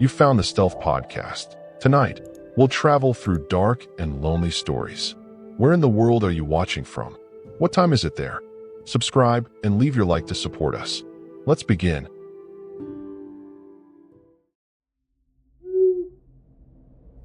You found the Stealth Podcast. Tonight, we'll travel through dark and lonely stories. Where in the world are you watching from? What time is it there? Subscribe and leave your like to support us. Let's begin.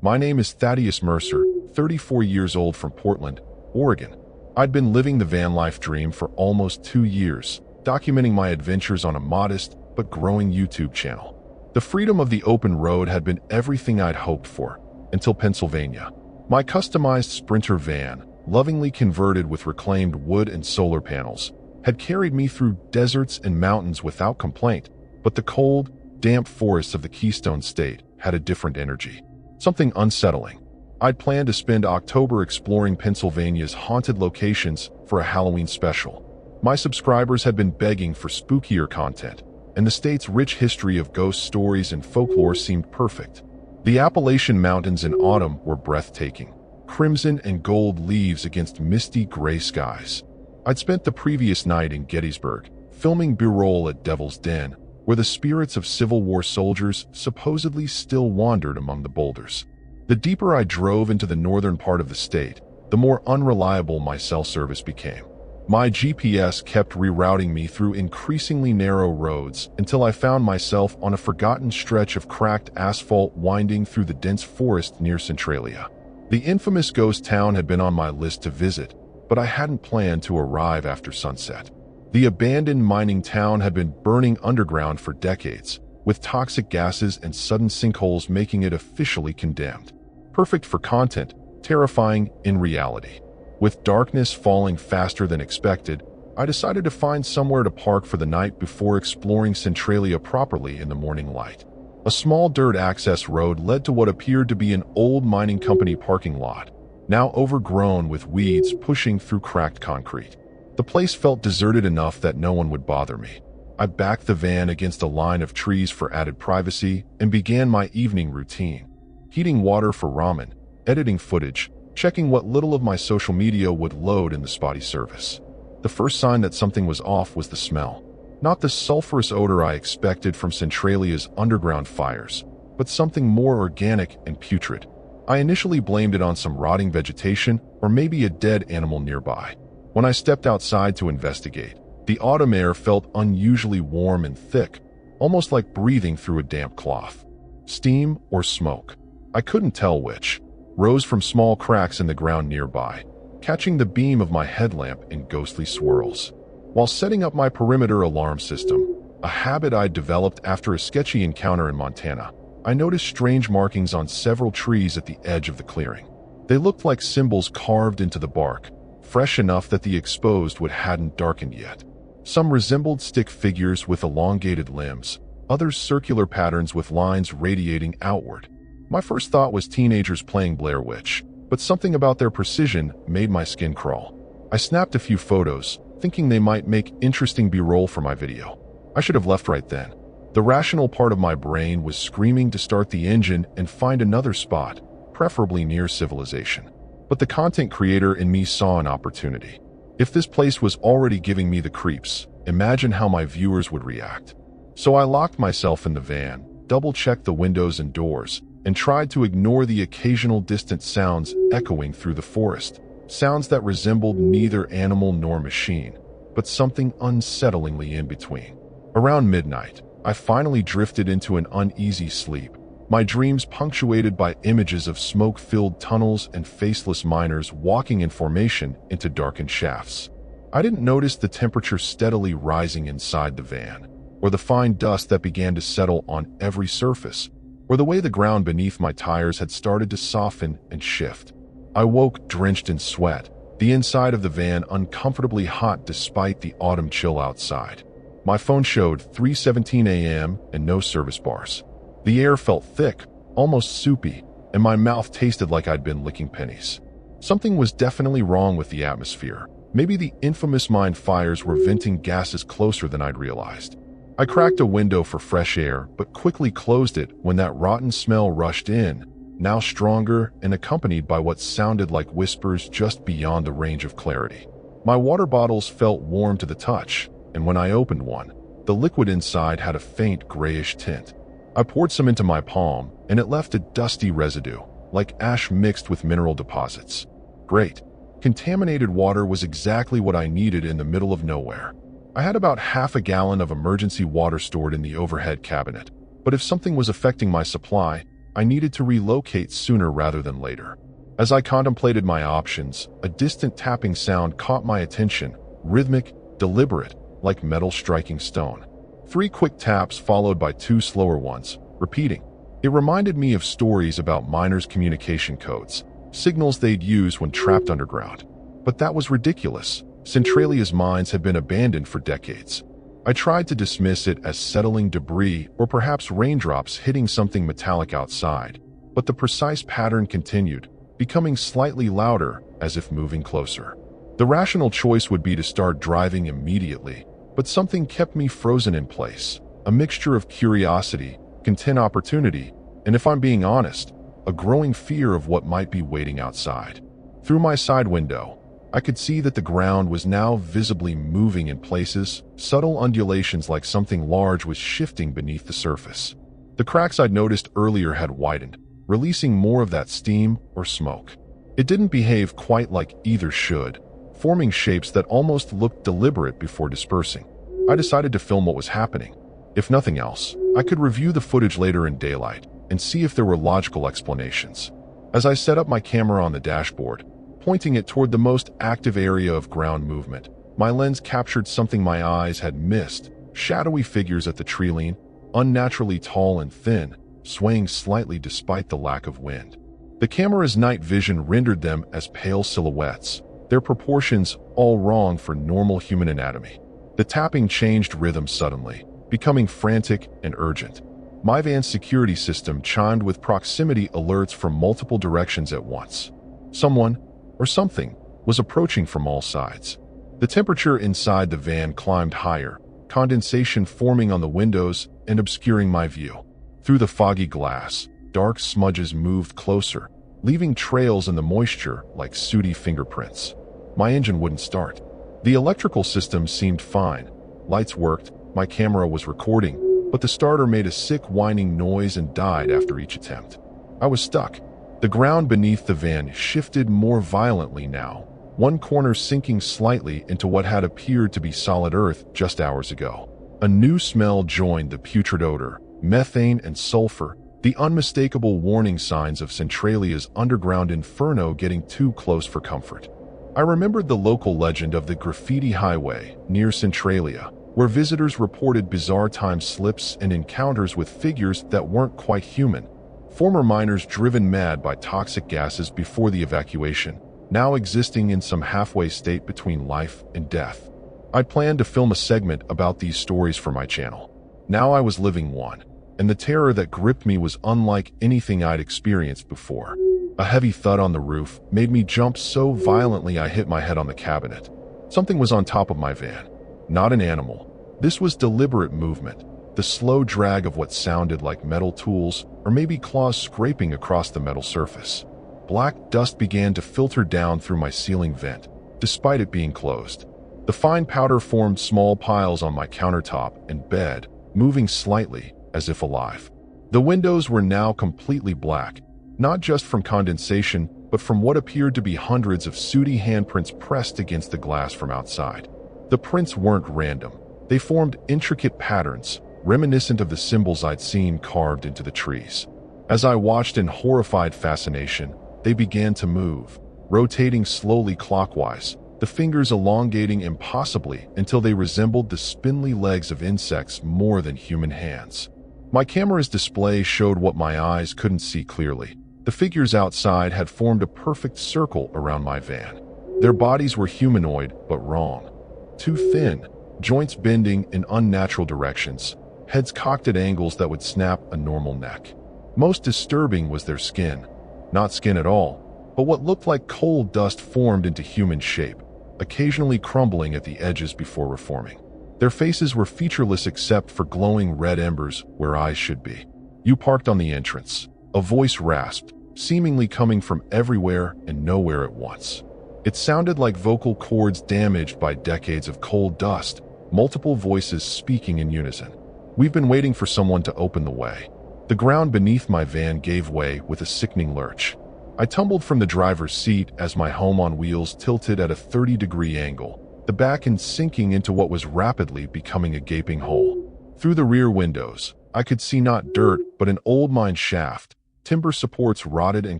My name is Thaddeus Mercer, 34 years old from Portland, Oregon. I'd been living the van life dream for almost 2 years, documenting my adventures on a modest but growing YouTube channel. The freedom of the open road had been everything I'd hoped for, until Pennsylvania. My customized Sprinter van, lovingly converted with reclaimed wood and solar panels, had carried me through deserts and mountains without complaint, but the cold, damp forests of the Keystone State had a different energy. Something unsettling. I'd planned to spend October exploring Pennsylvania's haunted locations for a Halloween special. My subscribers had been begging for spookier content, and the state's rich history of ghost stories and folklore seemed perfect. The Appalachian Mountains in autumn were breathtaking, crimson and gold leaves against misty gray skies. I'd spent the previous night in Gettysburg, filming B-roll at Devil's Den, where the spirits of Civil War soldiers supposedly still wandered among the boulders. The deeper I drove into the northern part of the state, the more unreliable my cell service became. My GPS kept rerouting me through increasingly narrow roads until I found myself on a forgotten stretch of cracked asphalt winding through the dense forest near Centralia. The infamous ghost town had been on my list to visit, but I hadn't planned to arrive after sunset. The abandoned mining town had been burning underground for decades, with toxic gases and sudden sinkholes making it officially condemned. Perfect for content, terrifying in reality. With darkness falling faster than expected, I decided to find somewhere to park for the night before exploring Centralia properly in the morning light. A small dirt access road led to what appeared to be an old mining company parking lot, now overgrown with weeds pushing through cracked concrete. The place felt deserted enough that no one would bother me. I backed the van against a line of trees for added privacy and began my evening routine. Heating water for ramen, editing footage, checking what little of my social media would load in the spotty service. The first sign that something was off was the smell. Not the sulfurous odor I expected from Centralia's underground fires, but something more organic and putrid. I initially blamed it on some rotting vegetation or maybe a dead animal nearby. When I stepped outside to investigate, the autumn air felt unusually warm and thick, almost like breathing through a damp cloth. Steam or smoke? I couldn't tell which. Rose from small cracks in the ground nearby, catching the beam of my headlamp in ghostly swirls. While setting up my perimeter alarm system, a habit I'd developed after a sketchy encounter in Montana, I noticed strange markings on several trees at the edge of the clearing. They looked like symbols carved into the bark, fresh enough that the exposed wood hadn't darkened yet. Some resembled stick figures with elongated limbs, others circular patterns with lines radiating outward. My first thought was teenagers playing Blair Witch, but something about their precision made my skin crawl. I snapped a few photos, thinking they might make interesting B-roll for my video. I should have left right then. The rational part of my brain was screaming to start the engine and find another spot, preferably near civilization. But the content creator in me saw an opportunity. If this place was already giving me the creeps, imagine how my viewers would react. So I locked myself in the van, double-checked the windows and doors, and tried to ignore the occasional distant sounds echoing through the forest, sounds that resembled neither animal nor machine, but something unsettlingly in between. Around midnight, I finally drifted into an uneasy sleep, my dreams punctuated by images of smoke-filled tunnels and faceless miners walking in formation into darkened shafts. I didn't notice the temperature steadily rising inside the van, or the fine dust that began to settle on every surface, or the way the ground beneath my tires had started to soften and shift. I woke drenched in sweat, the inside of the van uncomfortably hot despite the autumn chill outside. My phone showed 3:17 a.m. and no service bars. The air felt thick, almost soupy, and my mouth tasted like I'd been licking pennies. Something was definitely wrong with the atmosphere. Maybe the infamous mine fires were venting gases closer than I'd realized. I cracked a window for fresh air, but quickly closed it when that rotten smell rushed in, now stronger and accompanied by what sounded like whispers just beyond the range of clarity. My water bottles felt warm to the touch, and when I opened one, the liquid inside had a faint grayish tint. I poured some into my palm, and it left a dusty residue, like ash mixed with mineral deposits. Great. Contaminated water was exactly what I needed in the middle of nowhere. I had about half a gallon of emergency water stored in the overhead cabinet, but if something was affecting my supply, I needed to relocate sooner rather than later. As I contemplated my options, a distant tapping sound caught my attention, rhythmic, deliberate, like metal striking stone. 3 quick taps followed by 2 slower ones, repeating. It reminded me of stories about miners' communication codes, signals they'd use when trapped underground. But that was ridiculous. Centralia's mines had been abandoned for decades. I tried to dismiss it as settling debris or perhaps raindrops hitting something metallic outside, but the precise pattern continued, becoming slightly louder as if moving closer. The rational choice would be to start driving immediately, but something kept me frozen in place, a mixture of curiosity, content opportunity, and if I'm being honest, a growing fear of what might be waiting outside. Through my side window, I could see that the ground was now visibly moving in places, subtle undulations like something large was shifting beneath the surface. The cracks I'd noticed earlier had widened, releasing more of that steam or smoke. It didn't behave quite like either should, forming shapes that almost looked deliberate before dispersing. I decided to film what was happening. If nothing else, I could review the footage later in daylight and see if there were logical explanations. As I set up my camera on the dashboard, pointing it toward the most active area of ground movement, my lens captured something my eyes had missed: shadowy figures at the tree-line, unnaturally tall and thin, swaying slightly despite the lack of wind. The camera's night vision rendered them as pale silhouettes, their proportions all wrong for normal human anatomy. The tapping changed rhythm suddenly, becoming frantic and urgent. My van's security system chimed with proximity alerts from multiple directions at once. Someone, or something, was approaching from all sides. The temperature inside the van climbed higher, condensation forming on the windows and obscuring my view. Through the foggy glass, dark smudges moved closer, leaving trails in the moisture like sooty fingerprints. My engine wouldn't start. The electrical system seemed fine. Lights worked, my camera was recording, but the starter made a sick whining noise and died after each attempt. I was stuck. The ground beneath the van shifted more violently now, one corner sinking slightly into what had appeared to be solid earth just hours ago. A new smell joined the putrid odor, methane and sulfur, the unmistakable warning signs of Centralia's underground inferno getting too close for comfort. I remembered the local legend of the graffiti highway near Centralia, where visitors reported bizarre time slips and encounters with figures that weren't quite human. Former miners driven mad by toxic gases before the evacuation, now existing in some halfway state between life and death. I planned to film a segment about these stories for my channel. Now I was living one, and the terror that gripped me was unlike anything I'd experienced before. A heavy thud on the roof made me jump so violently I hit my head on the cabinet. Something was on top of my van. Not an animal. This was deliberate movement, the slow drag of what sounded like metal tools or maybe claws scraping across the metal surface. Black dust began to filter down through my ceiling vent, despite it being closed. The fine powder formed small piles on my countertop and bed, moving slightly, as if alive. The windows were now completely black, not just from condensation, but from what appeared to be hundreds of sooty handprints pressed against the glass from outside. The prints weren't random. They formed intricate patterns, reminiscent of the symbols I'd seen carved into the trees. As I watched in horrified fascination, they began to move, rotating slowly clockwise, the fingers elongating impossibly until they resembled the spindly legs of insects more than human hands. My camera's display showed what my eyes couldn't see clearly. The figures outside had formed a perfect circle around my van. Their bodies were humanoid, but wrong. Too thin, joints bending in unnatural directions, heads cocked at angles that would snap a normal neck. Most disturbing was their skin. Not skin at all, but what looked like coal dust formed into human shape, occasionally crumbling at the edges before reforming. Their faces were featureless except for glowing red embers where eyes should be. "You parked on the entrance," a voice rasped, seemingly coming from everywhere and nowhere at once. It sounded like vocal cords damaged by decades of coal dust, multiple voices speaking in unison. "We've been waiting for someone to open the way." The ground beneath my van gave way with a sickening lurch. I tumbled from the driver's seat as my home on wheels tilted at a 30-degree angle, the back end sinking into what was rapidly becoming a gaping hole. Through the rear windows, I could see not dirt but an old mine shaft, timber supports rotted and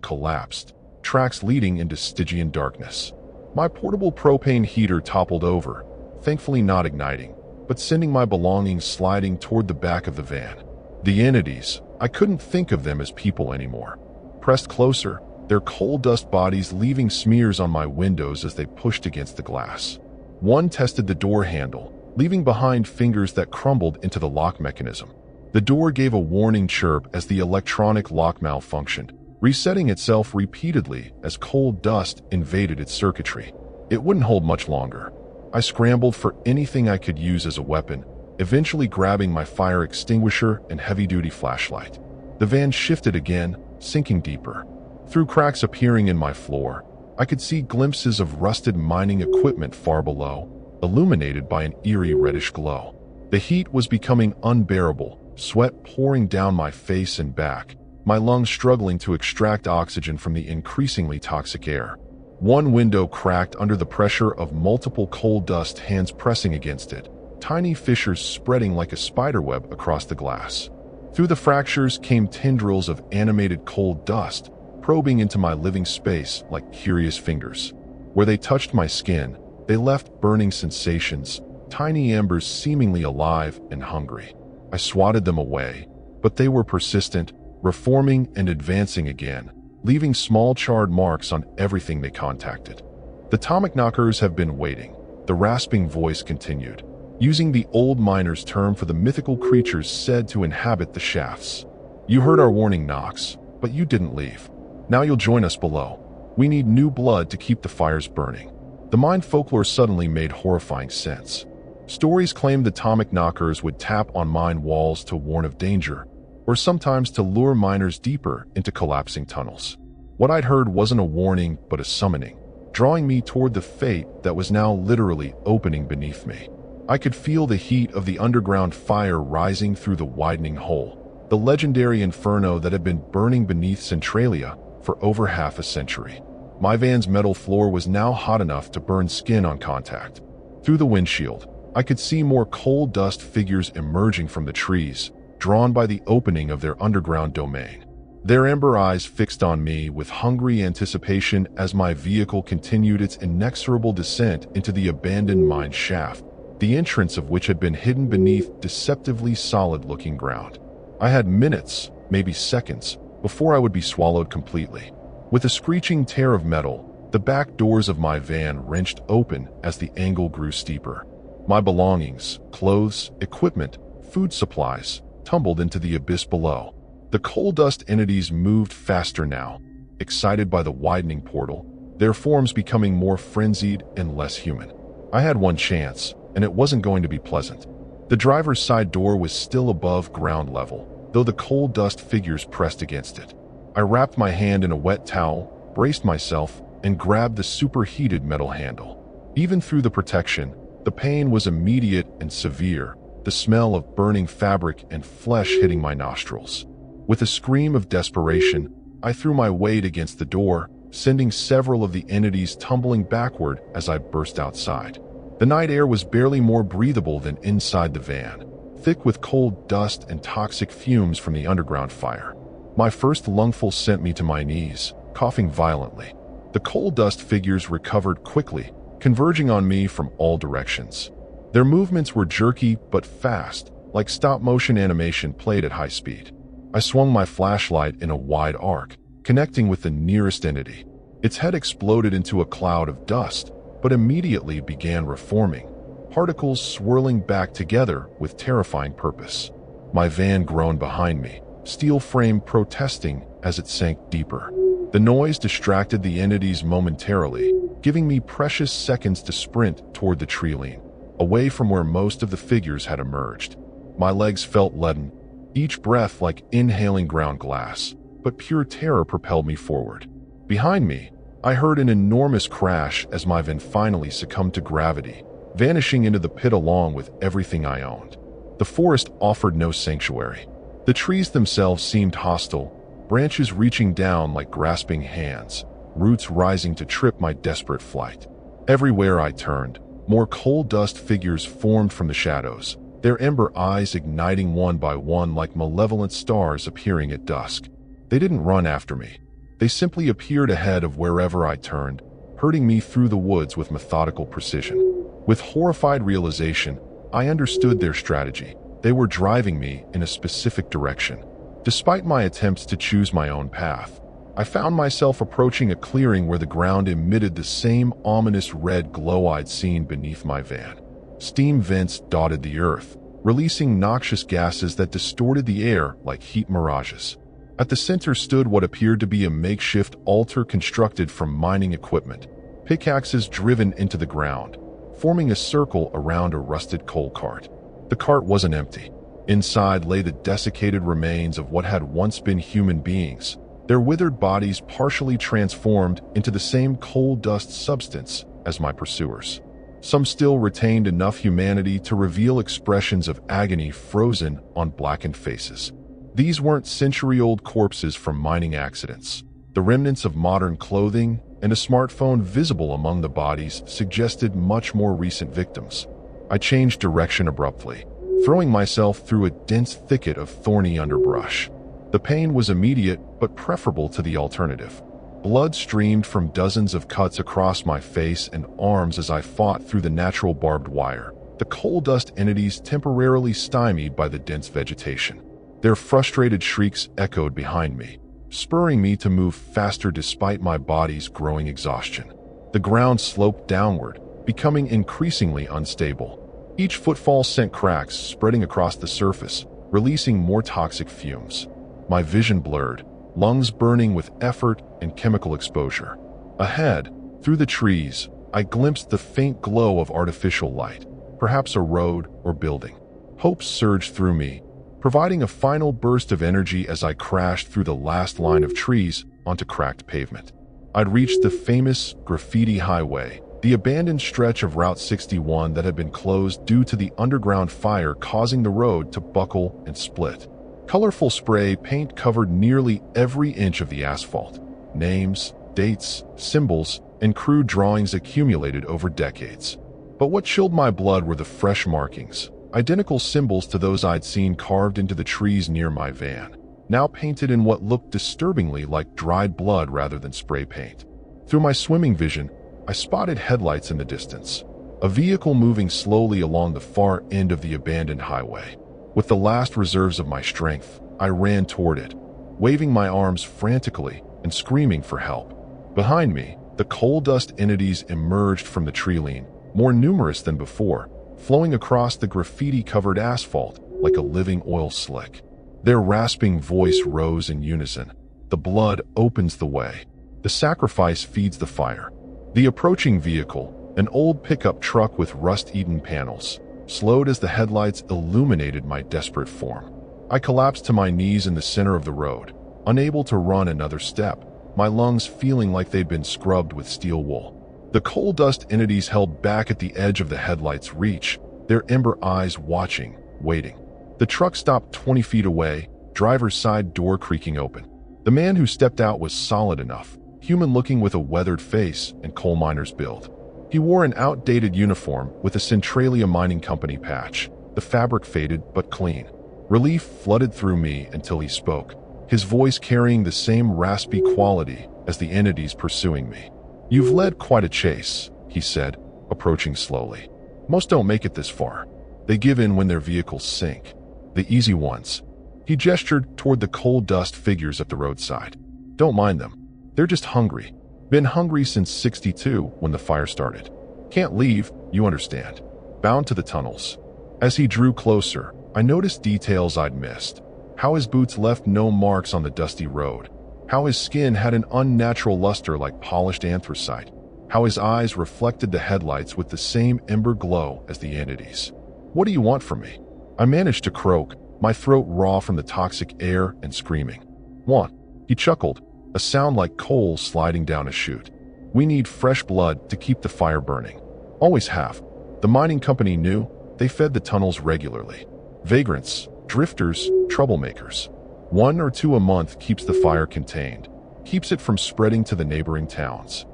collapsed, tracks leading into Stygian darkness. My portable propane heater toppled over, thankfully not igniting, but sending my belongings sliding toward the back of the van. The entities, I couldn't think of them as people anymore, pressed closer, their coal dust bodies leaving smears on my windows as they pushed against the glass. One tested the door handle, leaving behind fingers that crumbled into the lock mechanism. The door gave a warning chirp as the electronic lock malfunctioned, resetting itself repeatedly as coal dust invaded its circuitry. It wouldn't hold much longer. I scrambled for anything I could use as a weapon, eventually grabbing my fire extinguisher and heavy-duty flashlight. The van shifted again, sinking deeper. Through cracks appearing in my floor, I could see glimpses of rusted mining equipment far below, illuminated by an eerie reddish glow. The heat was becoming unbearable, sweat pouring down my face and back, my lungs struggling to extract oxygen from the increasingly toxic air. One window cracked under the pressure of multiple coal dust hands pressing against it, tiny fissures spreading like a spiderweb across the glass. Through the fractures came tendrils of animated coal dust, probing into my living space like curious fingers. Where they touched my skin, they left burning sensations, tiny embers seemingly alive and hungry. I swatted them away, but they were persistent, reforming and advancing again, leaving small charred marks on everything they contacted. The atomic knockers have been waiting, the rasping voice continued, using the old miner's term for the mythical creatures said to inhabit the shafts. You heard our warning knocks, but you didn't leave. Now you'll join us below. We need new blood to keep the fires burning. The mine folklore suddenly made horrifying sense. Stories claimed the atomic knockers would tap on mine walls to warn of danger, or sometimes to lure miners deeper into collapsing tunnels. What I'd heard wasn't a warning, but a summoning, drawing me toward the fate that was now literally opening beneath me. I could feel the heat of the underground fire rising through the widening hole, the legendary inferno that had been burning beneath Centralia for over half a century. My van's metal floor was now hot enough to burn skin on contact. Through the windshield, I could see more coal dust figures emerging from the trees, drawn by the opening of their underground domain. Their ember eyes fixed on me with hungry anticipation as my vehicle continued its inexorable descent into the abandoned mine shaft, the entrance of which had been hidden beneath deceptively solid-looking ground. I had minutes, maybe seconds, before I would be swallowed completely. With a screeching tear of metal, the back doors of my van wrenched open as the angle grew steeper. My belongings, clothes, equipment, food supplies, tumbled into the abyss below. The coal dust entities moved faster now, excited by the widening portal, their forms becoming more frenzied and less human. I had one chance, and it wasn't going to be pleasant. The driver's side door was still above ground level, though the coal dust figures pressed against it. I wrapped my hand in a wet towel, braced myself, and grabbed the superheated metal handle. Even through the protection, the pain was immediate and severe, the smell of burning fabric and flesh hitting my nostrils. With a scream of desperation, I threw my weight against the door, sending several of the entities tumbling backward as I burst outside. The night air was barely more breathable than inside the van, thick with cold dust and toxic fumes from the underground fire. My first lungful sent me to my knees, coughing violently. The coal dust figures recovered quickly, converging on me from all directions. Their movements were jerky but fast, like stop-motion animation played at high speed. I swung my flashlight in a wide arc, connecting with the nearest entity. Its head exploded into a cloud of dust, but immediately began reforming, particles swirling back together with terrifying purpose. My van groaned behind me, steel frame protesting as it sank deeper. The noise distracted the entities momentarily, giving me precious seconds to sprint toward the tree-line, away from where most of the figures had emerged. My legs felt leaden, each breath like inhaling ground glass, but pure terror propelled me forward. Behind me, I heard an enormous crash as my van finally succumbed to gravity, vanishing into the pit along with everything I owned. The forest offered no sanctuary. The trees themselves seemed hostile, branches reaching down like grasping hands, roots rising to trip my desperate flight. Everywhere I turned, more coal dust figures formed from the shadows, their ember eyes igniting one by one like malevolent stars appearing at dusk. They didn't run after me. They simply appeared ahead of wherever I turned, herding me through the woods with methodical precision. With horrified realization, I understood their strategy. They were driving me in a specific direction. Despite my attempts to choose my own path, I found myself approaching a clearing where the ground emitted the same ominous red glow I'd seen beneath my van. Steam vents dotted the earth, releasing noxious gases that distorted the air like heat mirages. At the center stood what appeared to be a makeshift altar constructed from mining equipment, pickaxes driven into the ground, forming a circle around a rusted coal cart. The cart wasn't empty. Inside lay the desiccated remains of what had once been human beings, their withered bodies partially transformed into the same coal dust substance as my pursuers. Some still retained enough humanity to reveal expressions of agony frozen on blackened faces. These weren't century-old corpses from mining accidents. The remnants of modern clothing and a smartphone visible among the bodies suggested much more recent victims. I changed direction abruptly, throwing myself through a dense thicket of thorny underbrush. The pain was immediate but preferable to the alternative. Blood streamed from dozens of cuts across my face and arms as I fought through the natural barbed wire, the coal dust entities temporarily stymied by the dense vegetation. Their frustrated shrieks echoed behind me, spurring me to move faster despite my body's growing exhaustion. The ground sloped downward, becoming increasingly unstable. Each footfall sent cracks spreading across the surface, releasing more toxic fumes. My vision blurred, lungs burning with effort and chemical exposure. Ahead, through the trees, I glimpsed the faint glow of artificial light, perhaps a road or building. Hope surged through me, providing a final burst of energy as I crashed through the last line of trees onto cracked pavement. I'd reached the famous graffiti highway, the abandoned stretch of Route 61 that had been closed due to the underground fire causing the road to buckle and split. Colorful spray paint covered nearly every inch of the asphalt. Names, dates, symbols, and crude drawings accumulated over decades. But what chilled my blood were the fresh markings, identical symbols to those I'd seen carved into the trees near my van, now painted in what looked disturbingly like dried blood rather than spray paint. Through my swimming vision, I spotted headlights in the distance, a vehicle moving slowly along the far end of the abandoned highway. With the last reserves of my strength, I ran toward it, waving my arms frantically and screaming for help. Behind me, the coal dust entities emerged from the treeline, more numerous than before, flowing across the graffiti-covered asphalt like a living oil slick. Their rasping voice rose in unison. The blood opens the way. The sacrifice feeds the fire. The approaching vehicle, an old pickup truck with rust-eaten panels, slowed as the headlights illuminated my desperate form. I collapsed to my knees in the center of the road, unable to run another step, my lungs feeling like they'd been scrubbed with steel wool. The coal dust entities held back at the edge of the headlight's reach, their ember eyes watching, waiting. The truck stopped 20 feet away, driver's side door creaking open. The man who stepped out was solid enough, human-looking with a weathered face and coal miner's build. He wore an outdated uniform with a Centralia Mining Company patch, the fabric faded but clean. Relief flooded through me until he spoke, his voice carrying the same raspy quality as the entities pursuing me. "You've led quite a chase," he said, approaching slowly. "Most don't make it this far. They give in when their vehicles sink. The easy ones." He gestured toward the coal dust figures at the roadside. "Don't mind them. They're just hungry. Been hungry since '62 when the fire started. Can't leave, you understand. Bound to the tunnels." As he drew closer, I noticed details I'd missed. How his boots left no marks on the dusty road. How his skin had an unnatural luster like polished anthracite. How his eyes reflected the headlights with the same ember glow as the entities. "What do you want from me?" I managed to croak, my throat raw from the toxic air and screaming. "Want?" He chuckled, a sound like coal sliding down a chute. "We need fresh blood to keep the fire burning. Always have. The mining company knew. They fed the tunnels regularly. Vagrants, Drifters, troublemakers. 1 or 2 a month keeps the fire contained, keeps it from spreading to the neighboring towns.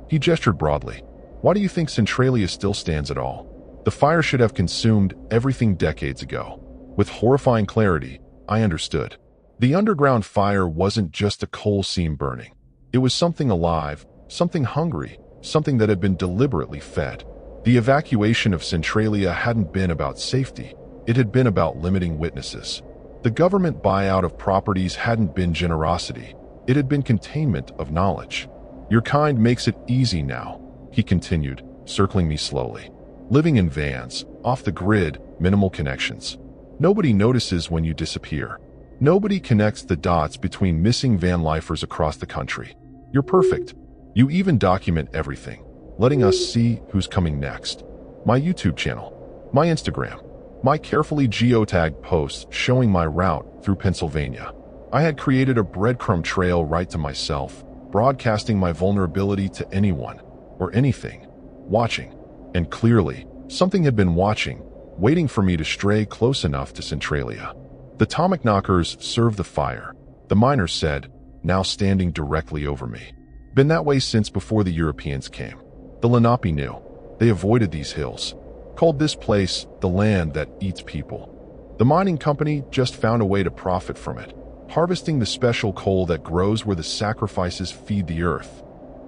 He gestured broadly. Why do you think Centralia still stands at all? The fire should have consumed everything decades ago. With horrifying clarity, I understood. The underground fire wasn't just a coal seam burning. It was something alive, something hungry, something that had been deliberately fed. The evacuation of Centralia hadn't been about safety. It had been about limiting witnesses. The government buyout of properties hadn't been generosity. It had been containment of knowledge. Your kind makes it easy now, he continued, circling me slowly. Living in vans, off the grid, minimal connections. Nobody notices when you disappear. Nobody connects the dots between missing van lifers across the country. You're perfect. You even document everything, letting us see who's coming next. My YouTube channel, my Instagram, my carefully geotagged posts showing my route through Pennsylvania. I had created a breadcrumb trail right to myself, broadcasting my vulnerability to anyone or anything watching. And clearly, something had been watching, waiting for me to stray close enough to Centralia. The atomic knockers served the fire, the miners said, now standing directly over me. Been that way since before the Europeans came. The Lenape knew. They avoided these hills. Called this place the land that eats people. The mining company just found a way to profit from it, harvesting the special coal that grows where the sacrifices feed the earth.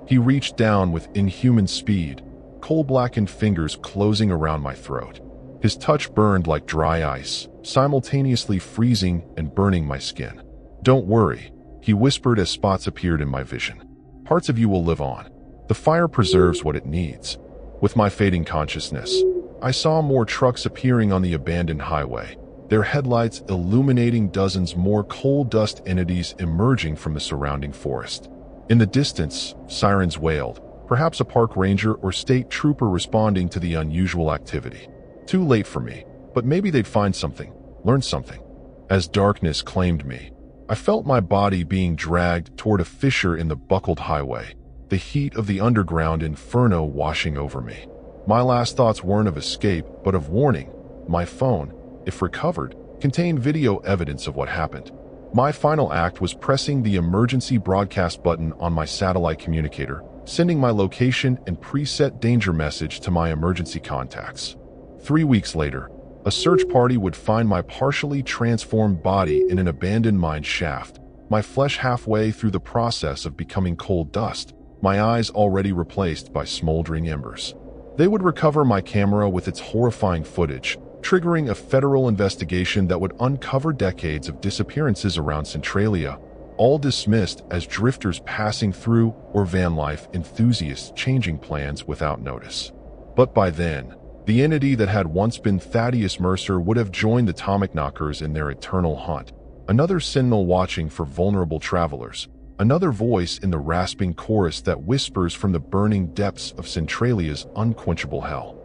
He reached down with inhuman speed, coal-blackened fingers closing around my throat. His touch burned like dry ice, simultaneously freezing and burning my skin. Don't worry, he whispered as spots appeared in my vision. Parts of you will live on. The fire preserves what it needs. With my fading consciousness, I saw more trucks appearing on the abandoned highway, their headlights illuminating dozens more coal dust entities emerging from the surrounding forest. In the distance, sirens wailed, perhaps a park ranger or state trooper responding to the unusual activity. Too late for me, but maybe they'd find something, learn something. As darkness claimed me, I felt my body being dragged toward a fissure in the buckled highway, the heat of the underground inferno washing over me. My last thoughts weren't of escape, but of warning. My phone, if recovered, contained video evidence of what happened. My final act was pressing the emergency broadcast button on my satellite communicator, sending my location and preset danger message to my emergency contacts. 3 weeks later, a search party would find my partially transformed body in an abandoned mine shaft, my flesh halfway through the process of becoming coal dust, my eyes already replaced by smoldering embers. They would recover my camera with its horrifying footage, triggering a federal investigation that would uncover decades of disappearances around Centralia, all dismissed as drifters passing through or van life enthusiasts changing plans without notice. But by then, the entity that had once been Thaddeus Mercer would have joined the atomic knockers in their eternal hunt, another sentinel watching for vulnerable travelers, another voice in the rasping chorus that whispers from the burning depths of Centralia's unquenchable hell.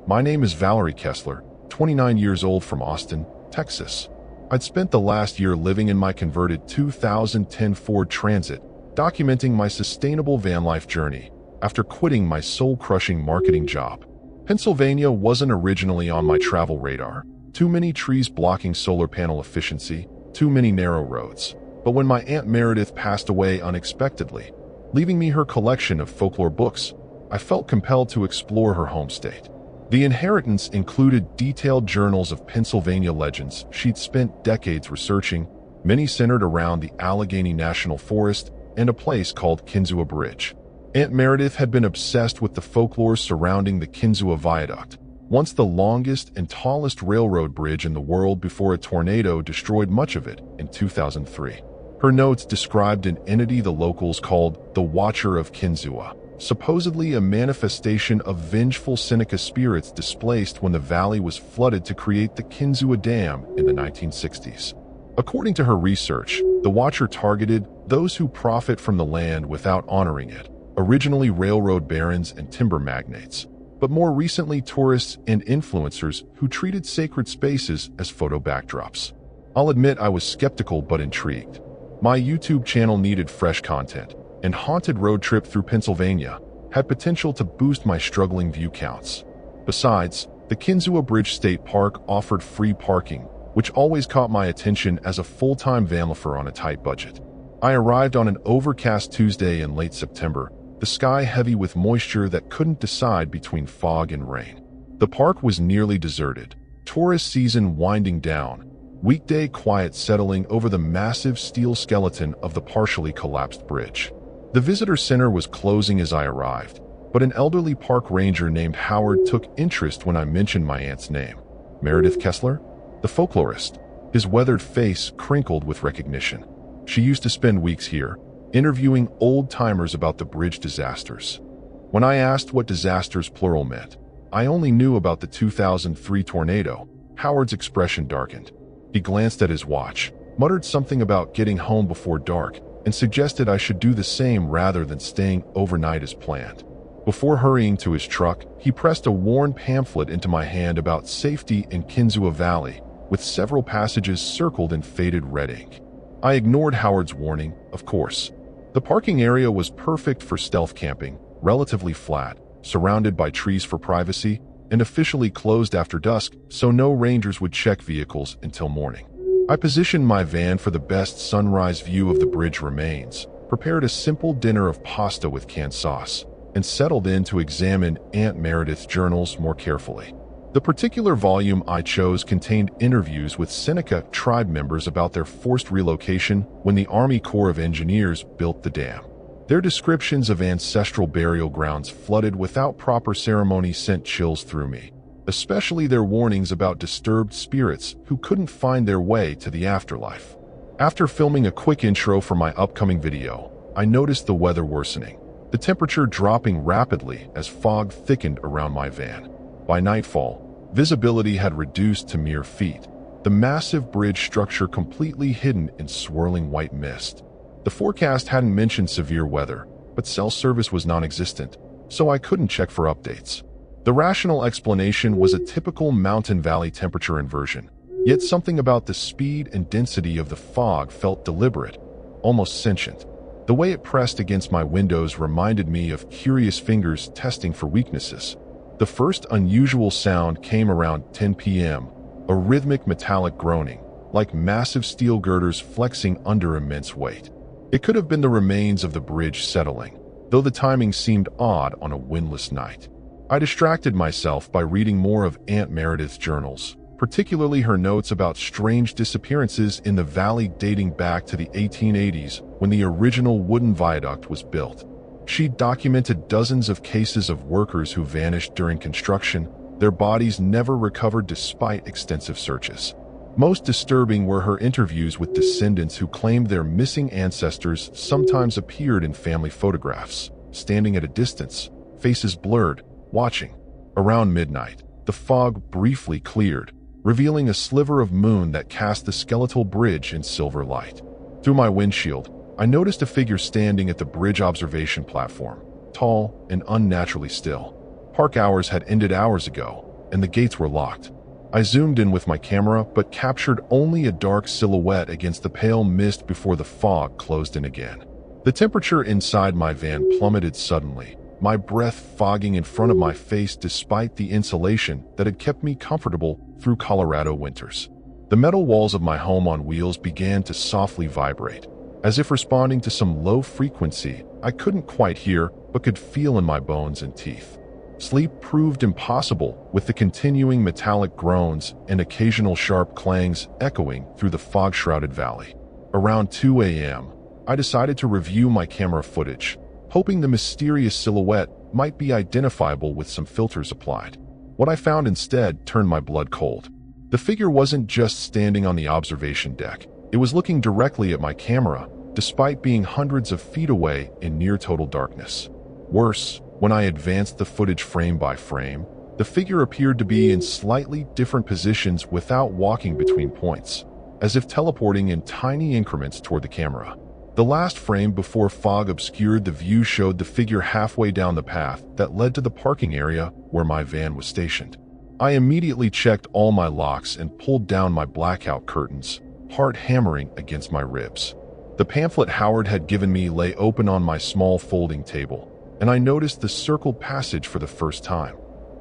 My name is Valerie Kessler, 29 years old from Austin, Texas. I'd spent the last year living in my converted 2010 Ford Transit, documenting my sustainable van life journey after quitting my soul-crushing marketing job. Pennsylvania wasn't originally on my travel radar. Too many trees blocking solar panel efficiency, too many narrow roads. But when my Aunt Meredith passed away unexpectedly, leaving me her collection of folklore books, I felt compelled to explore her home state. The inheritance included detailed journals of Pennsylvania legends she'd spent decades researching, many centered around the Allegheny National Forest and a place called Kinzua Bridge. Aunt Meredith had been obsessed with the folklore surrounding the Kinzua Viaduct, once the longest and tallest railroad bridge in the world before a tornado destroyed much of it in 2003. Her notes described an entity the locals called the Watcher of Kinzua, supposedly a manifestation of vengeful Seneca spirits displaced when the valley was flooded to create the Kinzua Dam in the 1960s. According to her research, the Watcher targeted those who profit from the land without honoring it, originally railroad barons and timber magnates, but more recently tourists and influencers who treated sacred spaces as photo backdrops. I'll admit I was skeptical but intrigued. My YouTube channel needed fresh content, and haunted road trip through Pennsylvania, had potential to boost my struggling view counts. Besides, the Kinzua Bridge State Park offered free parking, which always caught my attention as a full-time vanlifer on a tight budget. I arrived on an overcast Tuesday in late September, the sky heavy with moisture that couldn't decide between fog and rain. The park was nearly deserted, tourist season winding down, weekday quiet settling over the massive steel skeleton of the partially collapsed bridge. The visitor center was closing as I arrived, but an elderly park ranger named Howard took interest when I mentioned my aunt's name. Meredith Kessler? The folklorist. His weathered face crinkled with recognition. She used to spend weeks here, interviewing old-timers about the bridge disasters. When I asked what disasters plural meant, I only knew about the 2003 tornado. Howard's expression darkened. He glanced at his watch, muttered something about getting home before dark, and suggested I should do the same rather than staying overnight as planned. Before hurrying to his truck, he pressed a worn pamphlet into my hand about safety in Kinzua Valley, with several passages circled in faded red ink. I ignored Howard's warning, of course. The parking area was perfect for stealth camping, relatively flat, surrounded by trees for privacy, and officially closed after dusk so no rangers would check vehicles until morning. I positioned my van for the best sunrise view of the bridge remains, prepared a simple dinner of pasta with canned sauce, and settled in to examine Aunt Meredith's journals more carefully. The particular volume I chose contained interviews with Seneca tribe members about their forced relocation when the Army Corps of Engineers built the dam. Their descriptions of ancestral burial grounds flooded without proper ceremony sent chills through me, especially their warnings about disturbed spirits who couldn't find their way to the afterlife. After filming a quick intro for my upcoming video, I noticed the weather worsening, the temperature dropping rapidly as fog thickened around my van. By nightfall, visibility had reduced to mere feet, the massive bridge structure completely hidden in swirling white mist. The forecast hadn't mentioned severe weather, but cell service was non-existent, so I couldn't check for updates. The rational explanation was a typical mountain valley temperature inversion, yet something about the speed and density of the fog felt deliberate, almost sentient. The way it pressed against my windows reminded me of curious fingers testing for weaknesses. The first unusual sound came around 10 p.m., a rhythmic metallic groaning, like massive steel girders flexing under immense weight. It could have been the remains of the bridge settling, though the timing seemed odd on a windless night. I distracted myself by reading more of Aunt Meredith's journals, particularly her notes about strange disappearances in the valley dating back to the 1880s when the original wooden viaduct was built. She documented dozens of cases of workers who vanished during construction, their bodies never recovered despite extensive searches. Most disturbing were her interviews with descendants who claimed their missing ancestors sometimes appeared in family photographs, standing at a distance, faces blurred, watching. Around midnight, the fog briefly cleared, revealing a sliver of moon that cast the skeletal bridge in silver light. Through my windshield, I noticed a figure standing at the bridge observation platform, tall and unnaturally still. Park hours had ended hours ago, and the gates were locked. I zoomed in with my camera, but captured only a dark silhouette against the pale mist before the fog closed in again. The temperature inside my van plummeted suddenly, my breath fogging in front of my face despite the insulation that had kept me comfortable through Colorado winters. The metal walls of my home on wheels began to softly vibrate, as if responding to some low frequency I couldn't quite hear but could feel in my bones and teeth. Sleep proved impossible with the continuing metallic groans and occasional sharp clangs echoing through the fog-shrouded valley. Around 2 a.m., I decided to review my camera footage, hoping the mysterious silhouette might be identifiable with some filters applied. What I found instead turned my blood cold. The figure wasn't just standing on the observation deck, it was looking directly at my camera, despite being hundreds of feet away in near total darkness. Worse, when I advanced the footage frame by frame, the figure appeared to be in slightly different positions without walking between points, as if teleporting in tiny increments toward the camera. The last frame before fog obscured the view showed the figure halfway down the path that led to the parking area where my van was stationed. I immediately checked all my locks and pulled down my blackout curtains, heart hammering against my ribs. The pamphlet Howard had given me lay open on my small folding table, and I noticed the circled passage for the first time.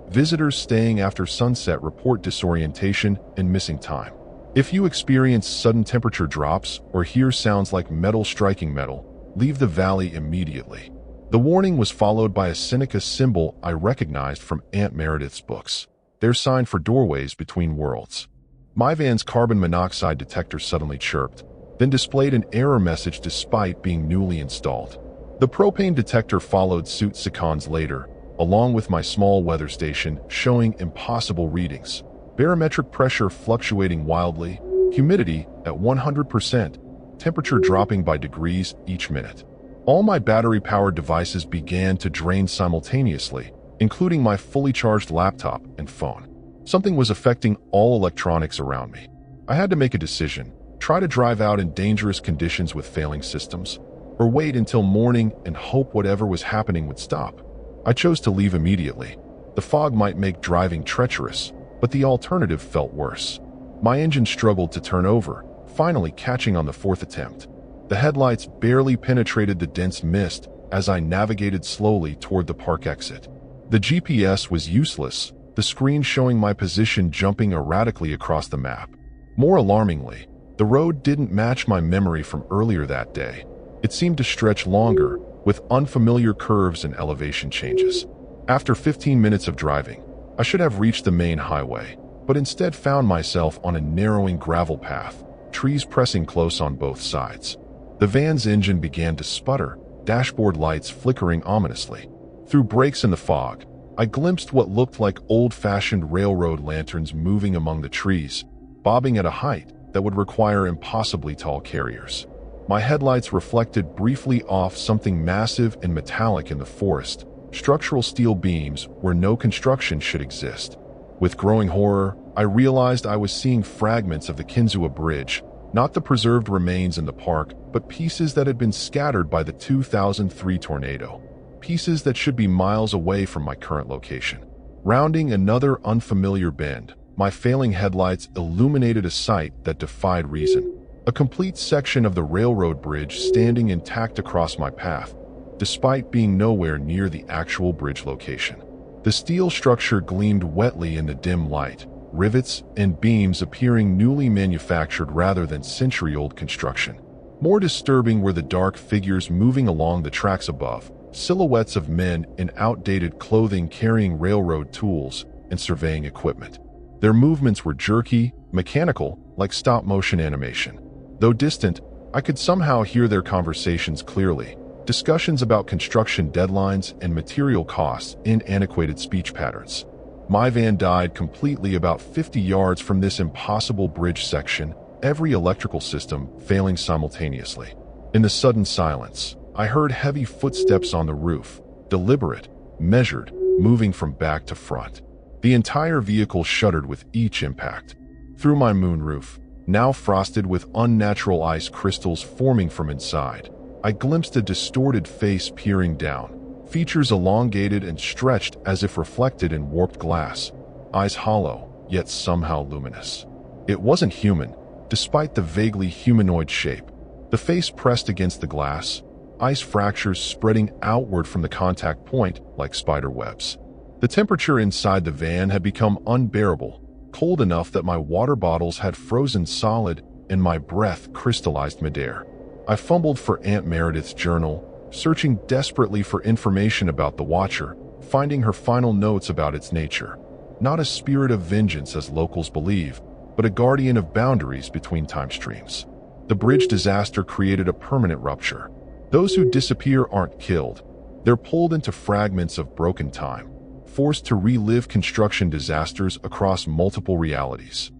Visitors staying after sunset report disorientation and missing time. If you experience sudden temperature drops or hear sounds like metal striking metal, leave the valley immediately. The warning was followed by a Seneca symbol I recognized from Aunt Meredith's books, their sign for doorways between worlds. My van's carbon monoxide detector suddenly chirped, then displayed an error message despite being newly installed. The propane detector followed suit seconds later, along with my small weather station showing impossible readings. Barometric pressure fluctuating wildly, humidity at 100%, temperature dropping by degrees each minute. All my battery-powered devices began to drain simultaneously, including my fully charged laptop and phone. Something was affecting all electronics around me. I had to make a decision: try to drive out in dangerous conditions with failing systems, or wait until morning and hope whatever was happening would stop. I chose to leave immediately. The fog might make driving treacherous, but the alternative felt worse. My engine struggled to turn over, finally catching on the fourth attempt. The headlights barely penetrated the dense mist as I navigated slowly toward the park exit. The GPS was useless, the screen showing my position jumping erratically across the map. More alarmingly, the road didn't match my memory from earlier that day. It seemed to stretch longer, with unfamiliar curves and elevation changes. After 15 minutes of driving, I should have reached the main highway, but instead found myself on a narrowing gravel path, trees pressing close on both sides. The van's engine began to sputter, dashboard lights flickering ominously. Through breaks in the fog, I glimpsed what looked like old-fashioned railroad lanterns moving among the trees, bobbing at a height that would require impossibly tall carriers. My headlights reflected briefly off something massive and metallic in the forest, structural steel beams where no construction should exist. With growing horror, I realized I was seeing fragments of the Kinzua Bridge, not the preserved remains in the park, but pieces that had been scattered by the 2003 tornado. Pieces that should be miles away from my current location. Rounding another unfamiliar bend, my failing headlights illuminated a sight that defied reason. A complete section of the railroad bridge standing intact across my path, despite being nowhere near the actual bridge location. The steel structure gleamed wetly in the dim light, rivets and beams appearing newly manufactured rather than century-old construction. More disturbing were the dark figures moving along the tracks above, silhouettes of men in outdated clothing carrying railroad tools and surveying equipment. Their movements were jerky, mechanical, like stop-motion animation. Though distant, I could somehow hear their conversations clearly, discussions about construction deadlines and material costs in antiquated speech patterns. My van died completely about 50 yards from this impossible bridge section, every electrical system failing simultaneously. In the sudden silence, I heard heavy footsteps on the roof, deliberate, measured, moving from back to front. The entire vehicle shuddered with each impact. Through my moonroof, now frosted with unnatural ice crystals forming from inside, I glimpsed a distorted face peering down, features elongated and stretched as if reflected in warped glass, eyes hollow, yet somehow luminous. It wasn't human, despite the vaguely humanoid shape. The face pressed against the glass, ice fractures spreading outward from the contact point like spider webs. The temperature inside the van had become unbearable, cold enough that my water bottles had frozen solid and my breath crystallized midair. I fumbled for Aunt Meredith's journal, searching desperately for information about the Watcher, finding her final notes about its nature. Not a spirit of vengeance as locals believe, but a guardian of boundaries between time streams. The bridge disaster created a permanent rupture. Those who disappear aren't killed. They're pulled into fragments of broken time, forced to relive construction disasters across multiple realities.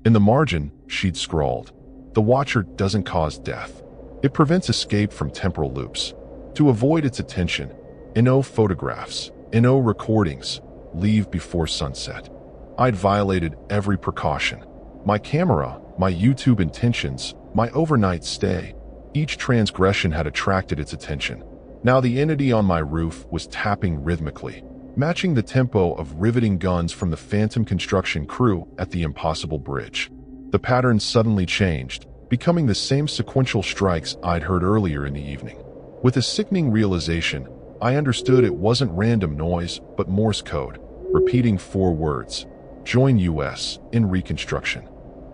In the margin, she'd scrawled, "The Watcher doesn't cause death. It prevents escape from temporal loops. To avoid its attention, no photographs, no recordings, leave before sunset." I'd violated every precaution. My camera, my YouTube intentions, my overnight stay. Each transgression had attracted its attention. Now the entity on my roof was tapping rhythmically, matching the tempo of riveting guns from the phantom construction crew at the impossible bridge. The pattern suddenly changed, becoming the same sequential strikes I'd heard earlier in the evening. With a sickening realization, I understood it wasn't random noise, but Morse code, repeating 4 words. Join US in reconstruction.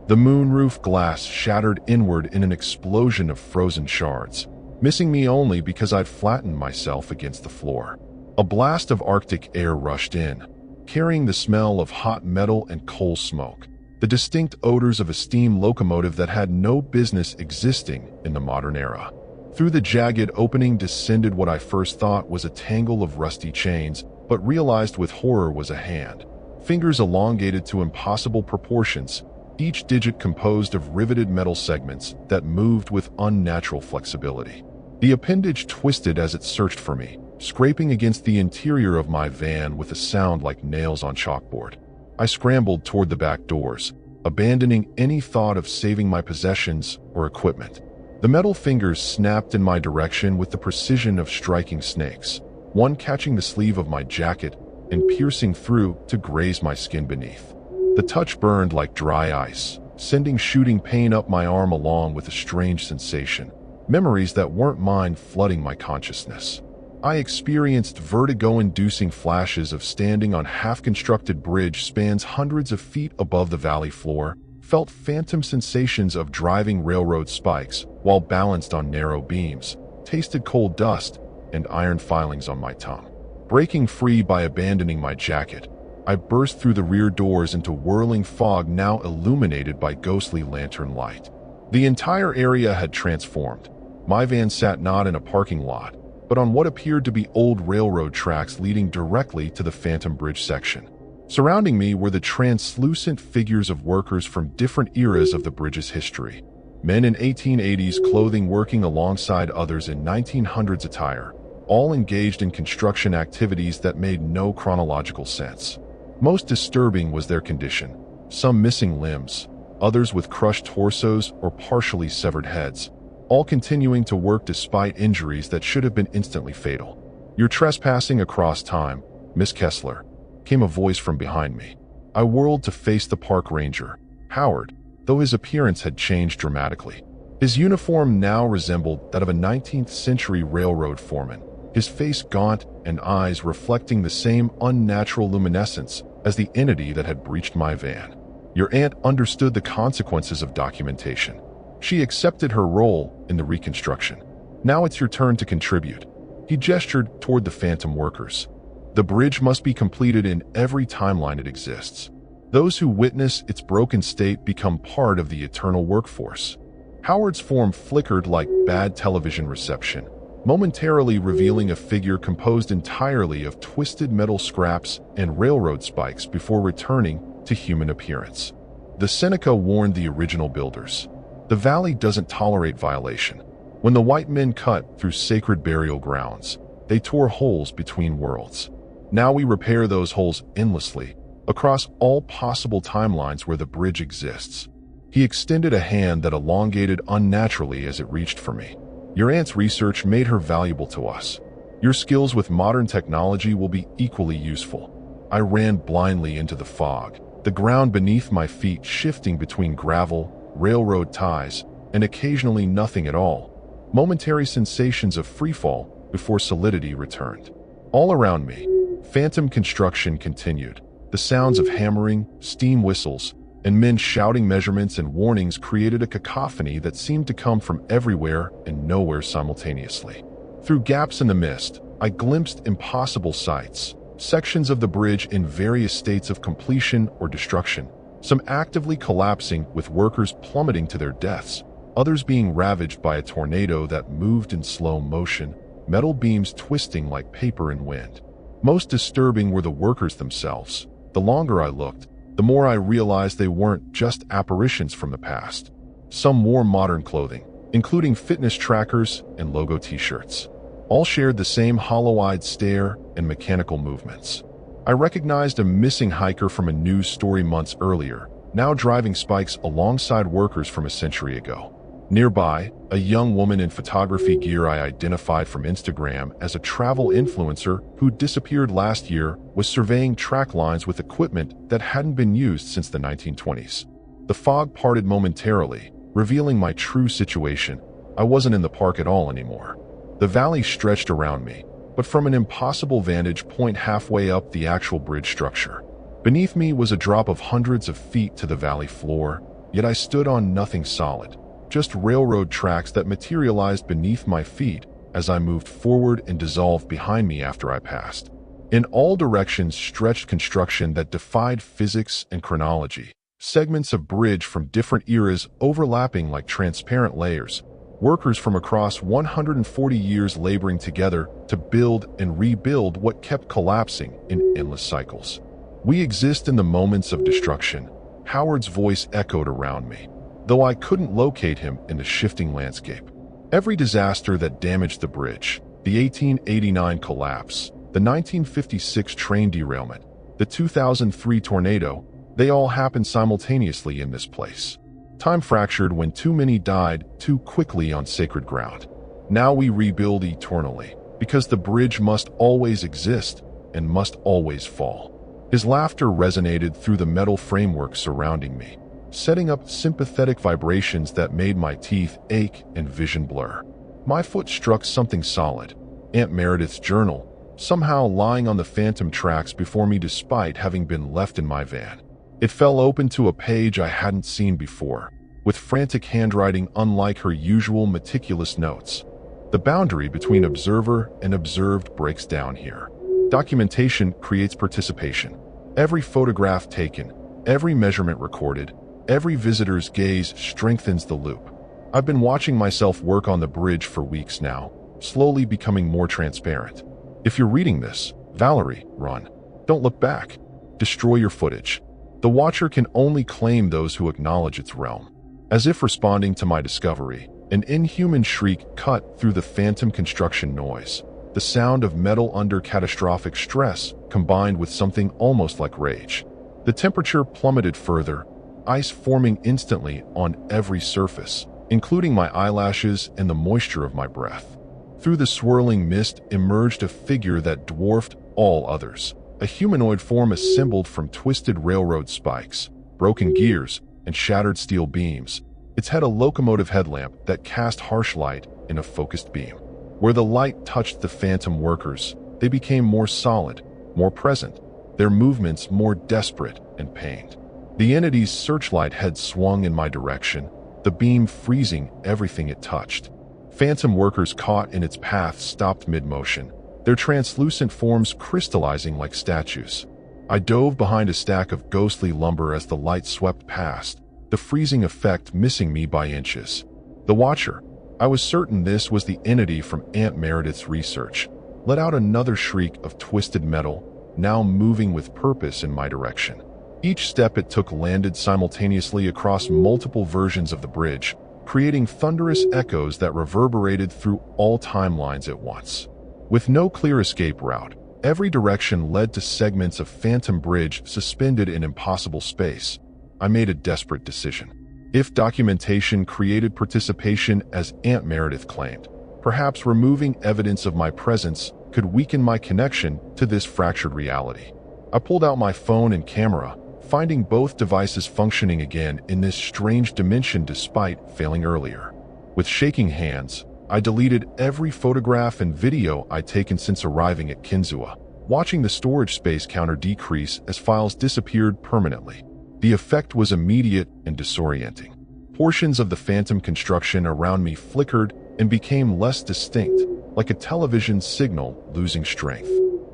The moonroof glass shattered inward in an explosion of frozen shards, missing me only because I'd flattened myself against the floor. A blast of Arctic air rushed in, carrying the smell of hot metal and coal smoke, the distinct odors of a steam locomotive that had no business existing in the modern era. Through the jagged opening descended what I first thought was a tangle of rusty chains, but realized with horror was a hand. Fingers elongated to impossible proportions, each digit composed of riveted metal segments that moved with unnatural flexibility. The appendage twisted as it searched for me, scraping against the interior of my van with a sound like nails on chalkboard. I scrambled toward the back doors, abandoning any thought of saving my possessions or equipment. The metal fingers snapped in my direction with the precision of striking snakes, one catching the sleeve of my jacket and piercing through to graze my skin beneath. The touch burned like dry ice, sending shooting pain up my arm along with a strange sensation, memories that weren't mine flooding my consciousness. I experienced vertigo-inducing flashes of standing on half-constructed bridge spans hundreds of feet above the valley floor, felt phantom sensations of driving railroad spikes while balanced on narrow beams, tasted cold dust and iron filings on my tongue. Breaking free by abandoning my jacket, I burst through the rear doors into whirling fog now illuminated by ghostly lantern light. The entire area had transformed. My van sat not in a parking lot, but on what appeared to be old railroad tracks leading directly to the Phantom Bridge section. Surrounding me were the translucent figures of workers from different eras of the bridge's history. Men in 1880s clothing working alongside others in 1900s attire, all engaged in construction activities that made no chronological sense. Most disturbing was their condition, some missing limbs, others with crushed torsos or partially severed heads, all continuing to work despite injuries that should have been instantly fatal. "You're trespassing across time, Miss Kessler," came a voice from behind me. I whirled to face the park ranger, Howard, though his appearance had changed dramatically. His uniform now resembled that of a 19th century railroad foreman, his face gaunt and eyes reflecting the same unnatural luminescence as the entity that had breached my van. "Your aunt understood the consequences of documentation. She accepted her role in the reconstruction. Now it's your turn to contribute." He gestured toward the phantom workers. "The bridge must be completed in every timeline it exists. Those who witness its broken state become part of the eternal workforce." Howard's form flickered like bad television reception, momentarily revealing a figure composed entirely of twisted metal scraps and railroad spikes before returning to human appearance. The Seneca warned the original builders, "The valley doesn't tolerate violation." When the white men cut through sacred burial grounds, they tore holes between worlds. Now we repair those holes endlessly, across all possible timelines where the bridge exists. He extended a hand that elongated unnaturally as it reached for me. "Your aunt's research made her valuable to us. Your skills with modern technology will be equally useful." I ran blindly into the fog, the ground beneath my feet shifting between gravel, railroad ties, and occasionally nothing at all. Momentary sensations of freefall before solidity returned. All around me, phantom construction continued. The sounds of hammering, steam whistles, and men shouting measurements and warnings created a cacophony that seemed to come from everywhere and nowhere simultaneously. Through gaps in the mist, I glimpsed impossible sights, sections of the bridge in various states of completion or destruction, some actively collapsing with workers plummeting to their deaths, others being ravaged by a tornado that moved in slow motion, metal beams twisting like paper in wind. Most disturbing were the workers themselves. The longer I looked, the more I realized they weren't just apparitions from the past. Some wore modern clothing, including fitness trackers and logo t-shirts. All shared the same hollow-eyed stare and mechanical movements. I recognized a missing hiker from a news story months earlier, now driving spikes alongside workers from a century ago. Nearby, a young woman in photography gear I identified from Instagram as a travel influencer who disappeared last year was surveying track lines with equipment that hadn't been used since the 1920s. The fog parted momentarily, revealing my true situation. I wasn't in the park at all anymore. The valley stretched around me, but from an impossible vantage point halfway up the actual bridge structure. Beneath me was a drop of hundreds of feet to the valley floor, yet I stood on nothing solid, just railroad tracks that materialized beneath my feet as I moved forward and dissolved behind me after I passed. In all directions stretched construction that defied physics and chronology, segments of bridge from different eras overlapping like transparent layers, workers from across 140 years laboring together to build and rebuild what kept collapsing in endless cycles. "We exist in the moments of destruction," Howard's voice echoed around me, though I couldn't locate him in the shifting landscape. Every disaster that damaged the bridge, the 1889 collapse, the 1956 train derailment, the 2003 tornado, they all happened simultaneously in this place. Time fractured when too many died too quickly on sacred ground. Now we rebuild eternally, because the bridge must always exist and must always fall. His laughter resonated through the metal framework surrounding me, setting up sympathetic vibrations that made my teeth ache and vision blur. My foot struck something solid, Aunt Meredith's journal, somehow lying on the phantom tracks before me despite having been left in my van. It fell open to a page I hadn't seen before, with frantic handwriting unlike her usual meticulous notes. The boundary between observer and observed breaks down here. Documentation creates participation. Every photograph taken, every measurement recorded, every visitor's gaze strengthens the loop. I've been watching myself work on the bridge for weeks now, slowly becoming more transparent. If you're reading this, Valerie, run. Don't look back. Destroy your footage. The watcher can only claim those who acknowledge its realm. As if responding to my discovery, an inhuman shriek cut through the phantom construction noise. The sound of metal under catastrophic stress combined with something almost like rage. The temperature plummeted further, ice forming instantly on every surface, including my eyelashes and the moisture of my breath. Through the swirling mist emerged a figure that dwarfed all others. A humanoid form assembled from twisted railroad spikes, broken gears, and shattered steel beams. Its head a locomotive headlamp that cast harsh light in a focused beam. Where the light touched the phantom workers, they became more solid, more present, their movements more desperate and pained. The entity's searchlight had swung in my direction, the beam freezing everything it touched. Phantom workers caught in its path stopped mid-motion, their translucent forms crystallizing like statues. I dove behind a stack of ghostly lumber as the light swept past, the freezing effect missing me by inches. The watcher, I was certain this was the entity from Aunt Meredith's research, let out another shriek of twisted metal, now moving with purpose in my direction. Each step it took landed simultaneously across multiple versions of the bridge, creating thunderous echoes that reverberated through all timelines at once. With no clear escape route, every direction led to segments of phantom bridge suspended in impossible space. I made a desperate decision. If documentation created participation as Aunt Meredith claimed, perhaps removing evidence of my presence could weaken my connection to this fractured reality. I pulled out my phone and camera, finding both devices functioning again in this strange dimension despite failing earlier. With shaking hands, I deleted every photograph and video I'd taken since arriving at Kinzua, watching the storage space counter decrease as files disappeared permanently. The effect was immediate and disorienting. Portions of the phantom construction around me flickered and became less distinct, like a television signal losing strength.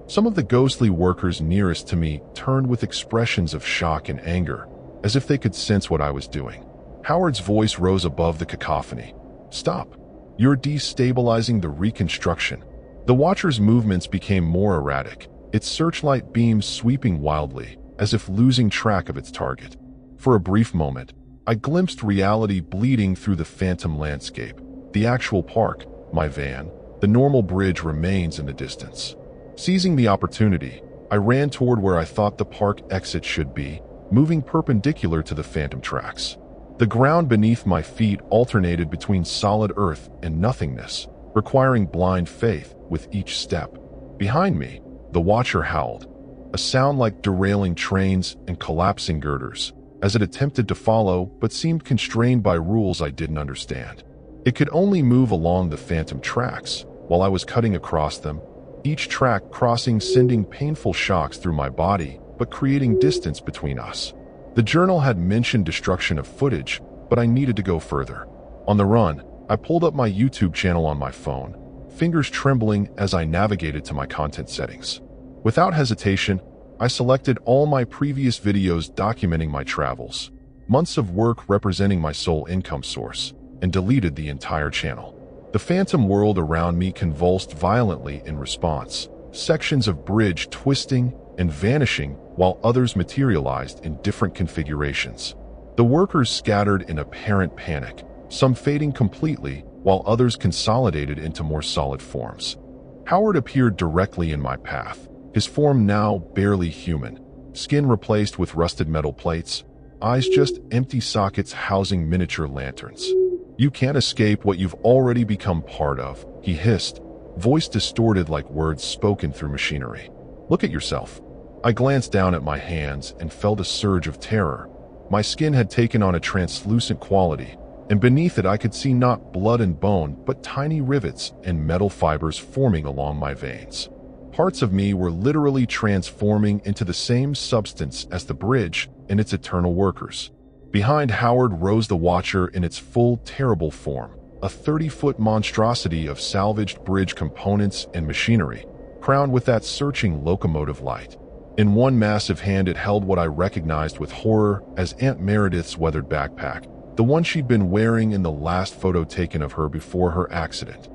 Some of the ghostly workers nearest to me turned with expressions of shock and anger, as if they could sense what I was doing. Howard's voice rose above the cacophony. "Stop. You're destabilizing the reconstruction." The watcher's movements became more erratic, its searchlight beams sweeping wildly, as if losing track of its target. For a brief moment, I glimpsed reality bleeding through the phantom landscape. The actual park, my van, the normal bridge remains in the distance. Seizing the opportunity, I ran toward where I thought the park exit should be, moving perpendicular to the phantom tracks. The ground beneath my feet alternated between solid earth and nothingness, requiring blind faith with each step. Behind me, the watcher howled, a sound like derailing trains and collapsing girders, as it attempted to follow but seemed constrained by rules I didn't understand. It could only move along the phantom tracks, while I was cutting across them, each track crossing sending painful shocks through my body, but creating distance between us. The journal had mentioned destruction of footage, but I needed to go further. On the run, I pulled up my YouTube channel on my phone, fingers trembling as I navigated to my content settings. Without hesitation, I selected all my previous videos documenting my travels, months of work representing my sole income source, and deleted the entire channel. The phantom world around me convulsed violently in response, sections of bridge twisting and vanishing while others materialized in different configurations. The workers scattered in apparent panic, some fading completely while others consolidated into more solid forms. Howard appeared directly in my path, his form now barely human, skin replaced with rusted metal plates, eyes just empty sockets housing miniature lanterns. "You can't escape what you've already become part of," he hissed, voice distorted like words spoken through machinery. "Look at yourself." I glanced down at my hands and felt a surge of terror. My skin had taken on a translucent quality, and beneath it I could see not blood and bone, but tiny rivets and metal fibers forming along my veins. Parts of me were literally transforming into the same substance as the bridge and its eternal workers. Behind Howard rose the Watcher in its full, terrible form, a 30-foot monstrosity of salvaged bridge components and machinery, crowned with that searching locomotive light. In one massive hand it held what I recognized with horror as Aunt Meredith's weathered backpack, the one she'd been wearing in the last photo taken of her before her accident.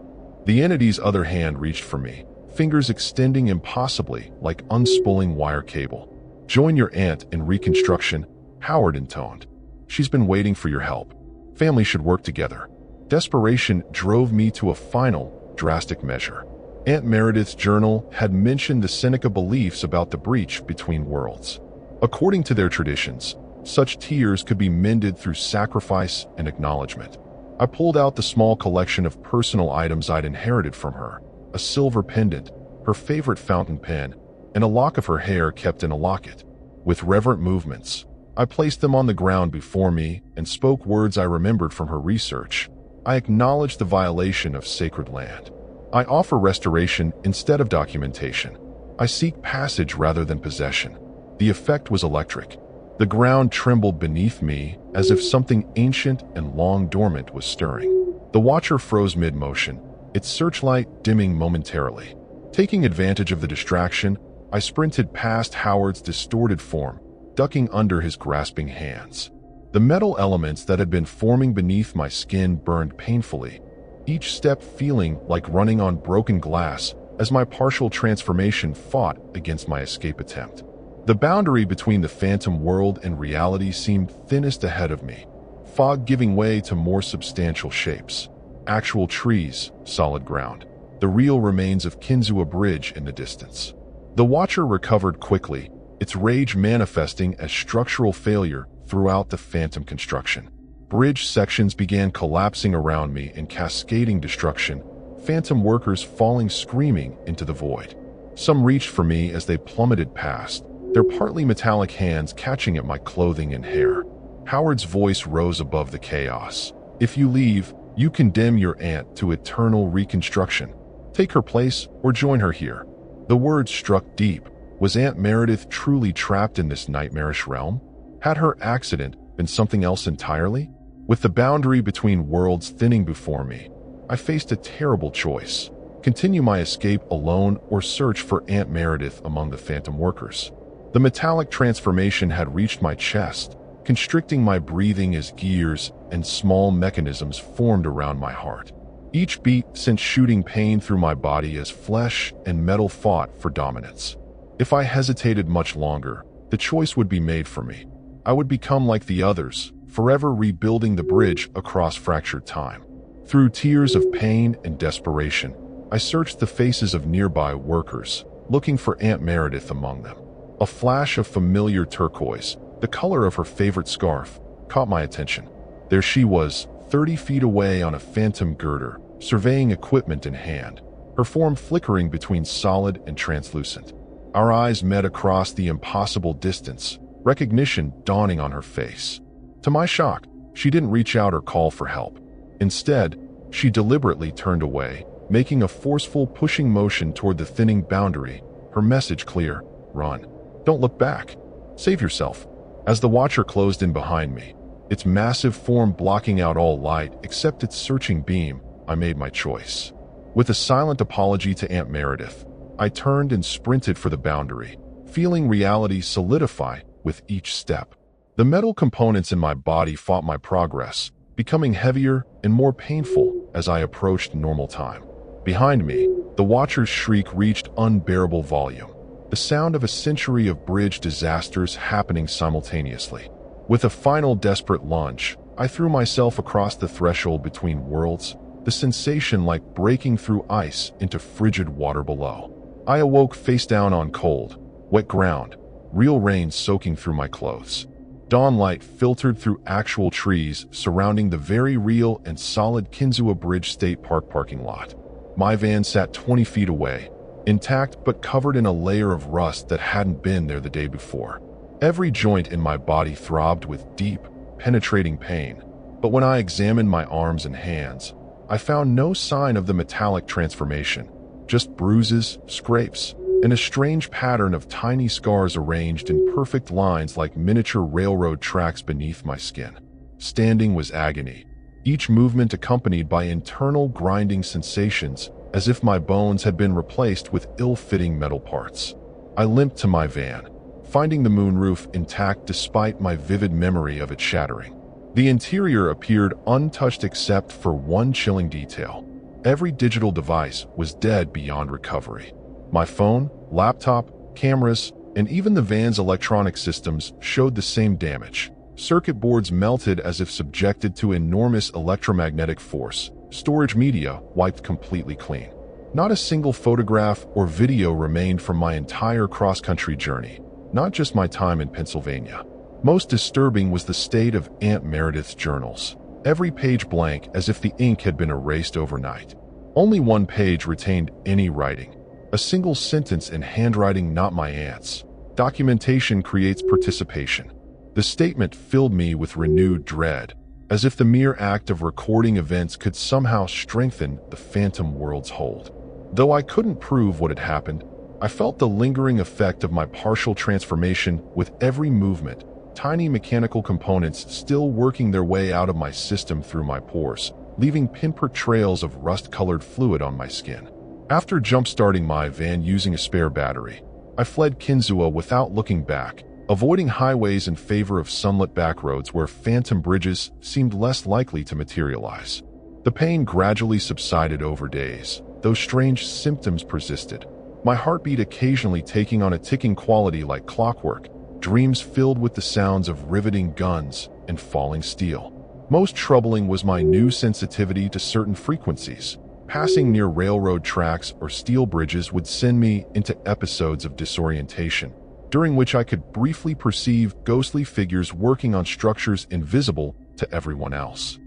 The entity's other hand reached for me, fingers extending impossibly like unspooling wire cable. "Join your aunt in reconstruction," Howard intoned. "She's been waiting for your help. Family should work together." Desperation drove me to a final, drastic measure. Aunt Meredith's journal had mentioned the Seneca beliefs about the breach between worlds. According to their traditions, such tears could be mended through sacrifice and acknowledgement. I pulled out the small collection of personal items I'd inherited from her, a silver pendant, her favorite fountain pen, and a lock of her hair kept in a locket. With reverent movements, I placed them on the ground before me and spoke words I remembered from her research. I acknowledge the violation of sacred land. I offer restoration instead of documentation. I seek passage rather than possession. The effect was electric. The ground trembled beneath me as if something ancient and long dormant was stirring. The Watcher froze mid-motion, its searchlight dimming momentarily. Taking advantage of the distraction, I sprinted past Howard's distorted form, ducking under his grasping hands. The metal elements that had been forming beneath my skin burned painfully, each step feeling like running on broken glass as my partial transformation fought against my escape attempt. The boundary between the phantom world and reality seemed thinnest ahead of me, fog giving way to more substantial shapes. Actual trees, solid ground, the real remains of Kinzua Bridge in the distance. The Watcher recovered quickly, its rage manifesting as structural failure throughout the phantom construction. Bridge sections began collapsing around me in cascading destruction, phantom workers falling screaming into the void. Some reached for me as they plummeted past, their partly metallic hands catching at my clothing and hair. Howard's voice rose above the chaos. "If you leave, you condemn your aunt to eternal reconstruction. Take her place or join her here." The words struck deep. Was Aunt Meredith truly trapped in this nightmarish realm? Had her accident been something else entirely? With the boundary between worlds thinning before me, I faced a terrible choice: continue my escape alone or search for Aunt Meredith among the phantom workers. The metallic transformation had reached my chest, constricting my breathing as gears and small mechanisms formed around my heart. Each beat sent shooting pain through my body as flesh and metal fought for dominance. If I hesitated much longer, the choice would be made for me. I would become like the others, forever rebuilding the bridge across fractured time. Through tears of pain and desperation, I searched the faces of nearby workers, looking for Aunt Meredith among them. A flash of familiar turquoise, the color of her favorite scarf, caught my attention. There she was, 30 feet away on a phantom girder, surveying equipment in hand, her form flickering between solid and translucent. Our eyes met across the impossible distance, recognition dawning on her face. To my shock, she didn't reach out or call for help. Instead, she deliberately turned away, making a forceful pushing motion toward the thinning boundary, her message clear: run. Don't look back. Save yourself. As the Watcher closed in behind me, its massive form blocking out all light except its searching beam, I made my choice. With a silent apology to Aunt Meredith, I turned and sprinted for the boundary, feeling reality solidify with each step. The metal components in my body fought my progress, becoming heavier and more painful as I approached normal time. Behind me, the Watcher's shriek reached unbearable volume, the sound of a century of bridge disasters happening simultaneously. With a final desperate lunge, I threw myself across the threshold between worlds, the sensation like breaking through ice into frigid water below. I awoke face down on cold, wet ground, real rain soaking through my clothes. Dawn light filtered through actual trees surrounding the very real and solid Kinzua Bridge State Park parking lot. My van sat 20 feet away, intact but covered in a layer of rust that hadn't been there the day before. Every joint in my body throbbed with deep, penetrating pain, but when I examined my arms and hands, I found no sign of the metallic transformation, just bruises, scrapes, and a strange pattern of tiny scars arranged in perfect lines like miniature railroad tracks beneath my skin. Standing was agony, each movement accompanied by internal grinding sensations as if my bones had been replaced with ill-fitting metal parts. I limped to my van, finding the moonroof intact despite my vivid memory of it shattering. The interior appeared untouched except for one chilling detail. Every digital device was dead beyond recovery. My phone, laptop, cameras, and even the van's electronic systems showed the same damage. Circuit boards melted as if subjected to enormous electromagnetic force. Storage media wiped completely clean. Not a single photograph or video remained from my entire cross-country journey, not just my time in Pennsylvania. Most disturbing was the state of Aunt Meredith's journals. Every page blank as if the ink had been erased overnight. Only one page retained any writing. A single sentence in handwriting not my aunt's. Documentation creates participation. The statement filled me with renewed dread, as if the mere act of recording events could somehow strengthen the phantom world's hold. Though I couldn't prove what had happened, I felt the lingering effect of my partial transformation with every movement, tiny mechanical components still working their way out of my system through my pores, leaving pinprick trails of rust-colored fluid on my skin. After jump-starting my van using a spare battery, I fled Kinzua without looking back, avoiding highways in favor of sunlit backroads where phantom bridges seemed less likely to materialize. The pain gradually subsided over days, though strange symptoms persisted. My heartbeat occasionally taking on a ticking quality like clockwork, dreams filled with the sounds of riveting guns and falling steel. Most troubling was my new sensitivity to certain frequencies. Passing near railroad tracks or steel bridges would send me into episodes of disorientation, during which I could briefly perceive ghostly figures working on structures invisible to everyone else.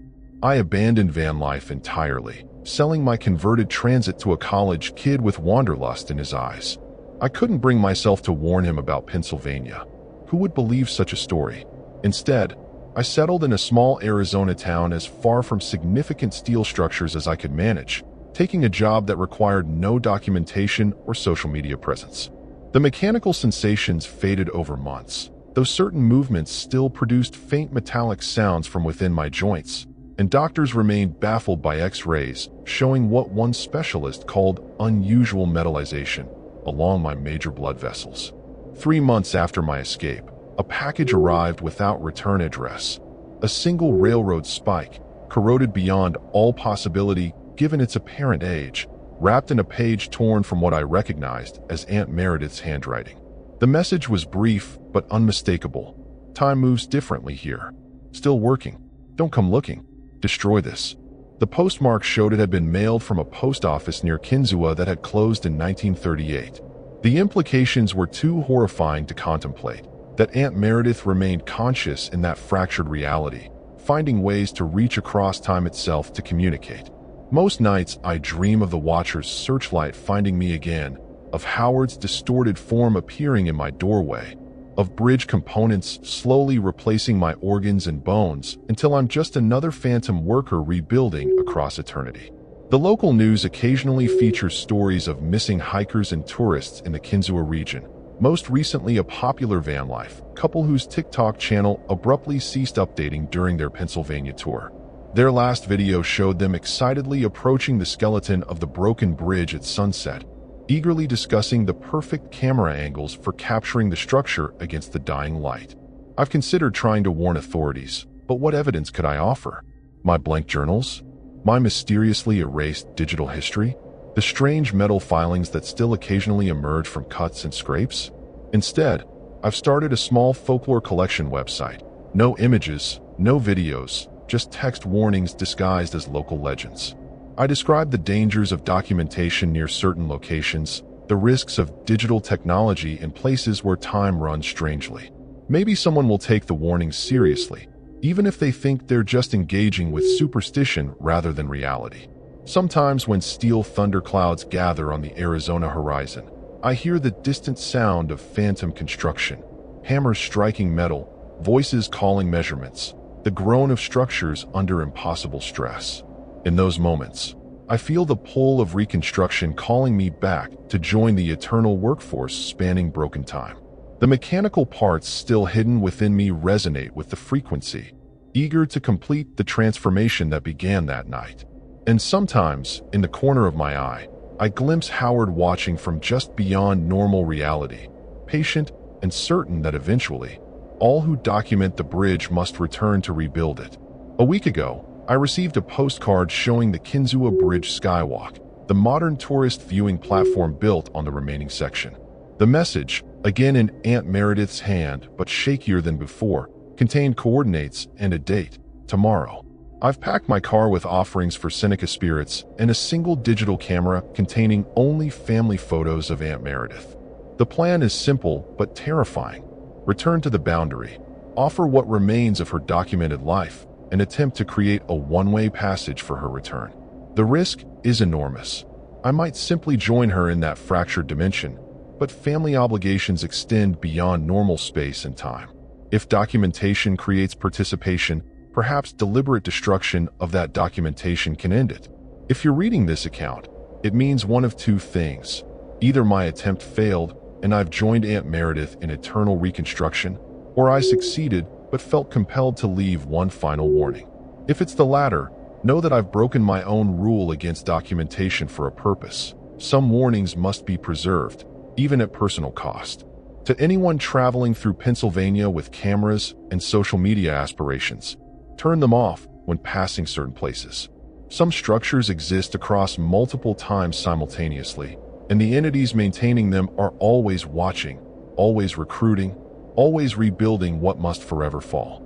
I abandoned van life entirely, selling my converted transit to a college kid with wanderlust in his eyes. I couldn't bring myself to warn him about Pennsylvania. Who would believe such a story? Instead, I settled in a small Arizona town as far from significant steel structures as I could manage, taking a job that required no documentation or social media presence. The mechanical sensations faded over months, though certain movements still produced faint metallic sounds from within my joints, and doctors remained baffled by X-rays showing what one specialist called unusual metallization along my major blood vessels. 3 months after my escape, a package arrived without return address. A single railroad spike, corroded beyond all possibility given its apparent age, wrapped in a page torn from what I recognized as Aunt Meredith's handwriting. The message was brief but unmistakable. Time moves differently here. Still working. Don't come looking. Destroy this. The postmark showed it had been mailed from a post office near Kinzua that had closed in 1938. The implications were too horrifying to contemplate. That Aunt Meredith remained conscious in that fractured reality, finding ways to reach across time itself to communicate. Most nights I dream of the Watcher's searchlight finding me again, of Howard's distorted form appearing in my doorway, of bridge components slowly replacing my organs and bones until I'm just another phantom worker rebuilding across eternity. The local news occasionally features stories of missing hikers and tourists in the Kinzua region. Most recently, a popular van life couple whose TikTok channel abruptly ceased updating during their Pennsylvania tour. Their last video showed them excitedly approaching the skeleton of the broken bridge at sunset, eagerly discussing the perfect camera angles for capturing the structure against the dying light. I've considered trying to warn authorities, but what evidence could I offer? My blank journals? My mysteriously erased digital history? The strange metal filings that still occasionally emerge from cuts and scrapes? Instead, I've started a small folklore collection website. No images, no videos, just text warnings disguised as local legends. I describe the dangers of documentation near certain locations, the risks of digital technology in places where time runs strangely. Maybe someone will take the warnings seriously, even if they think they're just engaging with superstition rather than reality. Sometimes when steel thunderclouds gather on the Arizona horizon, I hear the distant sound of phantom construction, hammers striking metal, voices calling measurements, the groan of structures under impossible stress. In those moments, I feel the pull of reconstruction calling me back to join the eternal workforce spanning broken time. The mechanical parts still hidden within me resonate with the frequency, eager to complete the transformation that began that night. And sometimes, in the corner of my eye, I glimpse Howard watching from just beyond normal reality, patient and certain that eventually, all who document the bridge must return to rebuild it. A week ago, I received a postcard showing the Kinzua Bridge Skywalk, the modern tourist viewing platform built on the remaining section. The message, again in Aunt Meredith's hand but shakier than before, contained coordinates and a date: tomorrow. I've packed my car with offerings for Seneca spirits and a single digital camera containing only family photos of Aunt Meredith. The plan is simple but terrifying. Return to the boundary, offer what remains of her documented life, and attempt to create a one-way passage for her return. The risk is enormous. I might simply join her in that fractured dimension, but family obligations extend beyond normal space and time. If documentation creates participation, perhaps deliberate destruction of that documentation can end it. If you're reading this account, it means one of two things. Either my attempt failed and I've joined Aunt Meredith in eternal reconstruction, or I succeeded but felt compelled to leave one final warning. If it's the latter, know that I've broken my own rule against documentation for a purpose. Some warnings must be preserved, even at personal cost. To anyone traveling through Pennsylvania with cameras and social media aspirations, turn them off when passing certain places. Some structures exist across multiple times simultaneously, and the entities maintaining them are always watching, always recruiting, always rebuilding what must forever fall.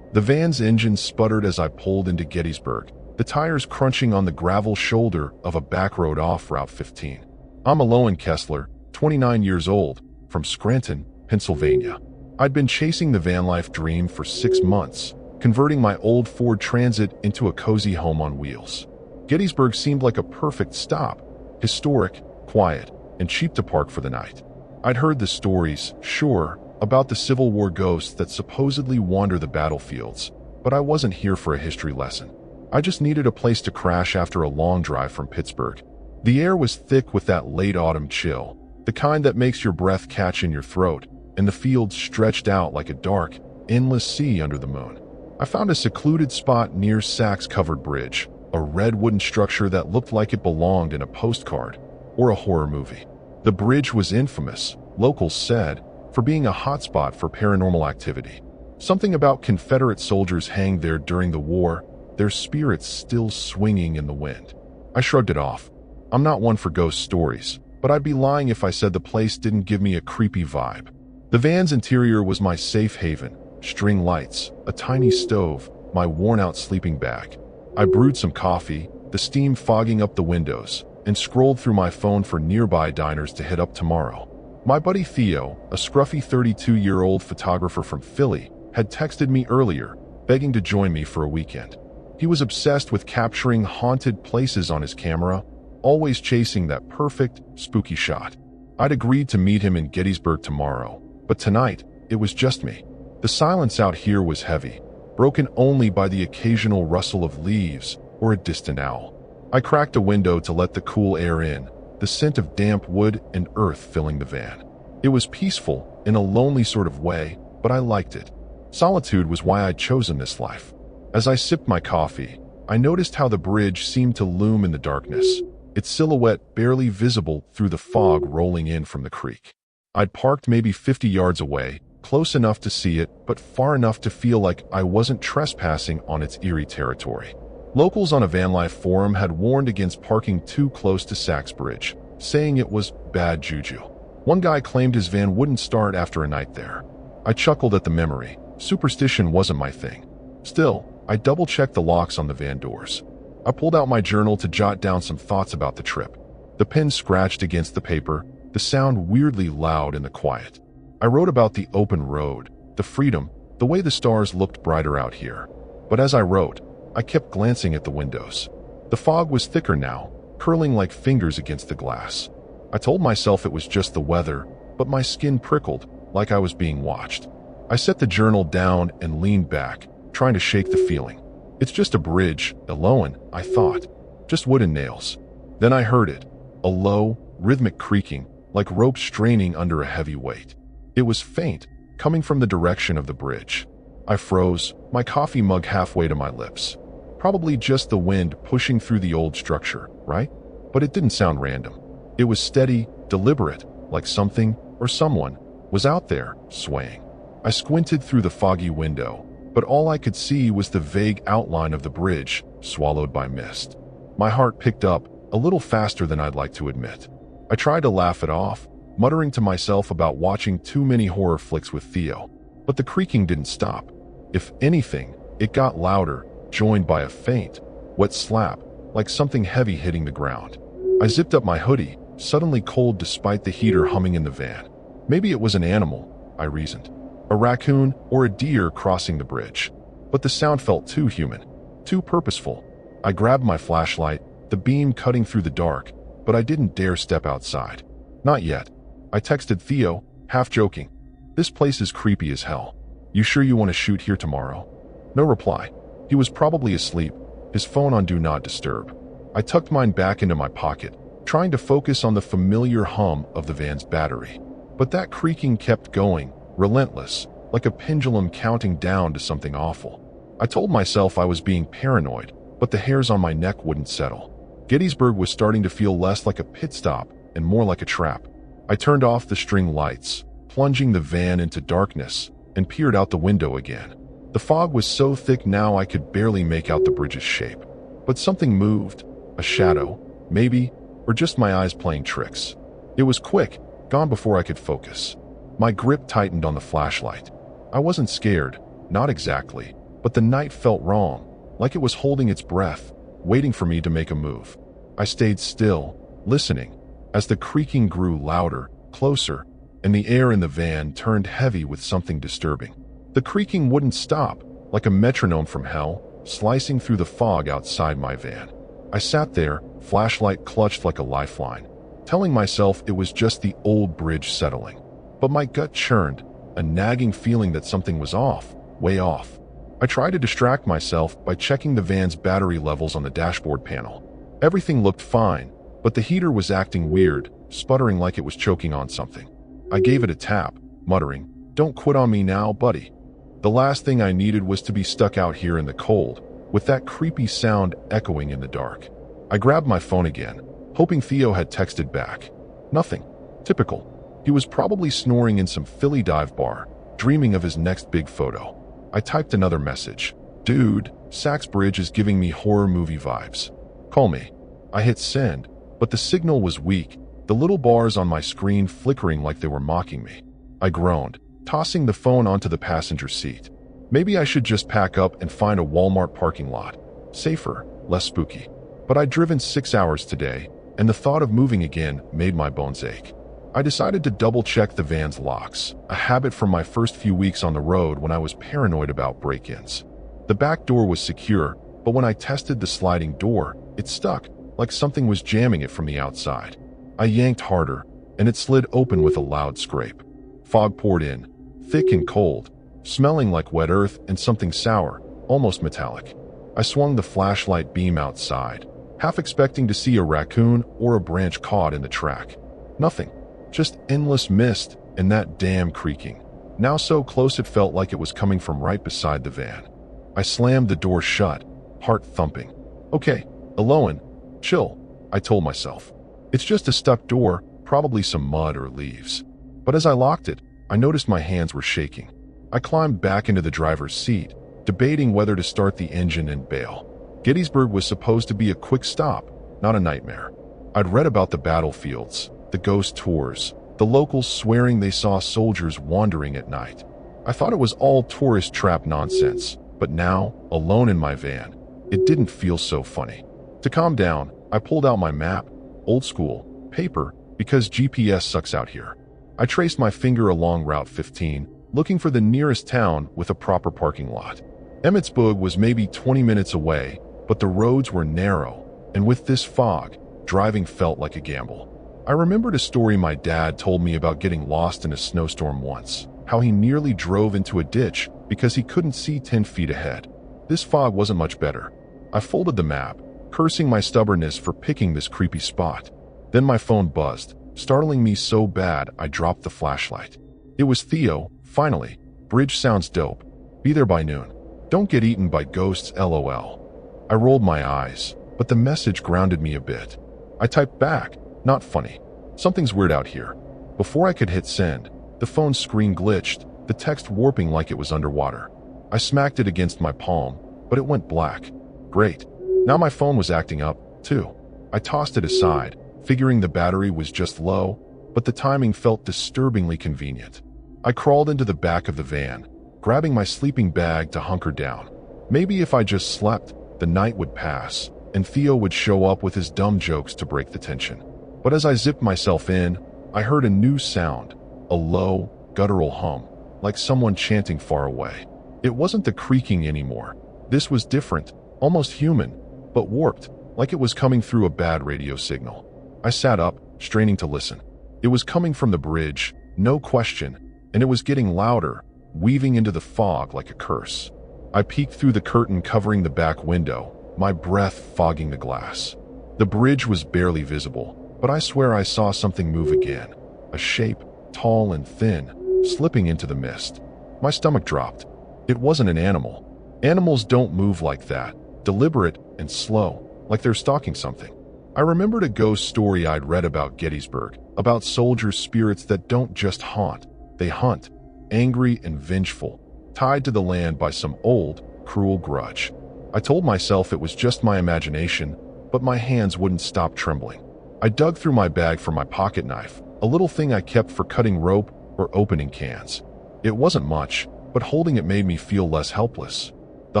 The van's engine sputtered as I pulled into Gettysburg, the tires crunching on the gravel shoulder of a back road off Route 15. I'm Aloan Kessler, 29 years old, from Scranton, Pennsylvania. I'd been chasing the van life dream for 6 months, converting my old Ford Transit into a cozy home on wheels. Gettysburg seemed like a perfect stop, historic, quiet, and cheap to park for the night. I'd heard the stories, sure, about the Civil War ghosts that supposedly wander the battlefields, but I wasn't here for a history lesson. I just needed a place to crash after a long drive from Pittsburgh. The air was thick with that late autumn chill, the kind that makes your breath catch in your throat, and the fields stretched out like a dark, endless sea under the moon. I found a secluded spot near Sachs-covered bridge, a red wooden structure that looked like it belonged in a postcard or a horror movie. The bridge was infamous, locals said, for being a hotspot for paranormal activity. Something about Confederate soldiers hanged there during the war, their spirits still swinging in the wind. I shrugged it off. I'm not one for ghost stories, but I'd be lying if I said the place didn't give me a creepy vibe. The van's interior was my safe haven: string lights, a tiny stove, my worn-out sleeping bag. I brewed some coffee, the steam fogging up the windows, and scrolled through my phone for nearby diners to hit up tomorrow. My buddy Theo, a scruffy 32-year-old photographer from Philly, had texted me earlier, begging to join me for a weekend. He was obsessed with capturing haunted places on his camera, always chasing that perfect, spooky shot. I'd agreed to meet him in Gettysburg tomorrow, but tonight, it was just me. The silence out here was heavy, broken only by the occasional rustle of leaves or a distant owl. I cracked a window to let the cool air in, the scent of damp wood and earth filling the van. It was peaceful in a lonely sort of way, but I liked it. Solitude was why I'd chosen this life. As I sipped my coffee, I noticed how the bridge seemed to loom in the darkness, its silhouette barely visible through the fog rolling in from the creek. I'd parked maybe 50 yards away, close enough to see it, but far enough to feel like I wasn't trespassing on its eerie territory. Locals on a Vanlife forum had warned against parking too close to Sachs Bridge, saying it was bad juju. One guy claimed his van wouldn't start after a night there. I chuckled at the memory. Superstition wasn't my thing. Still, I double-checked the locks on the van doors. I pulled out my journal to jot down some thoughts about the trip. The pen scratched against the paper, the sound weirdly loud in the quiet. I wrote about the open road, the freedom, the way the stars looked brighter out here. But as I wrote, I kept glancing at the windows. The fog was thicker now, curling like fingers against the glass. I told myself it was just the weather, but my skin prickled, like I was being watched. I set the journal down and leaned back, trying to shake the feeling. It's just a bridge, Eloan, I thought. Just wood and nails. Then I heard it, a low, rhythmic creaking, like rope straining under a heavy weight. It was faint, coming from the direction of the bridge. I froze, my coffee mug halfway to my lips. Probably just the wind pushing through the old structure, right? But it didn't sound random. It was steady, deliberate, like something, or someone, was out there, swaying. I squinted through the foggy window, but all I could see was the vague outline of the bridge, swallowed by mist. My heart picked up, a little faster than I'd like to admit. I tried to laugh it off, muttering to myself about watching too many horror flicks with Theo. But the creaking didn't stop. If anything, it got louder, joined by a faint, wet slap, like something heavy hitting the ground. I zipped up my hoodie, suddenly cold despite the heater humming in the van. Maybe it was an animal, I reasoned. A raccoon or a deer crossing the bridge. But the sound felt too human, too purposeful. I grabbed my flashlight, the beam cutting through the dark, but I didn't dare step outside. Not yet. I texted Theo, half joking. This place is creepy as hell. You sure you want to shoot here tomorrow? No reply. He was probably asleep, his phone on Do Not Disturb. I tucked mine back into my pocket, trying to focus on the familiar hum of the van's battery. But that creaking kept going, relentless, like a pendulum counting down to something awful. I told myself I was being paranoid, but the hairs on my neck wouldn't settle. Gettysburg was starting to feel less like a pit stop and more like a trap. I turned off the string lights, plunging the van into darkness, and peered out the window again. The fog was so thick now I could barely make out the bridge's shape. But something moved, a shadow, maybe, or just my eyes playing tricks. It was quick, gone before I could focus. My grip tightened on the flashlight. I wasn't scared, not exactly, but the night felt wrong, like it was holding its breath, waiting for me to make a move. I stayed still, listening, as the creaking grew louder, closer, and the air in the van turned heavy with something disturbing. The creaking wouldn't stop, like a metronome from hell, slicing through the fog outside my van. I sat there, flashlight clutched like a lifeline, telling myself it was just the old bridge settling. But my gut churned, a nagging feeling that something was off, way off. I tried to distract myself by checking the van's battery levels on the dashboard panel. Everything looked fine, but the heater was acting weird, sputtering like it was choking on something. I gave it a tap, muttering, "Don't quit on me now, buddy." The last thing I needed was to be stuck out here in the cold, with that creepy sound echoing in the dark. I grabbed my phone again, hoping Theo had texted back. Nothing. Typical. He was probably snoring in some Philly dive bar, dreaming of his next big photo. I typed another message. "Dude, Sachs Bridge is giving me horror movie vibes. Call me." I hit send, but the signal was weak, the little bars on my screen flickering like they were mocking me. I groaned, tossing the phone onto the passenger seat. Maybe I should just pack up and find a Walmart parking lot. Safer, less spooky. But I'd driven 6 hours today, and the thought of moving again made my bones ache. I decided to double-check the van's locks, a habit from my first few weeks on the road when I was paranoid about break-ins. The back door was secure, but when I tested the sliding door, it stuck, like something was jamming it from the outside. I yanked harder, and it slid open with a loud scrape. Fog poured in, thick and cold, smelling like wet earth and something sour, almost metallic. I swung the flashlight beam outside, half expecting to see a raccoon or a branch caught in the track. Nothing. Just endless mist and that damn creaking. Now so close it felt like it was coming from right beside the van. I slammed the door shut, heart thumping. Okay, Eloan, chill, I told myself. It's just a stuck door, probably some mud or leaves. But as I locked it, I noticed my hands were shaking. I climbed back into the driver's seat, debating whether to start the engine and bail. Gettysburg was supposed to be a quick stop, not a nightmare. I'd read about the battlefields, the ghost tours, the locals swearing they saw soldiers wandering at night. I thought it was all tourist trap nonsense, but now, alone in my van, it didn't feel so funny. To calm down, I pulled out my map, old school, paper, because GPS sucks out here. I traced my finger along Route 15, looking for the nearest town with a proper parking lot. Emmitsburg was maybe 20 minutes away, but the roads were narrow, and with this fog, driving felt like a gamble. I remembered a story my dad told me about getting lost in a snowstorm once, how he nearly drove into a ditch because he couldn't see 10 feet ahead. This fog wasn't much better. I folded the map, cursing my stubbornness for picking this creepy spot. Then my phone buzzed, startling me so bad I dropped the flashlight. It was Theo, finally. Bridge sounds dope. Be there by noon. Don't get eaten by ghosts, LOL. I rolled my eyes, but the message grounded me a bit. I typed back, not funny. Something's weird out here. Before I could hit send, the phone screen glitched, the text warping like it was underwater. I smacked it against my palm, but it went black. Great. Now my phone was acting up, too. I tossed it aside, figuring the battery was just low, but the timing felt disturbingly convenient. I crawled into the back of the van, grabbing my sleeping bag to hunker down. Maybe if I just slept, the night would pass, and Theo would show up with his dumb jokes to break the tension. But as I zipped myself in, I heard a new sound, a low, guttural hum, like someone chanting far away. It wasn't the creaking anymore. This was different, almost human, but warped, like it was coming through a bad radio signal. I sat up, straining to listen. It was coming from the bridge, no question, and it was getting louder, weaving into the fog like a curse. I peeked through the curtain covering the back window, my breath fogging the glass. The bridge was barely visible, but I swear I saw something move again. A shape, tall and thin, slipping into the mist. My stomach dropped. It wasn't an animal. Animals don't move like that, deliberate and slow, like they're stalking something. I remembered a ghost story I'd read about Gettysburg, about soldiers' spirits that don't just haunt, they hunt, angry and vengeful, tied to the land by some old, cruel grudge. I told myself it was just my imagination, but my hands wouldn't stop trembling. I dug through my bag for my pocket knife, a little thing I kept for cutting rope or opening cans. It wasn't much, but holding it made me feel less helpless. The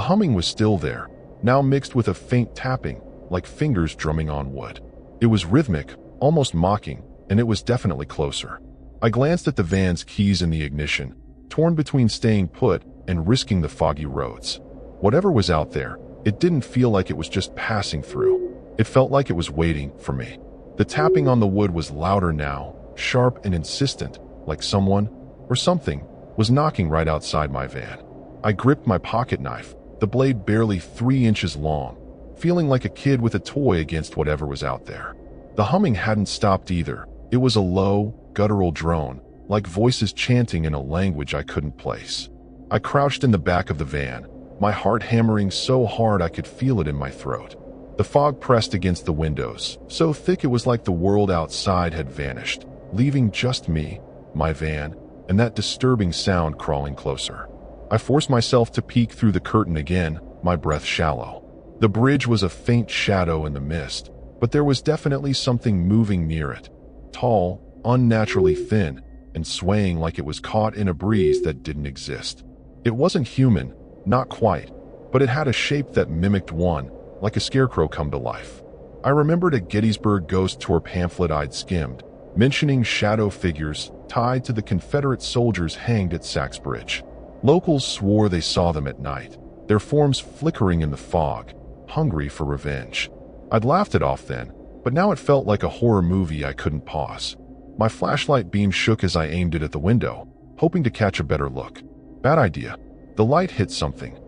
humming was still there, now mixed with a faint tapping, like fingers drumming on wood. It was rhythmic, almost mocking, and it was definitely closer. I glanced at the van's keys in the ignition, torn between staying put and risking the foggy roads. Whatever was out there, it didn't feel like it was just passing through. It felt like it was waiting for me. The tapping on the wood was louder now, sharp and insistent, like someone, or something, was knocking right outside my van. I gripped my pocket knife, the blade barely 3 inches long, feeling like a kid with a toy against whatever was out there. The humming hadn't stopped either. It was a low, guttural drone, like voices chanting in a language I couldn't place. I crouched in the back of the van, my heart hammering so hard I could feel it in my throat. The fog pressed against the windows, so thick it was like the world outside had vanished, leaving just me, my van, and that disturbing sound crawling closer. I forced myself to peek through the curtain again, my breath shallow. The bridge was a faint shadow in the mist, but there was definitely something moving near it. Tall, unnaturally thin, and swaying like it was caught in a breeze that didn't exist. It wasn't human, not quite, but it had a shape that mimicked one, like a scarecrow come to life. I remembered a Gettysburg ghost tour pamphlet I'd skimmed, mentioning shadow figures tied to the Confederate soldiers hanged at Sachs Bridge. Locals swore they saw them at night, their forms flickering in the fog, hungry for revenge. I'd laughed it off then, but now it felt like a horror movie I couldn't pause. My flashlight beam shook as I aimed it at the window, hoping to catch a better look. Bad idea. The light hit something.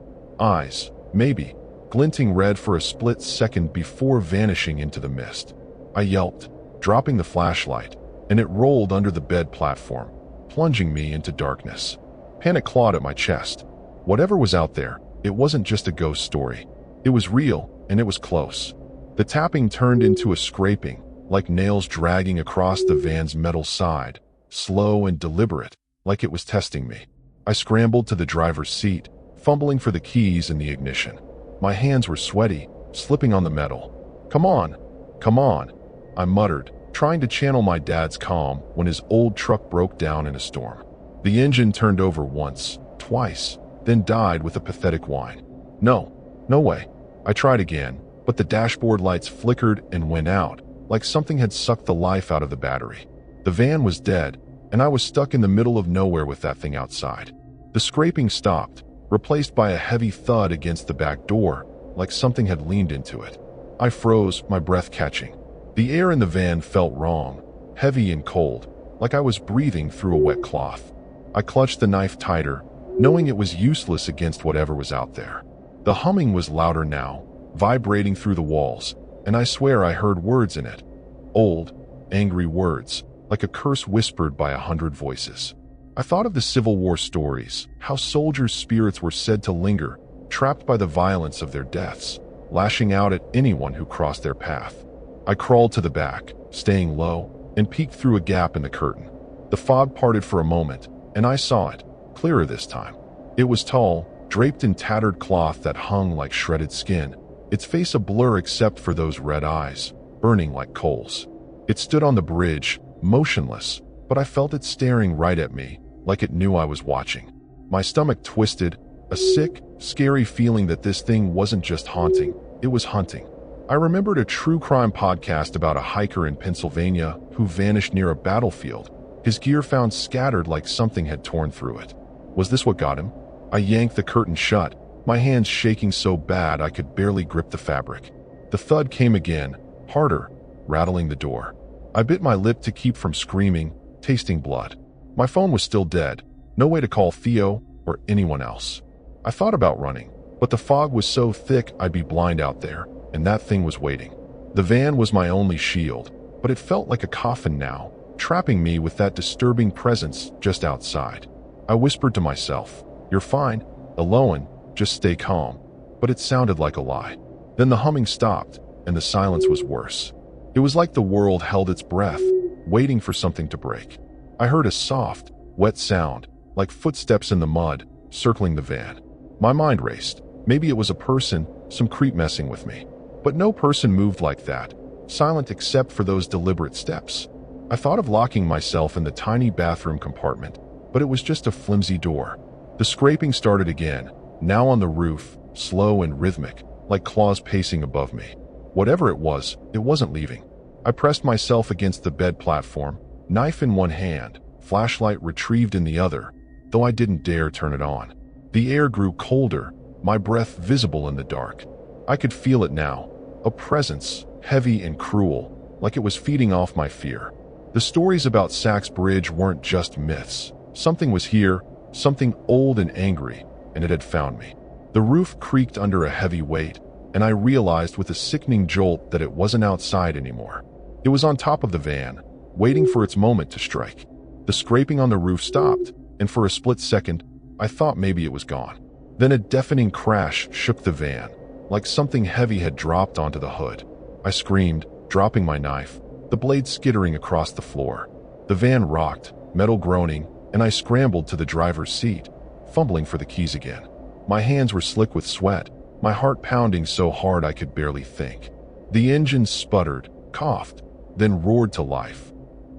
Eyes, maybe, glinting red for a split second before vanishing into the mist. I yelped, dropping the flashlight, and it rolled under the bed platform, plunging me into darkness. Panic clawed at my chest. Whatever was out there, it wasn't just a ghost story. It was real, and it was close. The tapping turned into a scraping, like nails dragging across the van's metal side, slow and deliberate, like it was testing me. I scrambled to the driver's seat, fumbling for the keys and the ignition. My hands were sweaty, slipping on the metal. Come on, come on, I muttered, trying to channel my dad's calm when his old truck broke down in a storm. The engine turned over once, twice, then died with a pathetic whine. No way. I tried again, but the dashboard lights flickered and went out, like something had sucked the life out of the battery. The van was dead, and I was stuck in the middle of nowhere with that thing outside. The scraping stopped, replaced by a heavy thud against the back door, like something had leaned into it. I froze, my breath catching. The air in the van felt wrong, heavy and cold, like I was breathing through a wet cloth. I clutched the knife tighter, knowing it was useless against whatever was out there. The humming was louder now, vibrating through the walls, and I swear I heard words in it. Old, angry words, like a curse whispered by 100 voices. I thought of the Civil War stories, how soldiers' spirits were said to linger, trapped by the violence of their deaths, lashing out at anyone who crossed their path. I crawled to the back, staying low, and peeked through a gap in the curtain. The fog parted for a moment, and I saw it, clearer this time. It was tall, draped in tattered cloth that hung like shredded skin, its face a blur except for those red eyes, burning like coals. It stood on the bridge, motionless, but I felt it staring right at me, like it knew I was watching. My stomach twisted, a sick, scary feeling that this thing wasn't just haunting, it was hunting. I remembered a true crime podcast about a hiker in Pennsylvania who vanished near a battlefield, his gear found scattered like something had torn through it. Was this what got him? I yanked the curtain shut, my hands shaking so bad I could barely grip the fabric. The thud came again, harder, rattling the door. I bit my lip to keep from screaming, tasting blood. My phone was still dead, no way to call Theo or anyone else. I thought about running, but the fog was so thick I'd be blind out there, and that thing was waiting. The van was my only shield, but it felt like a coffin now, trapping me with that disturbing presence just outside. I whispered to myself, "You're fine, Eloan, just stay calm." But it sounded like a lie. Then the humming stopped, and the silence was worse. It was like the world held its breath, waiting for something to break. I heard a soft, wet sound, like footsteps in the mud, circling the van. My mind raced. Maybe it was a person, some creep messing with me. But no person moved like that, silent except for those deliberate steps. I thought of locking myself in the tiny bathroom compartment, but it was just a flimsy door. The scraping started again, now on the roof, slow and rhythmic, like claws pacing above me. Whatever it wasn't leaving. I pressed myself against the bed platform, knife in one hand, flashlight retrieved in the other, though I didn't dare turn it on. The air grew colder, my breath visible in the dark. I could feel it now, a presence, heavy and cruel, like it was feeding off my fear. The stories about Sachs Bridge weren't just myths. Something was here, something old and angry, and it had found me. The roof creaked under a heavy weight, and I realized with a sickening jolt that it wasn't outside anymore. It was on top of the van, waiting for its moment to strike. The scraping on the roof stopped, and for a split second, I thought maybe it was gone. Then a deafening crash shook the van, like something heavy had dropped onto the hood. I screamed, dropping my knife, the blade skittering across the floor. The van rocked, metal groaning, and I scrambled to the driver's seat, fumbling for the keys again. My hands were slick with sweat, my heart pounding so hard I could barely think. The engine sputtered, coughed, then roared to life.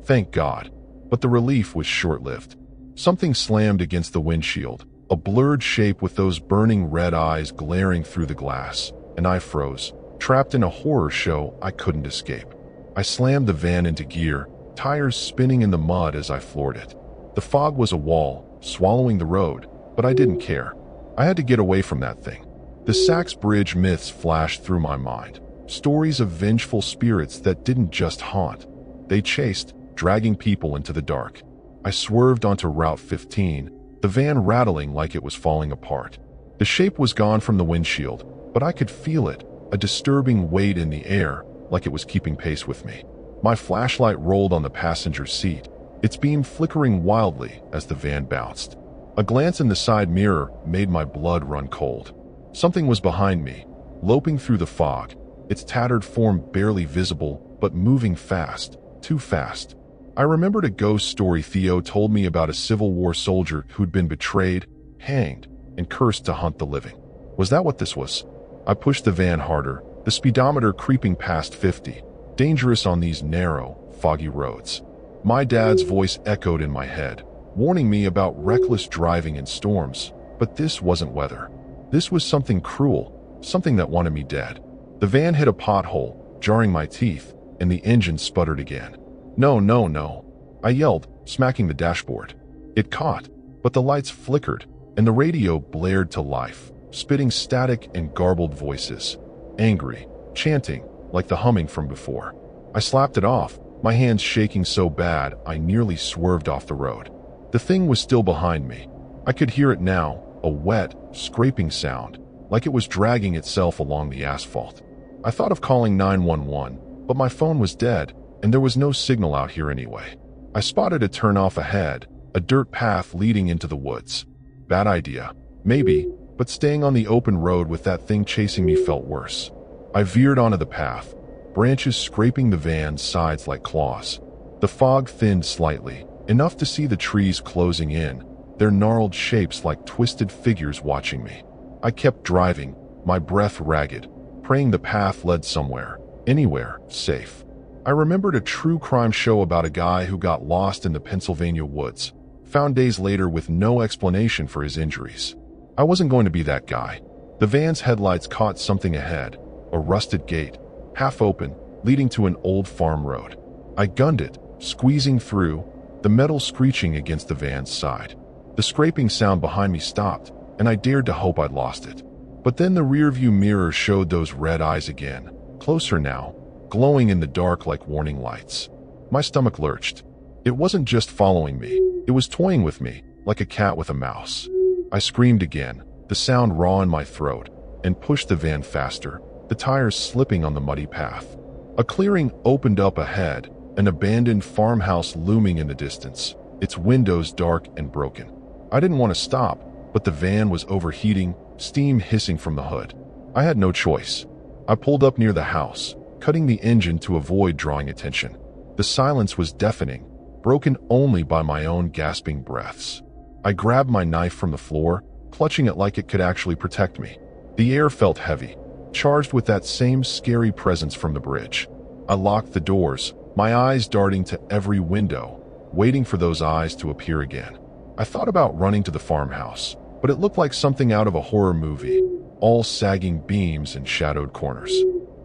Thank God. But the relief was short-lived. Something slammed against the windshield, a blurred shape with those burning red eyes glaring through the glass, and I froze, trapped in a horror show I couldn't escape. I slammed the van into gear, tires spinning in the mud as I floored it. The fog was a wall, swallowing the road, but I didn't care. I had to get away from that thing. The Sachs Bridge myths flashed through my mind, stories of vengeful spirits that didn't just haunt. They chased, dragging people into the dark. I swerved onto Route 15, the van rattling like it was falling apart. The shape was gone from the windshield, but I could feel it, a disturbing weight in the air, like it was keeping pace with me. My flashlight rolled on the passenger seat, its beam flickering wildly as the van bounced. A glance in the side mirror made my blood run cold. Something was behind me, loping through the fog, its tattered form barely visible, but moving fast, too fast. I remembered a ghost story Theo told me about a Civil War soldier who'd been betrayed, hanged, and cursed to hunt the living. Was that what this was? I pushed the van harder, the speedometer creeping past 50, dangerous on these narrow, foggy roads. My dad's voice echoed in my head, warning me about reckless driving in storms, but this wasn't weather. This was something cruel, something that wanted me dead. The van hit a pothole, jarring my teeth, and the engine sputtered again. No, no, no, I yelled, smacking the dashboard. It caught, but the lights flickered, and the radio blared to life, spitting static and garbled voices. Angry, chanting, like the humming from before. I slapped it off, my hands shaking so bad I nearly swerved off the road. The thing was still behind me. I could hear it now, a wet, scraping sound, like it was dragging itself along the asphalt. I thought of calling 911, but my phone was dead, and there was no signal out here anyway. I spotted a turnoff ahead, a dirt path leading into the woods. Bad idea, maybe, but staying on the open road with that thing chasing me felt worse. I veered onto the path, branches scraping the van's sides like claws. The fog thinned slightly, enough to see the trees closing in, their gnarled shapes like twisted figures watching me. I kept driving, my breath ragged, praying the path led somewhere, anywhere, safe. I remembered a true crime show about a guy who got lost in the Pennsylvania woods, found days later with no explanation for his injuries. I wasn't going to be that guy. The van's headlights caught something ahead, a rusted gate, half open, leading to an old farm road. I gunned it, squeezing through, the metal screeching against the van's side. The scraping sound behind me stopped, and I dared to hope I'd lost it. But then the rearview mirror showed those red eyes again, closer now, glowing in the dark like warning lights. My stomach lurched. It wasn't just following me, it was toying with me, like a cat with a mouse. I screamed again, the sound raw in my throat, and pushed the van faster, the tires slipping on the muddy path. A clearing opened up ahead, an abandoned farmhouse looming in the distance, its windows dark and broken. I didn't want to stop, but the van was overheating, steam hissing from the hood. I had no choice. I pulled up near the house, cutting the engine to avoid drawing attention. The silence was deafening, broken only by my own gasping breaths. I grabbed my knife from the floor, clutching it like it could actually protect me. The air felt heavy, charged with that same scary presence from the bridge. I locked the doors, my eyes darting to every window, waiting for those eyes to appear again. I thought about running to the farmhouse, but it looked like something out of a horror movie, all sagging beams and shadowed corners.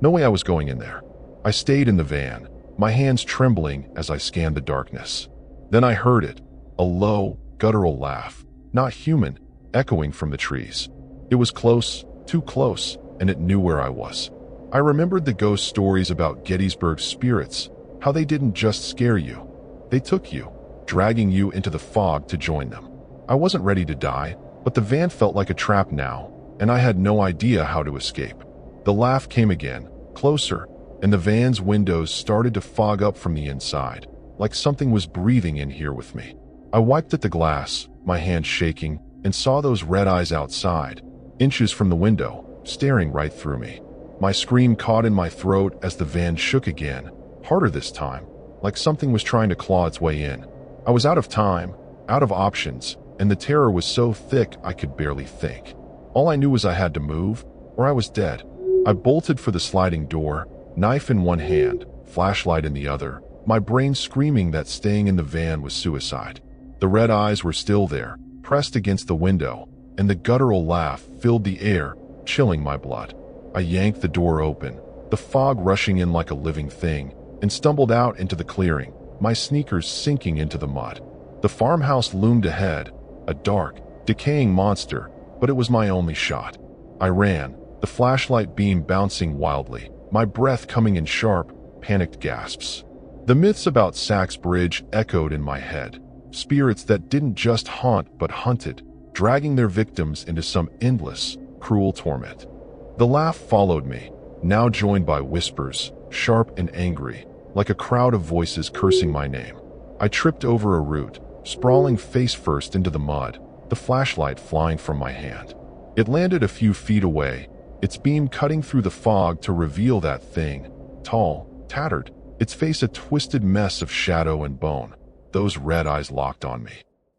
No way I was going in there. I stayed in the van, my hands trembling as I scanned the darkness. Then I heard it, a low, guttural laugh, not human, echoing from the trees. It was close, too close, and it knew where I was. I remembered the ghost stories about Gettysburg spirits, how they didn't just scare you. They took you, dragging you into the fog to join them. I wasn't ready to die, but the van felt like a trap now, and I had no idea how to escape. The laugh came again, closer, and the van's windows started to fog up from the inside, like something was breathing in here with me. I wiped at the glass, my hand shaking, and saw those red eyes outside, inches from the window, staring right through me. My scream caught in my throat as the van shook again, harder this time, like something was trying to claw its way in. I was out of time, out of options, and the terror was so thick I could barely think. All I knew was I had to move, or I was dead. I bolted for the sliding door, knife in one hand, flashlight in the other, my brain screaming that staying in the van was suicide. The red eyes were still there, pressed against the window, and the guttural laugh filled the air, chilling my blood. I yanked the door open, the fog rushing in like a living thing, and stumbled out into the clearing, my sneakers sinking into the mud. The farmhouse loomed ahead, a dark, decaying monster, but it was my only shot. I ran, the flashlight beam bouncing wildly, my breath coming in sharp, panicked gasps. The myths about Sachs Bridge echoed in my head. spirits that didn't just haunt but hunted, dragging their victims into some endless, cruel torment. The laugh followed me, now joined by whispers, sharp and angry, like a crowd of voices cursing my name. I tripped over a root, sprawling face first into the mud, the flashlight flying from my hand. It landed a few feet away, its beam cutting through the fog to reveal that thing, tall, tattered, its face a twisted mess of shadow and bone. Those red eyes locked on me.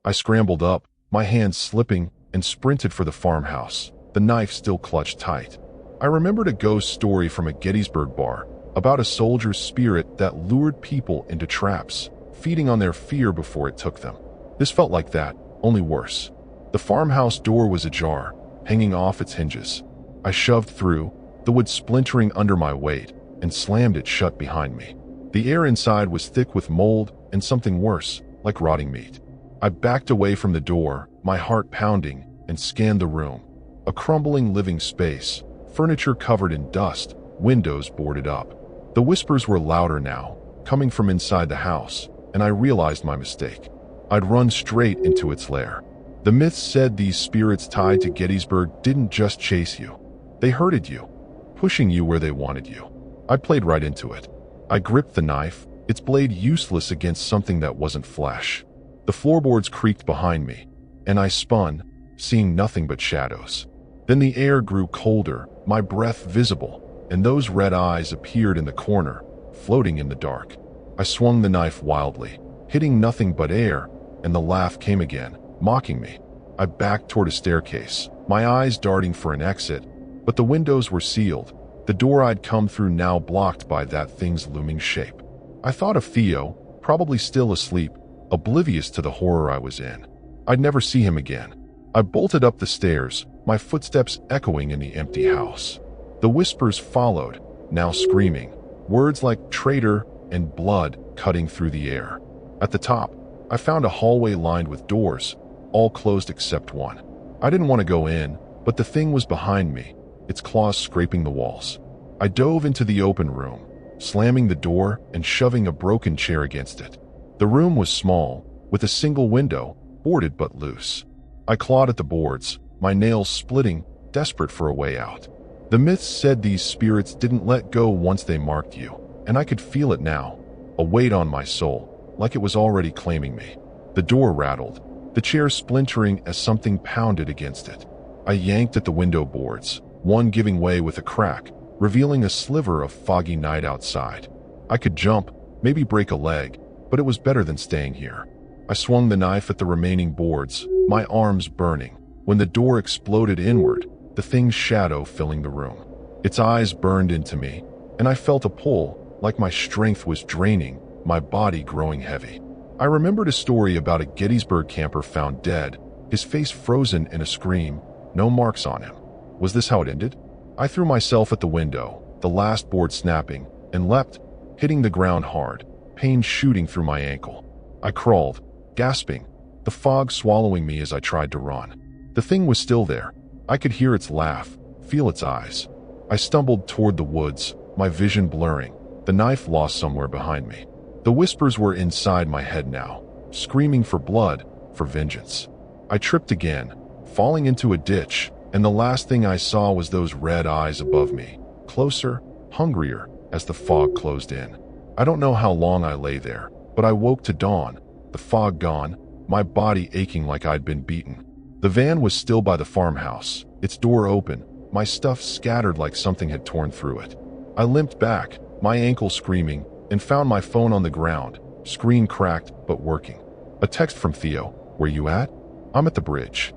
I scrambled up, my hands slipping, and sprinted for the farmhouse, the knife still clutched tight. I remembered a ghost story from a Gettysburg bar about a soldier's spirit that lured people into traps, feeding on their fear before it took them. This felt like that, only worse. The farmhouse door was ajar, hanging off its hinges. I shoved through, the wood splintering under my weight, and slammed it shut behind me. The air inside was thick with mold and something worse, like rotting meat. I backed away from the door, my heart pounding, and scanned the room. A crumbling living space, furniture covered in dust, windows boarded up. The whispers were louder now, coming from inside the house, and I realized my mistake. I'd run straight into its lair. The myths said these spirits tied to Gettysburg didn't just chase you. They herded you, pushing you where they wanted you. I played right into it. I gripped the knife, its blade useless against something that wasn't flesh. The floorboards creaked behind me, and I spun, seeing nothing but shadows. Then the air grew colder, my breath visible, and those red eyes appeared in the corner, floating in the dark. I swung the knife wildly, hitting nothing but air, and the laugh came again, mocking me. I backed toward a staircase, my eyes darting for an exit, but the windows were sealed, the door I'd come through now blocked by that thing's looming shape. I thought of Theo, probably still asleep, oblivious to the horror I was in. I'd never see him again. I bolted up the stairs, my footsteps echoing in the empty house. The whispers followed, now screaming, words like traitor and blood cutting through the air. At the top, I found a hallway lined with doors, all closed except one. I didn't want to go in, but the thing was behind me, its claws scraping the walls. I dove into the open room, slamming the door and shoving a broken chair against it. The room was small, with a single window, boarded but loose. I clawed at the boards, my nails splitting, desperate for a way out. The myths said these spirits didn't let go once they marked you, and I could feel it now, a weight on my soul, like it was already claiming me. The door rattled, the chair splintering as something pounded against it. I yanked at the window boards, one giving way with a crack, revealing a sliver of foggy night outside. I could jump, maybe break a leg, but it was better than staying here. I swung the knife at the remaining boards, my arms burning, when the door exploded inward, the thing's shadow filling the room. Its eyes burned into me, and I felt a pull, like my strength was draining, my body growing heavy. I remembered a story about a Gettysburg camper found dead, his face frozen in a scream, no marks on him. Was this how it ended? I threw myself at the window, the last board snapping, and leapt, hitting the ground hard, pain shooting through my ankle. I crawled, gasping, the fog swallowing me as I tried to run. The thing was still there. I could hear its laugh, feel its eyes. I stumbled toward the woods, my vision blurring, the knife lost somewhere behind me. The whispers were inside my head now, screaming for blood, for vengeance. I tripped again, falling into a ditch, and the last thing I saw was those red eyes above me, closer, hungrier, as the fog closed in. I don't know how long I lay there, but I woke to dawn, the fog gone, my body aching like I'd been beaten. The van was still by the farmhouse, its door open, my stuff scattered like something had torn through it. I limped back, my ankle screaming, and found my phone on the ground, screen cracked but working. A text from Theo, "Where you at?" "I'm at the bridge."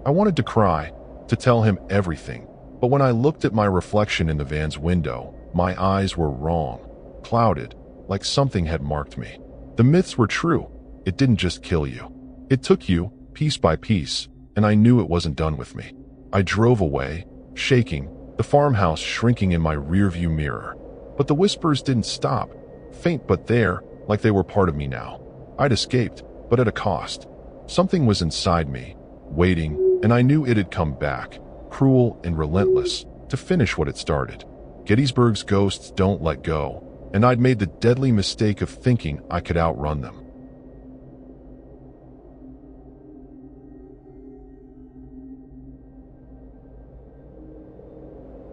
I wanted to cry, to tell him everything, but when I looked at my reflection in the van's window, my eyes were wrong, clouded, like something had marked me. The myths were true. It didn't just kill you. It took you, piece by piece, and I knew it wasn't done with me. I drove away, shaking, the farmhouse shrinking in my rearview mirror. But the whispers didn't stop, faint but there, like they were part of me now. I'd escaped, but at a cost. Something was inside me, waiting, and I knew it had come back, cruel and relentless, to finish what it started. Gettysburg's ghosts don't let go, and I'd made the deadly mistake of thinking I could outrun them.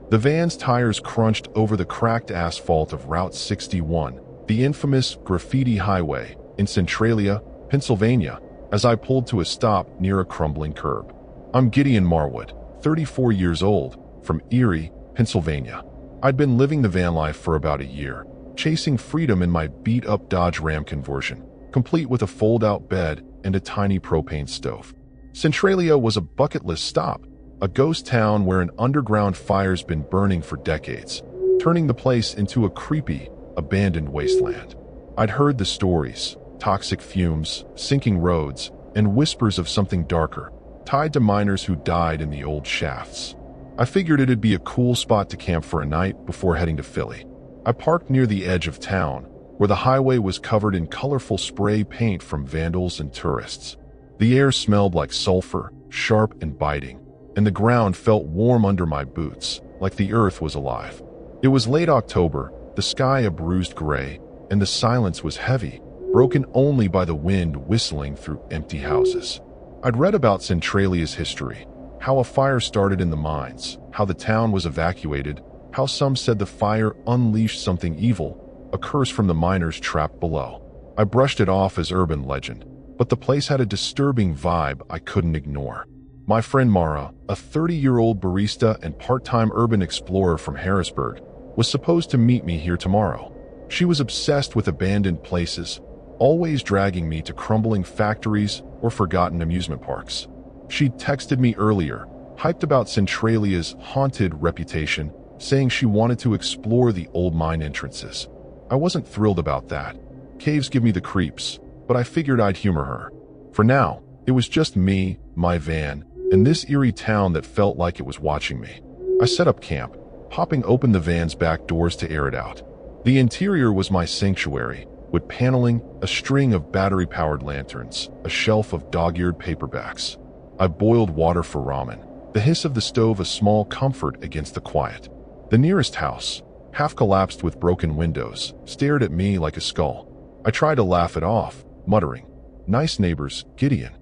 The van's tires crunched over the cracked asphalt of Route 61, the infamous graffiti highway in Centralia, Pennsylvania, as I pulled to a stop near a crumbling curb. I'm Gideon Marwood, 34 years old, from Erie, Pennsylvania. I'd been living the van life for about a year, chasing freedom in my beat-up Dodge Ram conversion, complete with a fold-out bed and a tiny propane stove. Centralia was a bucket list stop, a ghost town where an underground fire's been burning for decades, turning the place into a creepy, abandoned wasteland. I'd heard the stories, toxic fumes, sinking roads, and whispers of something darker, tied to miners who died in the old shafts. I figured it'd be a cool spot to camp for a night before heading to Philly. I parked near the edge of town, where the highway was covered in colorful spray paint from vandals and tourists. The air smelled like sulfur, sharp and biting, and the ground felt warm under my boots, like the earth was alive. It was late October, the sky a bruised gray, and the silence was heavy, broken only by the wind whistling through empty houses. I'd read about Centralia's history, how a fire started in the mines, how the town was evacuated, how some said the fire unleashed something evil, a curse from the miners trapped below. I brushed it off as urban legend, but the place had a disturbing vibe I couldn't ignore. My friend Mara, a 30-year-old barista and part-time urban explorer from Harrisburg, was supposed to meet me here tomorrow. She was obsessed with abandoned places, always dragging me to crumbling factories or forgotten amusement parks. She'd texted me earlier, hyped about Centralia's haunted reputation, saying she wanted to explore the old mine entrances. I wasn't thrilled about that. Caves give me the creeps, but I figured I'd humor her. For now, it was just me, my van, and this eerie town that felt like it was watching me. I set up camp, popping open the van's back doors to air it out. The interior was my sanctuary, with paneling, a string of battery-powered lanterns, a shelf of dog-eared paperbacks. I boiled water for ramen, the hiss of the stove a small comfort against the quiet. The nearest house, half collapsed with broken windows, stared at me like a skull. I tried to laugh it off, muttering, "Nice neighbors, Gideon."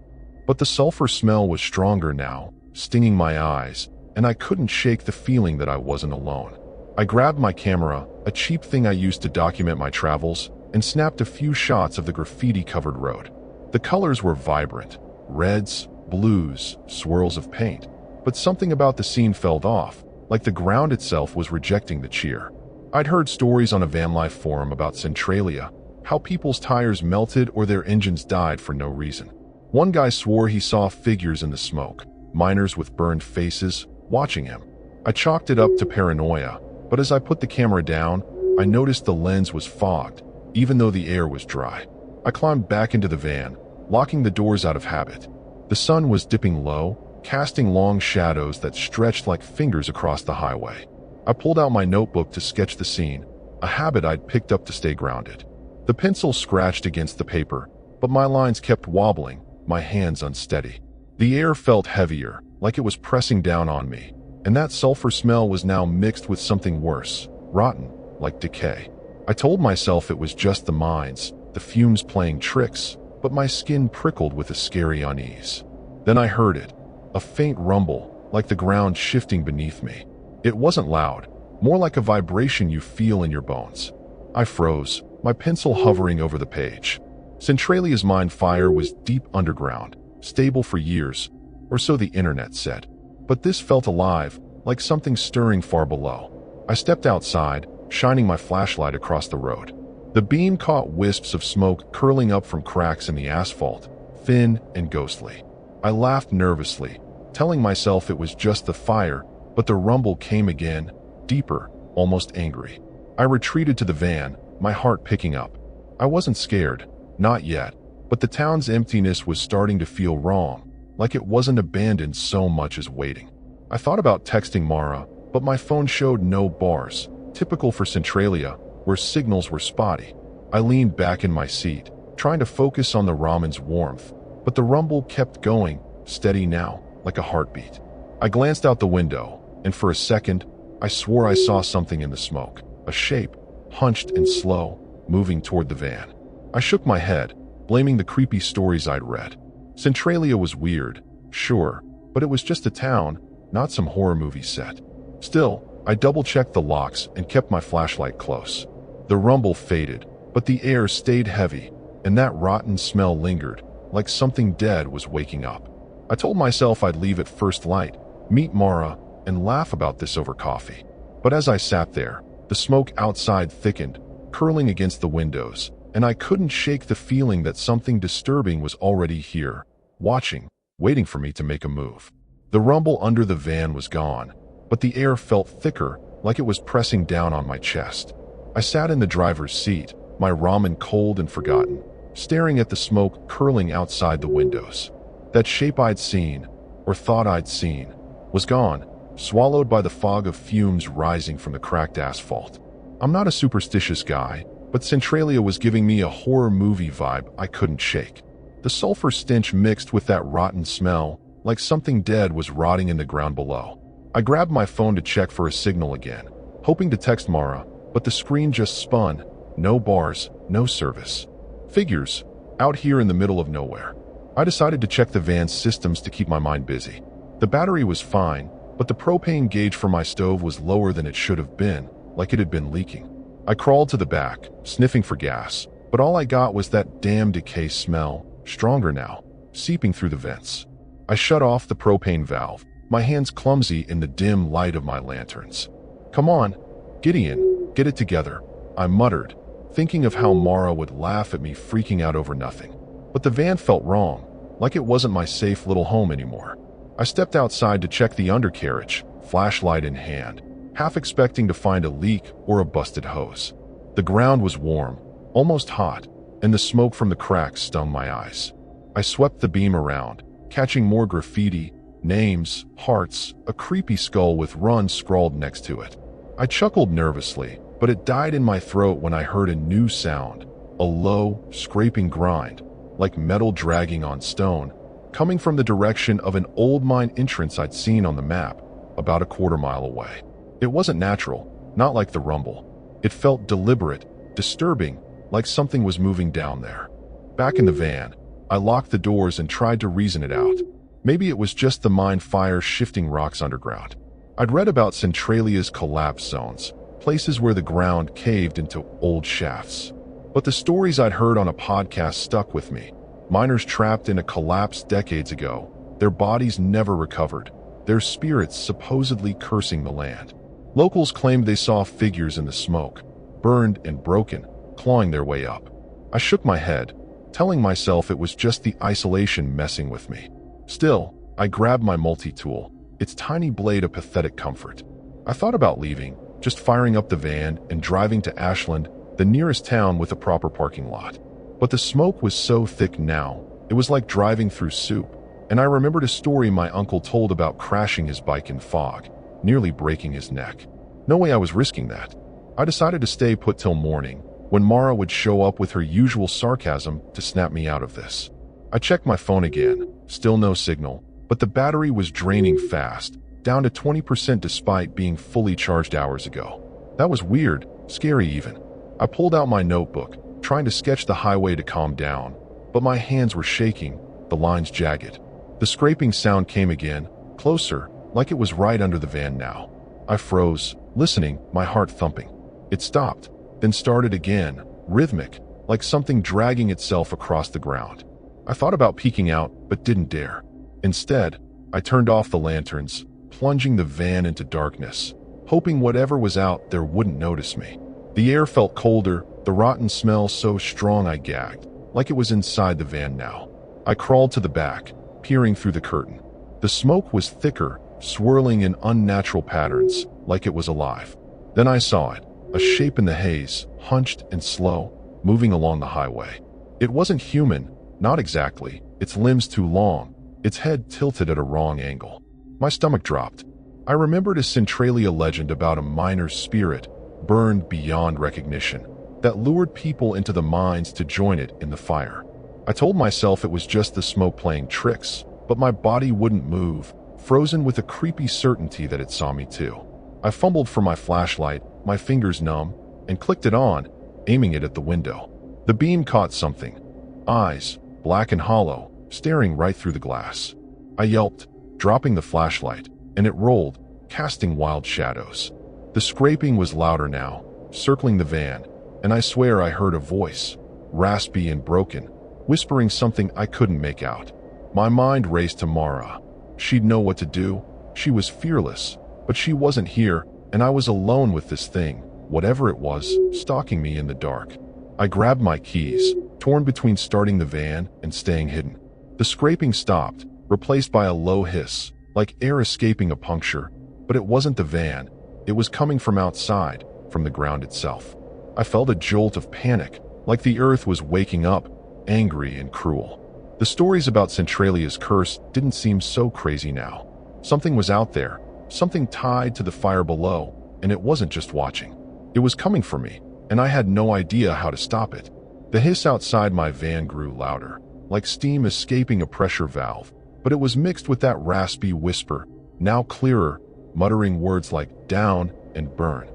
But the sulfur smell was stronger now, stinging my eyes, and I couldn't shake the feeling that I wasn't alone. I grabbed my camera, a cheap thing I used to document my travels, and snapped a few shots of the graffiti-covered road. The colors were vibrant, reds, blues, swirls of paint, but something about the scene felt off, like the ground itself was rejecting the cheer. I'd heard stories on a Vanlife forum about Centralia, how people's tires melted or their engines died for no reason. One guy swore he saw figures in the smoke, miners with burned faces, watching him. I chalked it up to paranoia, but as I put the camera down, I noticed the lens was fogged, even though the air was dry. I climbed back into the van, locking the doors out of habit. The sun was dipping low, casting long shadows that stretched like fingers across the highway. I pulled out my notebook to sketch the scene, a habit I'd picked up to stay grounded. The pencil scratched against the paper, but my lines kept wobbling, my hands unsteady. The air felt heavier, like it was pressing down on me, and that sulfur smell was now mixed with something worse, rotten, like decay. I told myself it was just the mines, the fumes playing tricks, but my skin prickled with a scary unease. Then I heard it, a faint rumble, like the ground shifting beneath me. It wasn't loud, more like a vibration you feel in your bones. I froze, my pencil hovering over the page. Centralia's mine fire was deep underground, stable for years, or so the internet said. But this felt alive, like something stirring far below. I stepped outside, shining my flashlight across the road. The beam caught wisps of smoke curling up from cracks in the asphalt, thin and ghostly. I laughed nervously, telling myself it was just the fire, but the rumble came again, deeper, almost angry. I retreated to the van, my heart picking up. I wasn't scared, not yet, but the town's emptiness was starting to feel wrong, like it wasn't abandoned so much as waiting. I thought about texting Mara, but my phone showed no bars, typical for Centralia, where signals were spotty. I leaned back in my seat, trying to focus on the ramen's warmth, but the rumble kept going, steady now, like a heartbeat. I glanced out the window, and for a second, I swore I saw something in the smoke, a shape, hunched and slow, moving toward the van. I shook my head, blaming the creepy stories I'd read. Centralia was weird, sure, but it was just a town, not some horror movie set. Still, I double-checked the locks and kept my flashlight close. The rumble faded, but the air stayed heavy, and that rotten smell lingered, like something dead was waking up. I told myself I'd leave at first light, meet Mara, and laugh about this over coffee. But as I sat there, the smoke outside thickened, curling against the windows, and I couldn't shake the feeling that something disturbing was already here, watching, waiting for me to make a move. The rumble under the van was gone, but the air felt thicker, like it was pressing down on my chest. I sat in the driver's seat, my ramen cold and forgotten, staring at the smoke curling outside the windows. That shape I'd seen, or thought I'd seen, was gone, swallowed by the fog of fumes rising from the cracked asphalt. I'm not a superstitious guy, but Centralia was giving me a horror movie vibe I couldn't shake. The sulfur stench mixed with that rotten smell, like something dead was rotting in the ground below. I grabbed my phone to check for a signal again, hoping to text Mara, but the screen just spun. No bars, no service. Figures, out here in the middle of nowhere. I decided to check the van's systems to keep my mind busy. The battery was fine, but the propane gauge for my stove was lower than it should have been, like it had been leaking. I crawled to the back, sniffing for gas, but all I got was that damn decay smell, stronger now, seeping through the vents. I shut off the propane valve, my hands clumsy in the dim light of my lanterns. "Come on, Gideon, get it together," I muttered, thinking of how Mara would laugh at me freaking out over nothing. But the van felt wrong, like it wasn't my safe little home anymore. I stepped outside to check the undercarriage, flashlight in hand, half expecting to find a leak or a busted hose. The ground was warm, almost hot, and the smoke from the cracks stung my eyes. I swept the beam around, catching more graffiti, names, hearts, a creepy skull with "Run" scrawled next to it. I chuckled nervously, but it died in my throat when I heard a new sound, a low, scraping grind, like metal dragging on stone, coming from the direction of an old mine entrance I'd seen on the map, about a quarter-mile away. It wasn't natural, not like the rumble. It felt deliberate, disturbing, like something was moving down there. Back in the van, I locked the doors and tried to reason it out. Maybe it was just the mine fire shifting rocks underground. I'd read about Centralia's collapse zones, places where the ground caved into old shafts. But the stories I'd heard on a podcast stuck with me. Miners trapped in a collapse decades ago, their bodies never recovered, their spirits supposedly cursing the land. Locals claimed they saw figures in the smoke, burned and broken, clawing their way up. I shook my head, telling myself it was just the isolation messing with me. Still, I grabbed my multi-tool, its tiny blade a pathetic comfort. I thought about leaving, just firing up the van and driving to Ashland, the nearest town with a proper parking lot. But the smoke was so thick now, it was like driving through soup, and I remembered a story my uncle told about crashing his bike in fog, nearly breaking his neck. No way I was risking that. I decided to stay put till morning, when Mara would show up with her usual sarcasm to snap me out of this. I checked my phone again, still no signal, but the battery was draining fast, down to 20% despite being fully charged hours ago. That was weird, scary even. I pulled out my notebook, trying to sketch the highway to calm down, but my hands were shaking, the lines jagged. The scraping sound came again, closer, like it was right under the van now. I froze, listening, my heart thumping. It stopped, then started again, rhythmic, like something dragging itself across the ground. I thought about peeking out, but didn't dare. Instead, I turned off the lanterns, plunging the van into darkness, hoping whatever was out there wouldn't notice me. The air felt colder, the rotten smell so strong I gagged, like it was inside the van now. I crawled to the back, peering through the curtain. The smoke was thicker, swirling in unnatural patterns, like it was alive. Then I saw it, a shape in the haze, hunched and slow, moving along the highway. It wasn't human, not exactly, its limbs too long, its head tilted at a wrong angle. My stomach dropped. I remembered a Centralia legend about a miner's spirit, burned beyond recognition, that lured people into the mines to join it in the fire. I told myself it was just the smoke playing tricks, but my body wouldn't move, frozen with a creepy certainty that it saw me too. I fumbled for my flashlight, my fingers numb, and clicked it on, aiming it at the window. The beam caught something. Eyes, black and hollow, staring right through the glass. I yelped, dropping the flashlight, and it rolled, casting wild shadows. The scraping was louder now, circling the van, and I swear I heard a voice, raspy and broken, whispering something I couldn't make out. My mind raced to Mara. She'd know what to do. She was fearless, but she wasn't here, and I was alone with this thing, whatever it was, stalking me in the dark. I grabbed my keys, torn between starting the van and staying hidden. The scraping stopped, replaced by a low hiss, like air escaping a puncture, but it wasn't the van. It was coming from outside, from the ground itself. I felt a jolt of panic, like the earth was waking up, angry and cruel. The stories about Centralia's curse didn't seem so crazy now. Something was out there, something tied to the fire below, and it wasn't just watching. It was coming for me, and I had no idea how to stop it. The hiss outside my van grew louder, like steam escaping a pressure valve, but it was mixed with that raspy whisper, now clearer, muttering words like down and burn.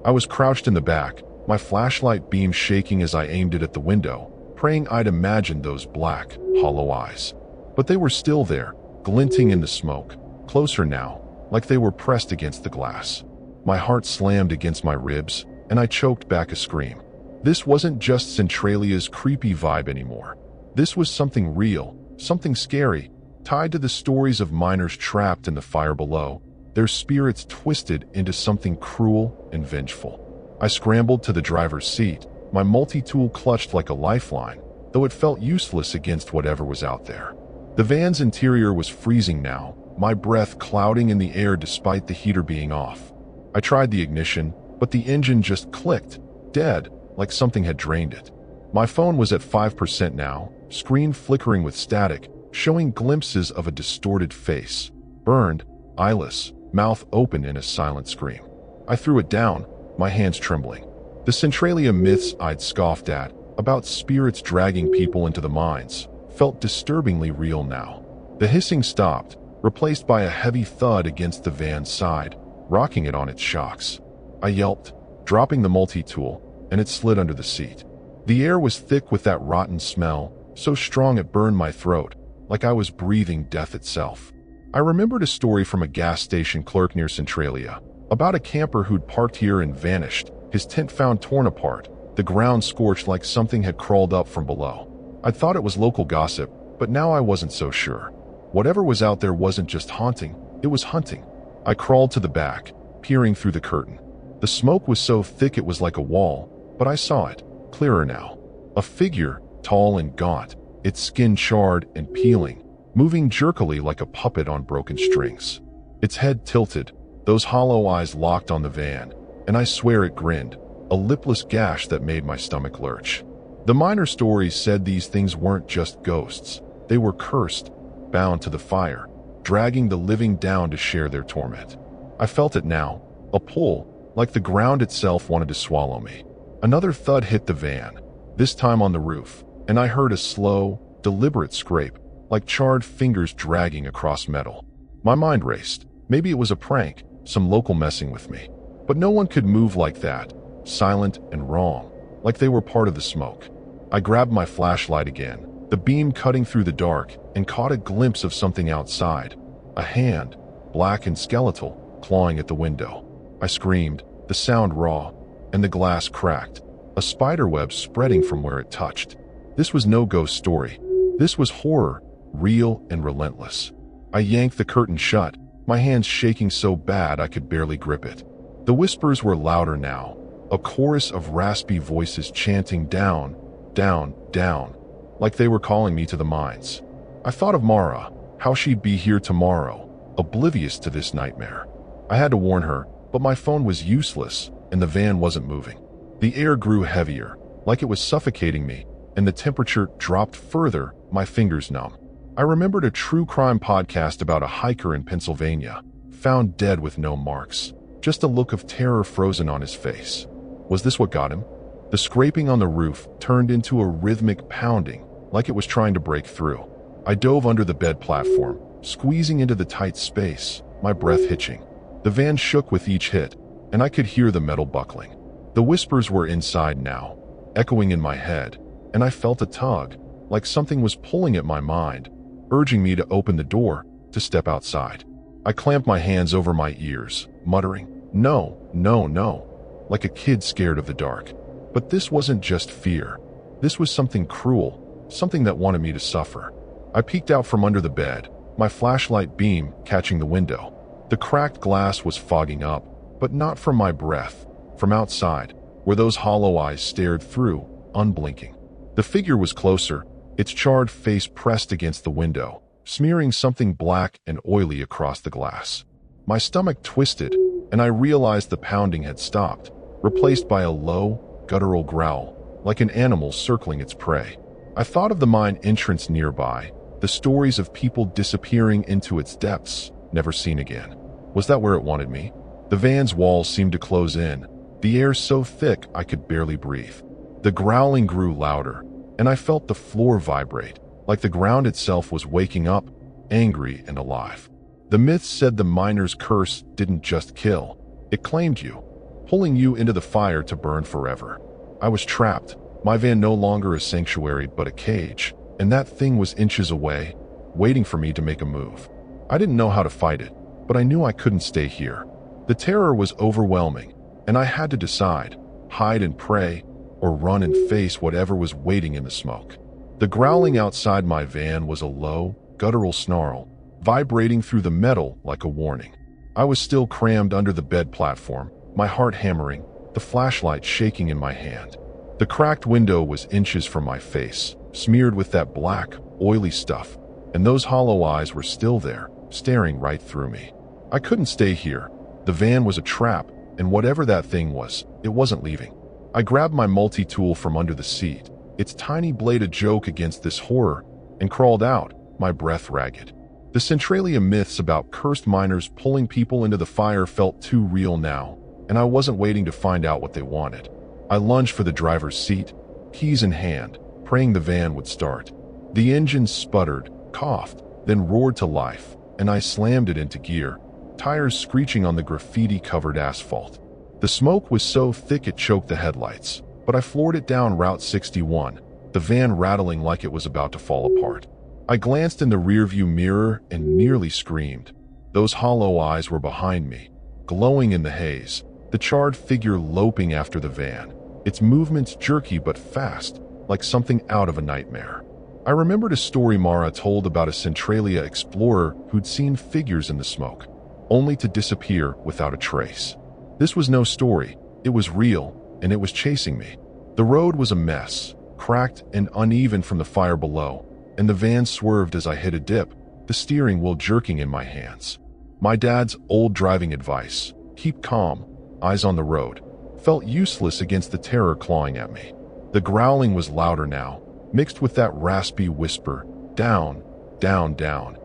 I was crouched in the back, my flashlight beam shaking as I aimed it at the window, praying I'd imagined those black, hollow eyes. But they were still there, glinting in the smoke, closer now, like they were pressed against the glass. My heart slammed against my ribs, and I choked back a scream. This wasn't just Centralia's creepy vibe anymore. This was something real, something scary, tied to the stories of miners trapped in the fire below, their spirits twisted into something cruel and vengeful. I scrambled to the driver's seat, my multi-tool clutched like a lifeline, though it felt useless against whatever was out there. The van's interior was freezing now, my breath clouding in the air despite the heater being off. I tried the ignition, but the engine just clicked, dead, like something had drained it. My phone was at 5% now, screen flickering with static, showing glimpses of a distorted face, burned, eyeless, mouth open in a silent scream. I threw it down, my hands trembling. The Centralia myths I'd scoffed at, about spirits dragging people into the mines, felt disturbingly real now. The hissing stopped, replaced by a heavy thud against the van's side, rocking it on its shocks. I yelped, dropping the multi-tool, and it slid under the seat. The air was thick with that rotten smell, so strong it burned my throat, like I was breathing death itself. I remembered a story from a gas station clerk near Centralia, about a camper who'd parked here and vanished, his tent found torn apart, the ground scorched like something had crawled up from below. I'd thought it was local gossip, but now I wasn't so sure. Whatever was out there wasn't just haunting, it was hunting. I crawled to the back, peering through the curtain. The smoke was so thick it was like a wall, but I saw it, clearer now. A figure, tall and gaunt, its skin charred and peeling, moving jerkily like a puppet on broken strings. Its head tilted, those hollow eyes locked on the van, and I swear it grinned, a lipless gash that made my stomach lurch. The miner stories said these things weren't just ghosts. They were cursed, bound to the fire, dragging the living down to share their torment. I felt it now, a pull, like the ground itself wanted to swallow me. Another thud hit the van, this time on the roof, and I heard a slow, deliberate scrape, like charred fingers dragging across metal. My mind raced. Maybe it was a prank, some local messing with me. But no one could move like that, silent and wrong, like they were part of the smoke. I grabbed my flashlight again, the beam cutting through the dark, and caught a glimpse of something outside. A hand, black and skeletal, clawing at the window. I screamed, the sound raw, and the glass cracked, a spiderweb spreading from where it touched. This was no ghost story. This was horror, real and relentless. I yanked the curtain shut, my hands shaking so bad I could barely grip it. The whispers were louder now, a chorus of raspy voices chanting down, down, down, like they were calling me to the mines. I thought of Mara, how she'd be here tomorrow, oblivious to this nightmare. I had to warn her, but my phone was useless, and the van wasn't moving. The air grew heavier, like it was suffocating me, and the temperature dropped further, my fingers numb. I remembered a true crime podcast about a hiker in Pennsylvania, found dead with no marks, just a look of terror frozen on his face. Was this what got him? The scraping on the roof turned into a rhythmic pounding, like it was trying to break through. I dove under the bed platform, squeezing into the tight space, my breath hitching. The van shook with each hit, and I could hear the metal buckling. The whispers were inside now, echoing in my head, and I felt a tug, like something was pulling at my mind, urging me to open the door, to step outside. I clamped my hands over my ears, muttering, No, no, no. Like a kid scared of the dark. But this wasn't just fear. This was something cruel, something that wanted me to suffer. I peeked out from under the bed, my flashlight beam catching the window. The cracked glass was fogging up, but not from my breath, from outside, where those hollow eyes stared through, unblinking. The figure was closer, its charred face pressed against the window, smearing something black and oily across the glass. My stomach twisted, and I realized the pounding had stopped, replaced by a low, guttural growl, like an animal circling its prey. I thought of the mine entrance nearby, the stories of people disappearing into its depths, never seen again. Was that where it wanted me? The van's walls seemed to close in, the air so thick I could barely breathe. The growling grew louder, and I felt the floor vibrate, like the ground itself was waking up, angry and alive. The myths said the miner's curse didn't just kill, it claimed you, pulling you into the fire to burn forever. I was trapped, my van no longer a sanctuary but a cage, and that thing was inches away, waiting for me to make a move. I didn't know how to fight it, but I knew I couldn't stay here. The terror was overwhelming, and I had to decide, hide and pray, or run and face whatever was waiting in the smoke. The growling outside my van was a low, guttural snarl, vibrating through the metal like a warning. I was still crammed under the bed platform, my heart hammering, the flashlight shaking in my hand. The cracked window was inches from my face, smeared with that black, oily stuff, and those hollow eyes were still there, staring right through me. I couldn't stay here. The van was a trap, and whatever that thing was, it wasn't leaving. I grabbed my multi-tool from under the seat, its tiny blade a joke against this horror, and crawled out, my breath ragged. The Centralia myths about cursed miners pulling people into the fire felt too real now, and I wasn't waiting to find out what they wanted. I lunged for the driver's seat, keys in hand, praying the van would start. The engine sputtered, coughed, then roared to life, and I slammed it into gear, tires screeching on the graffiti-covered asphalt. The smoke was so thick it choked the headlights, but I floored it down Route 61, the van rattling like it was about to fall apart. I glanced in the rearview mirror and nearly screamed. Those hollow eyes were behind me, glowing in the haze, the charred figure loping after the van, its movements jerky but fast, like something out of a nightmare. I remembered a story Mara told about a Centralia explorer who'd seen figures in the smoke, only to disappear without a trace. This was no story, it was real, and it was chasing me. The road was a mess, cracked and uneven from the fire below, and the van swerved as I hit a dip, the steering wheel jerking in my hands. My dad's old driving advice, keep calm, eyes on the road, felt useless against the terror clawing at me. The growling was louder now, mixed with that raspy whisper, down, down, down,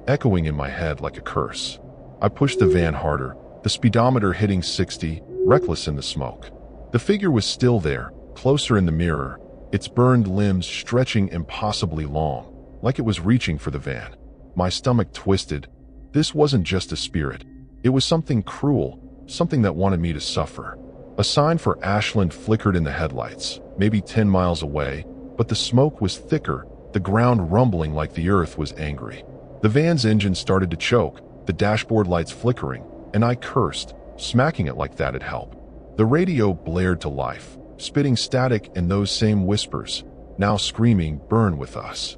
echoing in my head like a curse. I pushed the van harder, the speedometer hitting 60, reckless in the smoke. The figure was still there, closer in the mirror, its burned limbs stretching impossibly long, like it was reaching for the van. My stomach twisted. This wasn't just a spirit. It was something cruel, something that wanted me to suffer. A sign for Ashland flickered in the headlights, maybe 10 miles away, but the smoke was thicker, the ground rumbling like the earth was angry. The van's engine started to choke, the dashboard lights flickering, and I cursed, smacking it like that'd help. The radio blared to life, spitting static and those same whispers, now screaming, burn with us.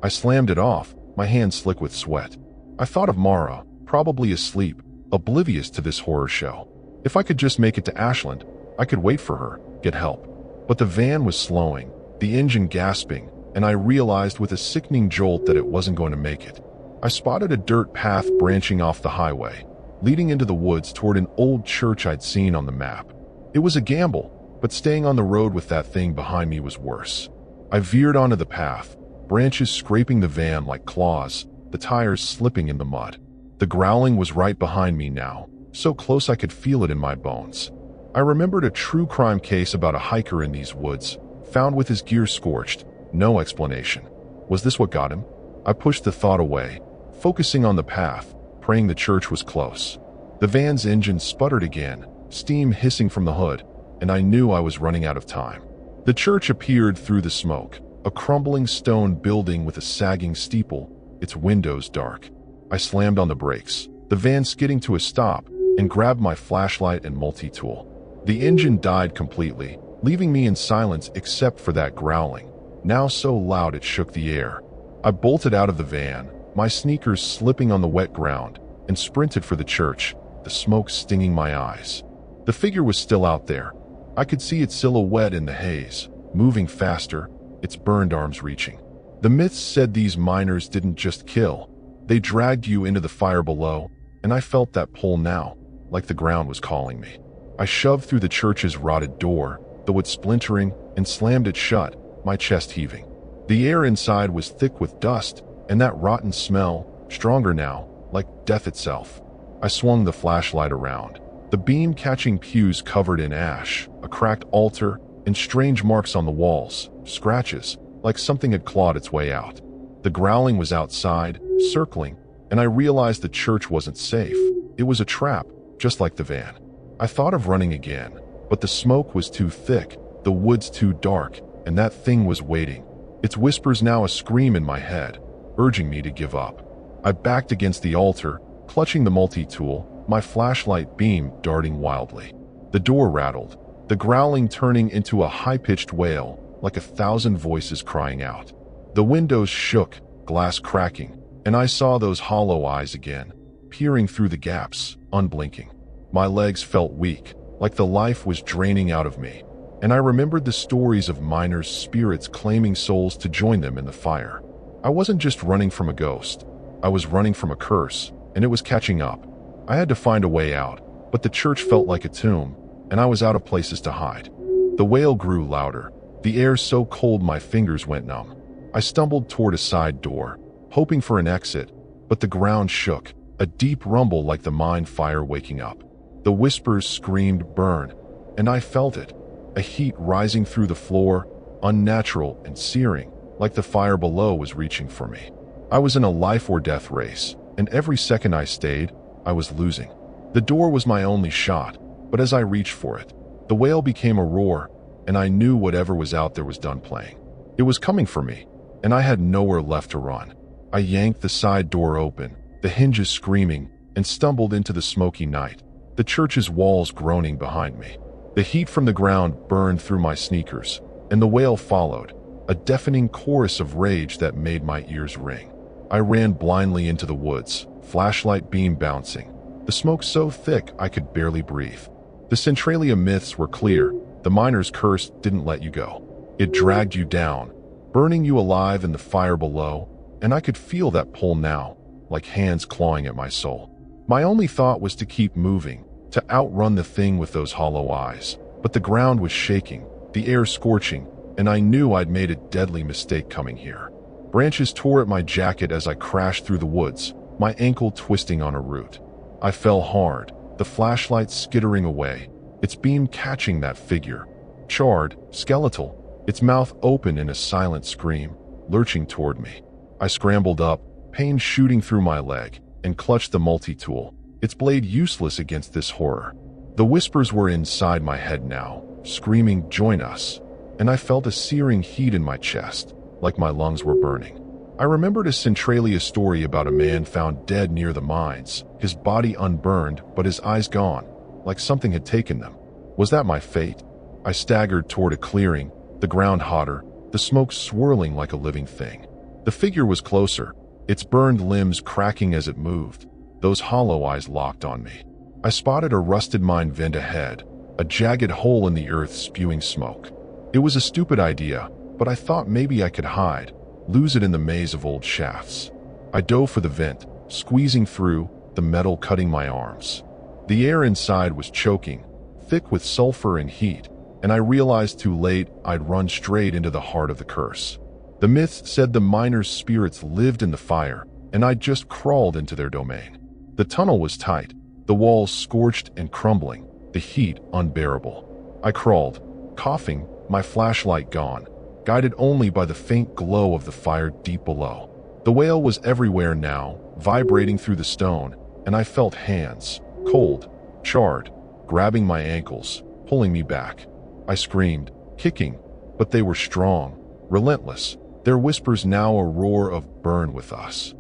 I slammed it off, my hands slick with sweat. I thought of Mara, probably asleep, oblivious to this horror show. If I could just make it to Ashland, I could wait for her, get help. But the van was slowing, the engine gasping, and I realized with a sickening jolt that it wasn't going to make it. I spotted a dirt path branching off the highway, leading into the woods toward an old church I'd seen on the map. It was a gamble, but staying on the road with that thing behind me was worse. I veered onto the path, branches scraping the van like claws, the tires slipping in the mud. The growling was right behind me now, so close I could feel it in my bones. I remembered a true crime case about a hiker in these woods, found with his gear scorched, no explanation. Was this what got him? I pushed the thought away, focusing on the path, praying the church was close. The van's engine sputtered again, steam hissing from the hood, and I knew I was running out of time. The church appeared through the smoke, a crumbling stone building with a sagging steeple, its windows dark. I slammed on the brakes, the van skidding to a stop, and grabbed my flashlight and multi-tool. The engine died completely, leaving me in silence except for that growling, now so loud it shook the air. I bolted out of the van, my sneakers slipping on the wet ground, and sprinted for the church, the smoke stinging my eyes. The figure was still out there. I could see its silhouette in the haze, moving faster, its burned arms reaching. The myths said these miners didn't just kill, they dragged you into the fire below, and I felt that pull now, like the ground was calling me. I shoved through the church's rotted door, though it splintering, and slammed it shut, my chest heaving. The air inside was thick with dust, and that rotten smell, stronger now, like death itself. I swung the flashlight around, the beam catching pews covered in ash, a cracked altar, and strange marks on the walls, scratches, like something had clawed its way out. The growling was outside, circling, and I realized the church wasn't safe. It was a trap, just like the van. I thought of running again, but the smoke was too thick, the woods too dark, and that thing was waiting. Its whispers now a scream in my head, urging me to give up. I backed against the altar, clutching the multi-tool, my flashlight beam darting wildly. The door rattled, the growling turning into a high-pitched wail, like 1,000 voices crying out. The windows shook, glass cracking, and I saw those hollow eyes again, peering through the gaps, unblinking. My legs felt weak, like the life was draining out of me, and I remembered the stories of miners' spirits claiming souls to join them in the fire. I wasn't just running from a ghost, I was running from a curse, and it was catching up. I had to find a way out, but the church felt like a tomb, and I was out of places to hide. The wail grew louder, the air so cold my fingers went numb. I stumbled toward a side door, hoping for an exit, but the ground shook, a deep rumble like the mine fire waking up. The whispers screamed burn, and I felt it, a heat rising through the floor, unnatural and searing, like the fire below was reaching for me. I was in a life or death race, and every second I stayed, I was losing. The door was my only shot, but as I reached for it, the wail became a roar, and I knew whatever was out there was done playing. It was coming for me, and I had nowhere left to run. I yanked the side door open, the hinges screaming, and stumbled into the smoky night, the church's walls groaning behind me. The heat from the ground burned through my sneakers, and the wail followed, a deafening chorus of rage that made my ears ring. I ran blindly into the woods, flashlight beam bouncing, the smoke so thick I could barely breathe. The Centralia myths were clear. The miner's curse didn't let you go. It dragged you down, burning you alive in the fire below, and I could feel that pull now, like hands clawing at my soul. My only thought was to keep moving, to outrun the thing with those hollow eyes. But the ground was shaking, the air scorching, and I knew I'd made a deadly mistake coming here. Branches tore at my jacket as I crashed through the woods, my ankle twisting on a root. I fell hard, the flashlight skittering away, its beam catching that figure, charred, skeletal, its mouth open in a silent scream, lurching toward me. I scrambled up, pain shooting through my leg, and clutched the multi-tool, its blade useless against this horror. The whispers were inside my head now, screaming, "Join us," and I felt a searing heat in my chest, like my lungs were burning. I remembered a Centralia story about a man found dead near the mines, his body unburned but his eyes gone, like something had taken them. Was that my fate? I staggered toward a clearing, the ground hotter, the smoke swirling like a living thing. The figure was closer, its burned limbs cracking as it moved, those hollow eyes locked on me. I spotted a rusted mine vent ahead, a jagged hole in the earth spewing smoke. It was a stupid idea, but I thought maybe I could hide, lose it in the maze of old shafts. I dove for the vent, squeezing through, the metal cutting my arms. The air inside was choking, thick with sulfur and heat, and I realized too late I'd run straight into the heart of the curse. The myths said the miners' spirits lived in the fire, and I'd just crawled into their domain. The tunnel was tight, the walls scorched and crumbling, the heat unbearable. I crawled, coughing, my flashlight gone, guided only by the faint glow of the fire deep below. The wail was everywhere now, vibrating through the stone, and I felt hands, cold, charred, grabbing my ankles, pulling me back. I screamed, kicking, but they were strong, relentless, their whispers now a roar of "burn with us."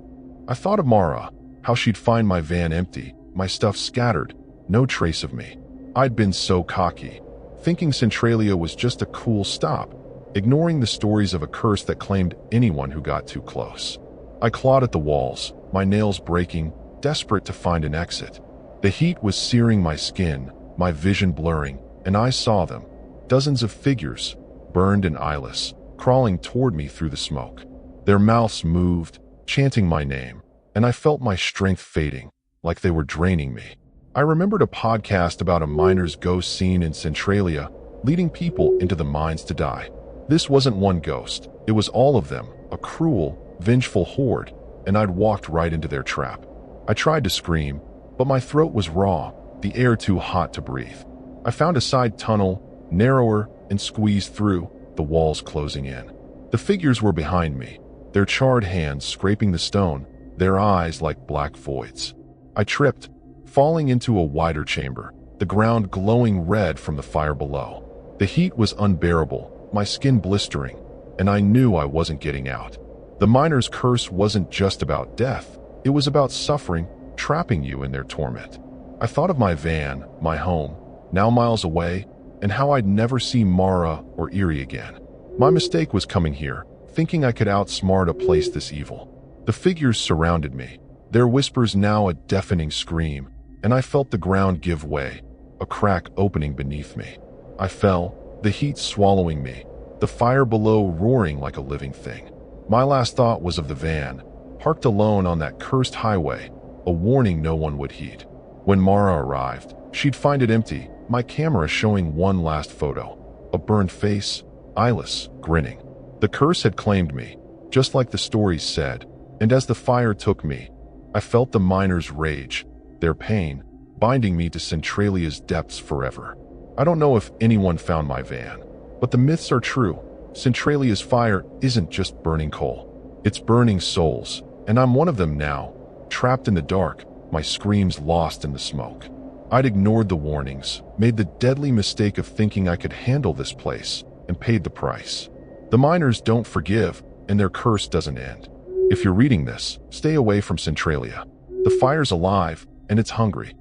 I thought of Mara, how she'd find my van empty, my stuff scattered, no trace of me. I'd been so cocky, thinking Centralia was just a cool stop, ignoring the stories of a curse that claimed anyone who got too close. I clawed at the walls, my nails breaking, desperate to find an exit. The heat was searing my skin, my vision blurring, and I saw them. Dozens of figures, burned and eyeless, crawling toward me through the smoke. Their mouths moved, chanting my name, and I felt my strength fading, like they were draining me. I remembered a podcast about a miner's ghost seen in Centralia, leading people into the mines to die. This wasn't one ghost, it was all of them, a cruel, vengeful horde, and I'd walked right into their trap. I tried to scream, but my throat was raw, the air too hot to breathe. I found a side tunnel, narrower, and squeezed through, the walls closing in. The figures were behind me, their charred hands scraping the stone, their eyes like black voids. I tripped, falling into a wider chamber, the ground glowing red from the fire below. The heat was unbearable, my skin blistering, and I knew I wasn't getting out. The miner's curse wasn't just about death, it was about suffering, trapping you in their torment. I thought of my van, my home, now miles away, and how I'd never see Mara or Erie again. My mistake was coming here, thinking I could outsmart a place this evil. The figures surrounded me, their whispers now a deafening scream, and I felt the ground give way, a crack opening beneath me. I fell, the heat swallowing me, the fire below roaring like a living thing. My last thought was of the van, parked alone on that cursed highway, a warning no one would heed. When Mara arrived, she'd find it empty, my camera showing one last photo. A burned face, eyeless, grinning. The curse had claimed me, just like the stories said, and as the fire took me, I felt the miners' rage, their pain, binding me to Centralia's depths forever. I don't know if anyone found my van, but the myths are true. Centralia's fire isn't just burning coal. It's burning souls, and I'm one of them now, trapped in the dark, my screams lost in the smoke. I'd ignored the warnings, made the deadly mistake of thinking I could handle this place, and paid the price. The miners don't forgive, and their curse doesn't end. If you're reading this, stay away from Centralia. The fire's alive, and it's hungry.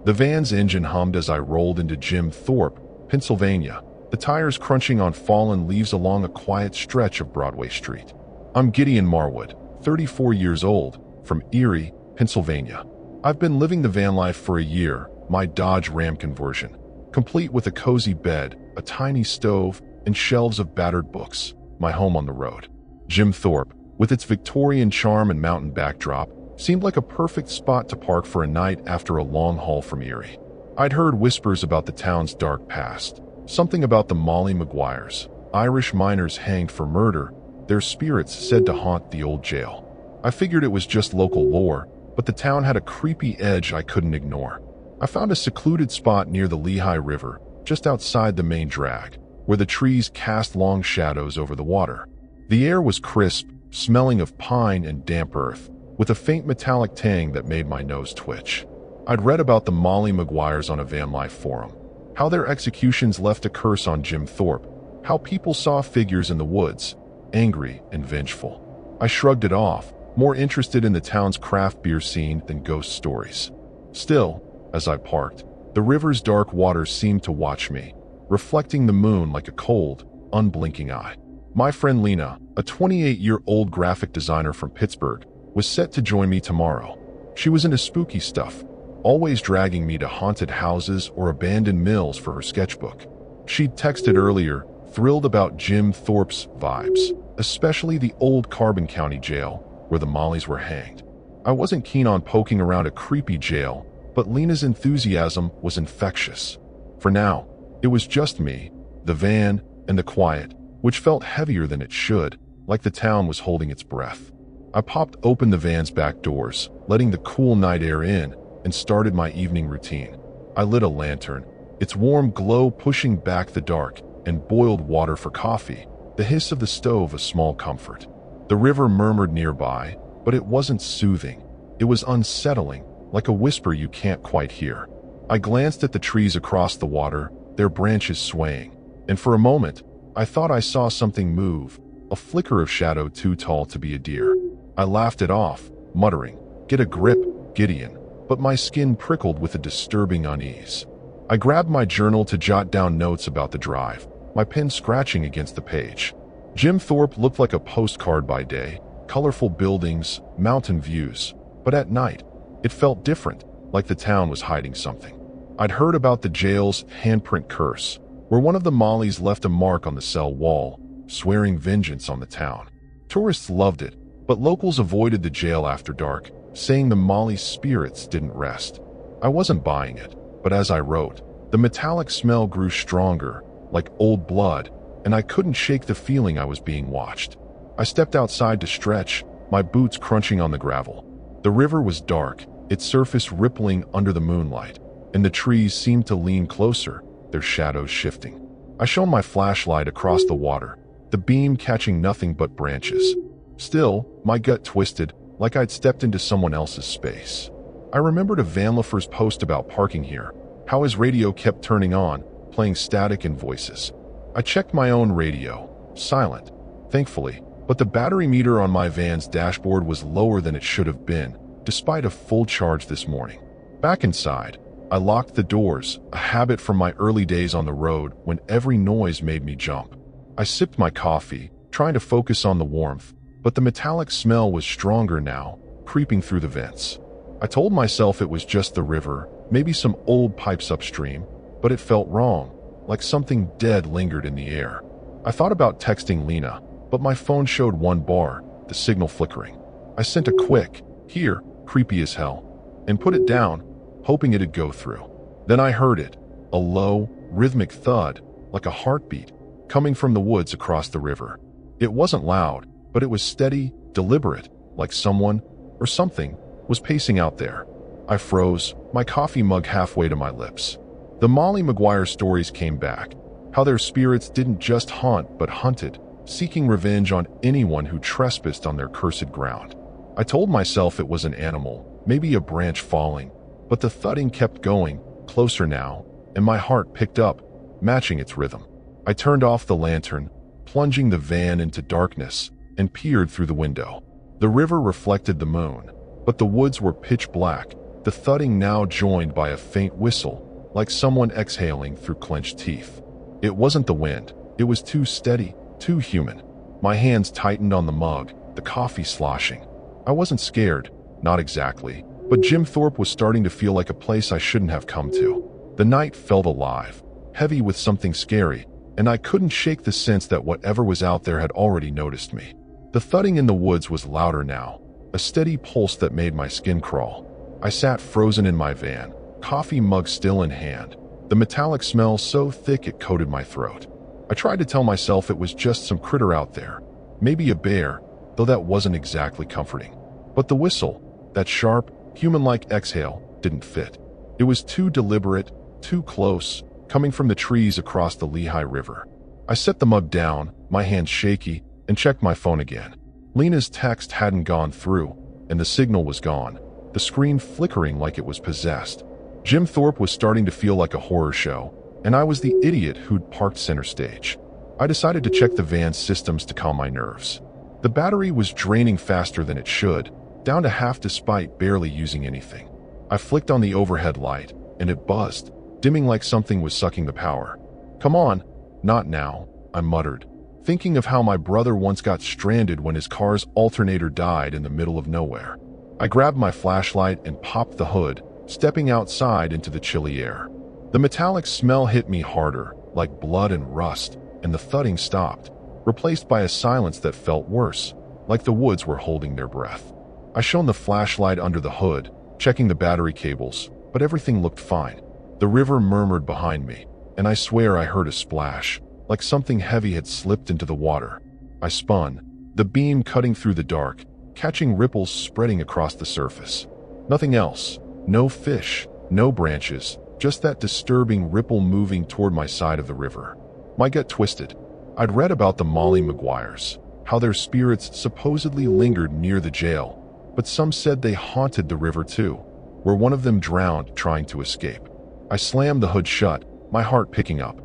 The van's engine hummed as I rolled into Jim Thorpe, Pennsylvania, the tires crunching on fallen leaves along a quiet stretch of Broadway Street. I'm Gideon Marwood, 34 years old, from Erie, Pennsylvania. I've been living the van life for a year, my Dodge Ram conversion, complete with a cozy bed, a tiny stove, and shelves of battered books, my home on the road. Jim Thorpe, with its Victorian charm and mountain backdrop, seemed like a perfect spot to park for a night after a long haul from Erie. I'd heard whispers about the town's dark past, something about the Molly Maguires, Irish miners hanged for murder, their spirits said to haunt the old jail. I figured it was just local lore, but the town had a creepy edge I couldn't ignore. I found a secluded spot near the Lehigh River, just outside the main drag, where the trees cast long shadows over the water. The air was crisp, smelling of pine and damp earth, with a faint metallic tang that made my nose twitch. I'd read about the Molly Maguires on a Vanlife forum, how their executions left a curse on Jim Thorpe, how people saw figures in the woods, angry and vengeful. I shrugged it off, more interested in the town's craft beer scene than ghost stories. Still, as I parked, the river's dark waters seemed to watch me, reflecting the moon like a cold, unblinking eye. My friend Lena, a 28-year-old graphic designer from Pittsburgh, was set to join me tomorrow. She was into spooky stuff, always dragging me to haunted houses or abandoned mills for her sketchbook. She'd texted earlier, thrilled about Jim Thorpe's vibes, especially the old Carbon County jail where the Mollys were hanged. I wasn't keen on poking around a creepy jail, but Lena's enthusiasm was infectious. For now, it was just me, the van, and the quiet, which felt heavier than it should, like the town was holding its breath. I popped open the van's back doors, letting the cool night air in, and started my evening routine. I lit a lantern, its warm glow pushing back the dark, and boiled water for coffee, the hiss of the stove a small comfort. The river murmured nearby, but it wasn't soothing. It was unsettling, like a whisper you can't quite hear. I glanced at the trees across the water, their branches swaying, and for a moment, I thought I saw something move, a flicker of shadow too tall to be a deer. I laughed it off, muttering, "Get a grip, Gideon," but my skin prickled with a disturbing unease. I grabbed my journal to jot down notes about the drive, my pen scratching against the page. Jim Thorpe looked like a postcard by day, colorful buildings, mountain views, but at night, it felt different, like the town was hiding something. I'd heard about the jail's handprint curse, where one of the Mollies left a mark on the cell wall, swearing vengeance on the town. Tourists loved it, but locals avoided the jail after dark, saying the Molly's spirits didn't rest. I wasn't buying it, but as I wrote, the metallic smell grew stronger, like old blood, and I couldn't shake the feeling I was being watched. I stepped outside to stretch, my boots crunching on the gravel. The river was dark, its surface rippling under the moonlight, and the trees seemed to lean closer, their shadows shifting. I shone my flashlight across the water, the beam catching nothing but branches. Still, my gut twisted, like I'd stepped into someone else's space. I remembered a Vanlifer's post about parking here, how his radio kept turning on, playing static and voices. I checked my own radio, silent, thankfully, but the battery meter on my van's dashboard was lower than it should have been, despite a full charge this morning. Back inside, I locked the doors, a habit from my early days on the road when every noise made me jump. I sipped my coffee, trying to focus on the warmth, but the metallic smell was stronger now, creeping through the vents. I told myself it was just the river, maybe some old pipes upstream, but it felt wrong, like something dead lingered in the air. I thought about texting Lena, but my phone showed one bar, the signal flickering. I sent a quick, "Here, creepy as hell," and put it down, hoping it'd go through. Then I heard it, a low, rhythmic thud, like a heartbeat, coming from the woods across the river. It wasn't loud, but it was steady, deliberate, like someone, or something, was pacing out there. I froze, my coffee mug halfway to my lips. The Molly Maguire stories came back, how their spirits didn't just haunt but hunted, seeking revenge on anyone who trespassed on their cursed ground. I told myself it was an animal, maybe a branch falling, but the thudding kept going, closer now, and my heart picked up, matching its rhythm. I turned off the lantern, plunging the van into darkness, and peered through the window. The river reflected the moon, but the woods were pitch black, the thudding now joined by a faint whistle, like someone exhaling through clenched teeth. It wasn't the wind, it was too steady, too human. My hands tightened on the mug, the coffee sloshing. I wasn't scared, not exactly, but Jim Thorpe was starting to feel like a place I shouldn't have come to. The night felt alive, heavy with something scary, and I couldn't shake the sense that whatever was out there had already noticed me. The thudding in the woods was louder now, a steady pulse that made my skin crawl. I sat frozen in my van, coffee mug still in hand, the metallic smell so thick it coated my throat. I tried to tell myself it was just some critter out there, maybe a bear, though that wasn't exactly comforting. But the whistle, that sharp, human-like exhale, didn't fit. It was too deliberate, too close, coming from the trees across the Lehigh River. I set the mug down, my hands shaky, and checked my phone again. Lena's text hadn't gone through, and the signal was gone, the screen flickering like it was possessed. Jim Thorpe was starting to feel like a horror show, and I was the idiot who'd parked center stage. I decided to check the van's systems to calm my nerves. The battery was draining faster than it should, down to half despite barely using anything. I flicked on the overhead light, and it buzzed, dimming like something was sucking the power. "Come on." "Not now," I muttered, thinking of how my brother once got stranded when his car's alternator died in the middle of nowhere. I grabbed my flashlight and popped the hood, stepping outside into the chilly air. The metallic smell hit me harder, like blood and rust, and the thudding stopped, replaced by a silence that felt worse, like the woods were holding their breath. I shone the flashlight under the hood, checking the battery cables, but everything looked fine. The river murmured behind me, and I swear I heard a splash, like something heavy had slipped into the water. I spun, the beam cutting through the dark, catching ripples spreading across the surface. Nothing else, no fish, no branches, just that disturbing ripple moving toward my side of the river. My gut twisted. I'd read about the Molly Maguires, how their spirits supposedly lingered near the jail, but some said they haunted the river too, where one of them drowned trying to escape. I slammed the hood shut, my heart picking up.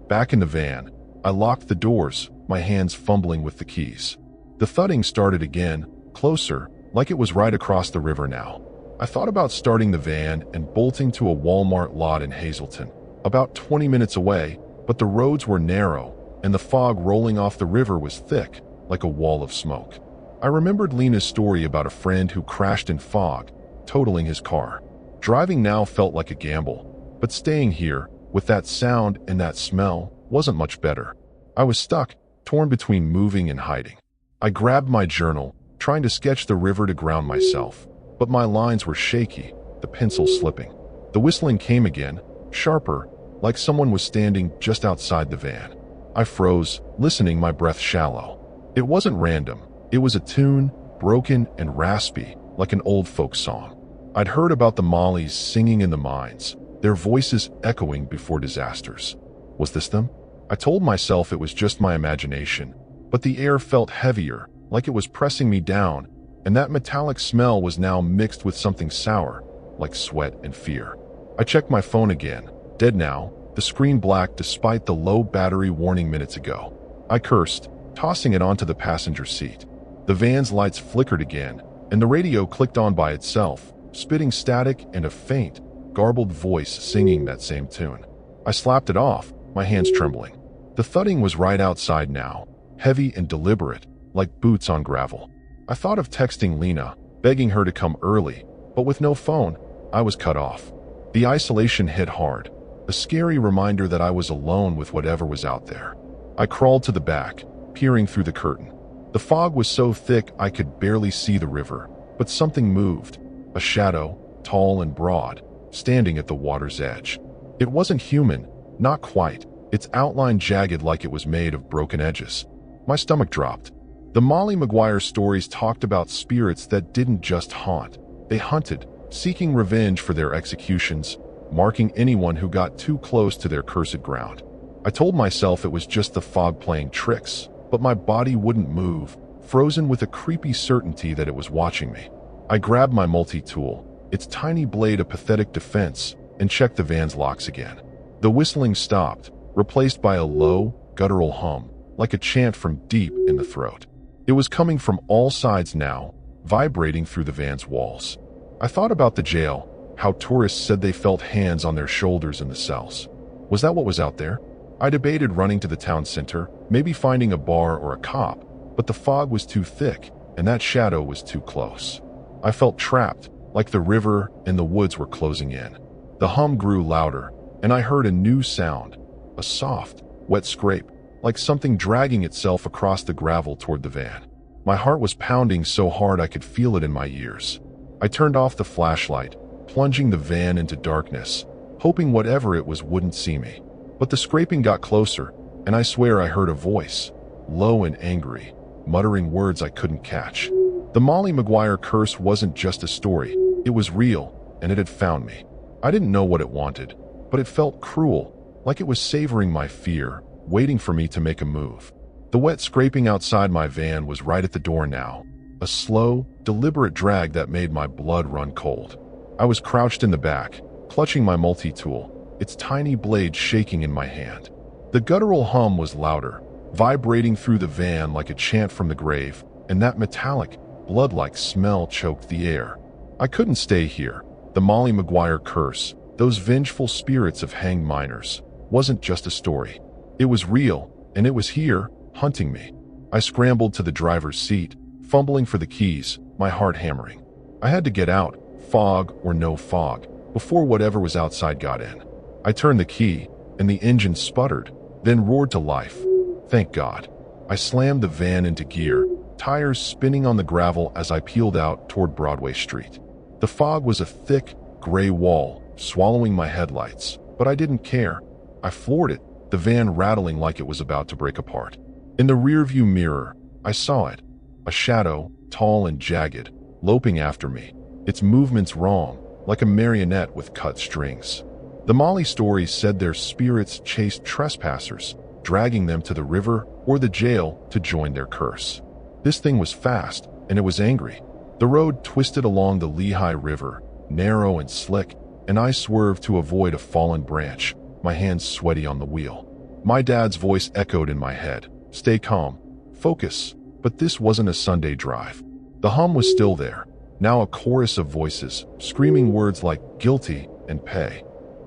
Back in the van, I locked the doors, my hands fumbling with the keys. The thudding started again, closer, like it was right across the river now. I thought about starting the van and bolting to a Walmart lot in Hazleton, about 20 minutes away, but the roads were narrow, and the fog rolling off the river was thick, like a wall of smoke. I remembered Lena's story about a friend who crashed in fog, totaling his car. Driving now felt like a gamble, but staying here, with that sound and that smell, wasn't much better. I was stuck, torn between moving and hiding. I grabbed my journal, trying to sketch the river to ground myself, but my lines were shaky, the pencil slipping. The whistling came again, sharper, like someone was standing just outside the van. I froze, listening, my breath shallow. It wasn't random. It was a tune, broken and raspy, like an old folk song. I'd heard about the Mollies singing in the mines, their voices echoing before disasters. Was this them? I told myself it was just my imagination, but the air felt heavier, like it was pressing me down, and that metallic smell was now mixed with something sour, like sweat and fear. I checked my phone again, dead now, the screen black despite the low battery warning minutes ago. I cursed, tossing it onto the passenger seat. The van's lights flickered again, and the radio clicked on by itself, spitting static and a faint, garbled voice singing that same tune. I slapped it off, my hands trembling. The thudding was right outside now, heavy and deliberate, like boots on gravel. I thought of texting Lena, begging her to come early, but with no phone, I was cut off. The isolation hit hard, a scary reminder that I was alone with whatever was out there. I crawled to the back, peering through the curtain. The fog was so thick I could barely see the river, but something moved, a shadow, tall and broad, standing at the water's edge. It wasn't human, not quite, its outline jagged like it was made of broken edges. My stomach dropped. The Molly Maguire stories talked about spirits that didn't just haunt. They hunted, seeking revenge for their executions, marking anyone who got too close to their cursed ground. I told myself it was just the fog playing tricks, but my body wouldn't move, frozen with a creepy certainty that it was watching me. I grabbed my multi-tool, its tiny blade a pathetic defense, and checked the van's locks again. The whistling stopped, replaced by a low, guttural hum, like a chant from deep in the throat. It was coming from all sides now, vibrating through the van's walls. I thought about the jail, how tourists said they felt hands on their shoulders in the cells. Was that what was out there? I debated running to the town center, maybe finding a bar or a cop, but the fog was too thick, and that shadow was too close. I felt trapped, like the river and the woods were closing in. The hum grew louder, and I heard a new sound, a soft, wet scrape, like something dragging itself across the gravel toward the van. My heart was pounding so hard I could feel it in my ears. I turned off the flashlight, plunging the van into darkness, hoping whatever it was wouldn't see me. But the scraping got closer, and I swear I heard a voice, low and angry, muttering words I couldn't catch. The Molly Maguire curse wasn't just a story, it was real, and it had found me. I didn't know what it wanted, but it felt cruel, like it was savoring my fear, waiting for me to make a move. The wet scraping outside my van was right at the door now, a slow, deliberate drag that made my blood run cold. I was crouched in the back, clutching my multi-tool, its tiny blade shaking in my hand. The guttural hum was louder, vibrating through the van like a chant from the grave, and that metallic, blood-like smell choked the air. I couldn't stay here. The Molly Maguire curse, those vengeful spirits of hanged miners, wasn't just a story. It was real, and it was here, hunting me. I scrambled to the driver's seat, fumbling for the keys, my heart hammering. I had to get out, fog or no fog, before whatever was outside got in. I turned the key, and the engine sputtered, then roared to life. Thank God. I slammed the van into gear, tires spinning on the gravel as I peeled out toward Broadway Street. The fog was a thick, gray wall, swallowing my headlights, but I didn't care. I floored it, the van rattling like it was about to break apart. In the rearview mirror, I saw it, a shadow, tall and jagged, loping after me, its movements wrong, like a marionette with cut strings. The Molly stories said their spirits chased trespassers, dragging them to the river or the jail to join their curse. This thing was fast, and it was angry. The road twisted along the Lehigh River, narrow and slick, and I swerved to avoid a fallen branch, my hands sweaty on the wheel. My dad's voice echoed in my head. Stay calm. Focus. But this wasn't a Sunday drive. The hum was still there. Now a chorus of voices, screaming words like guilty and pay.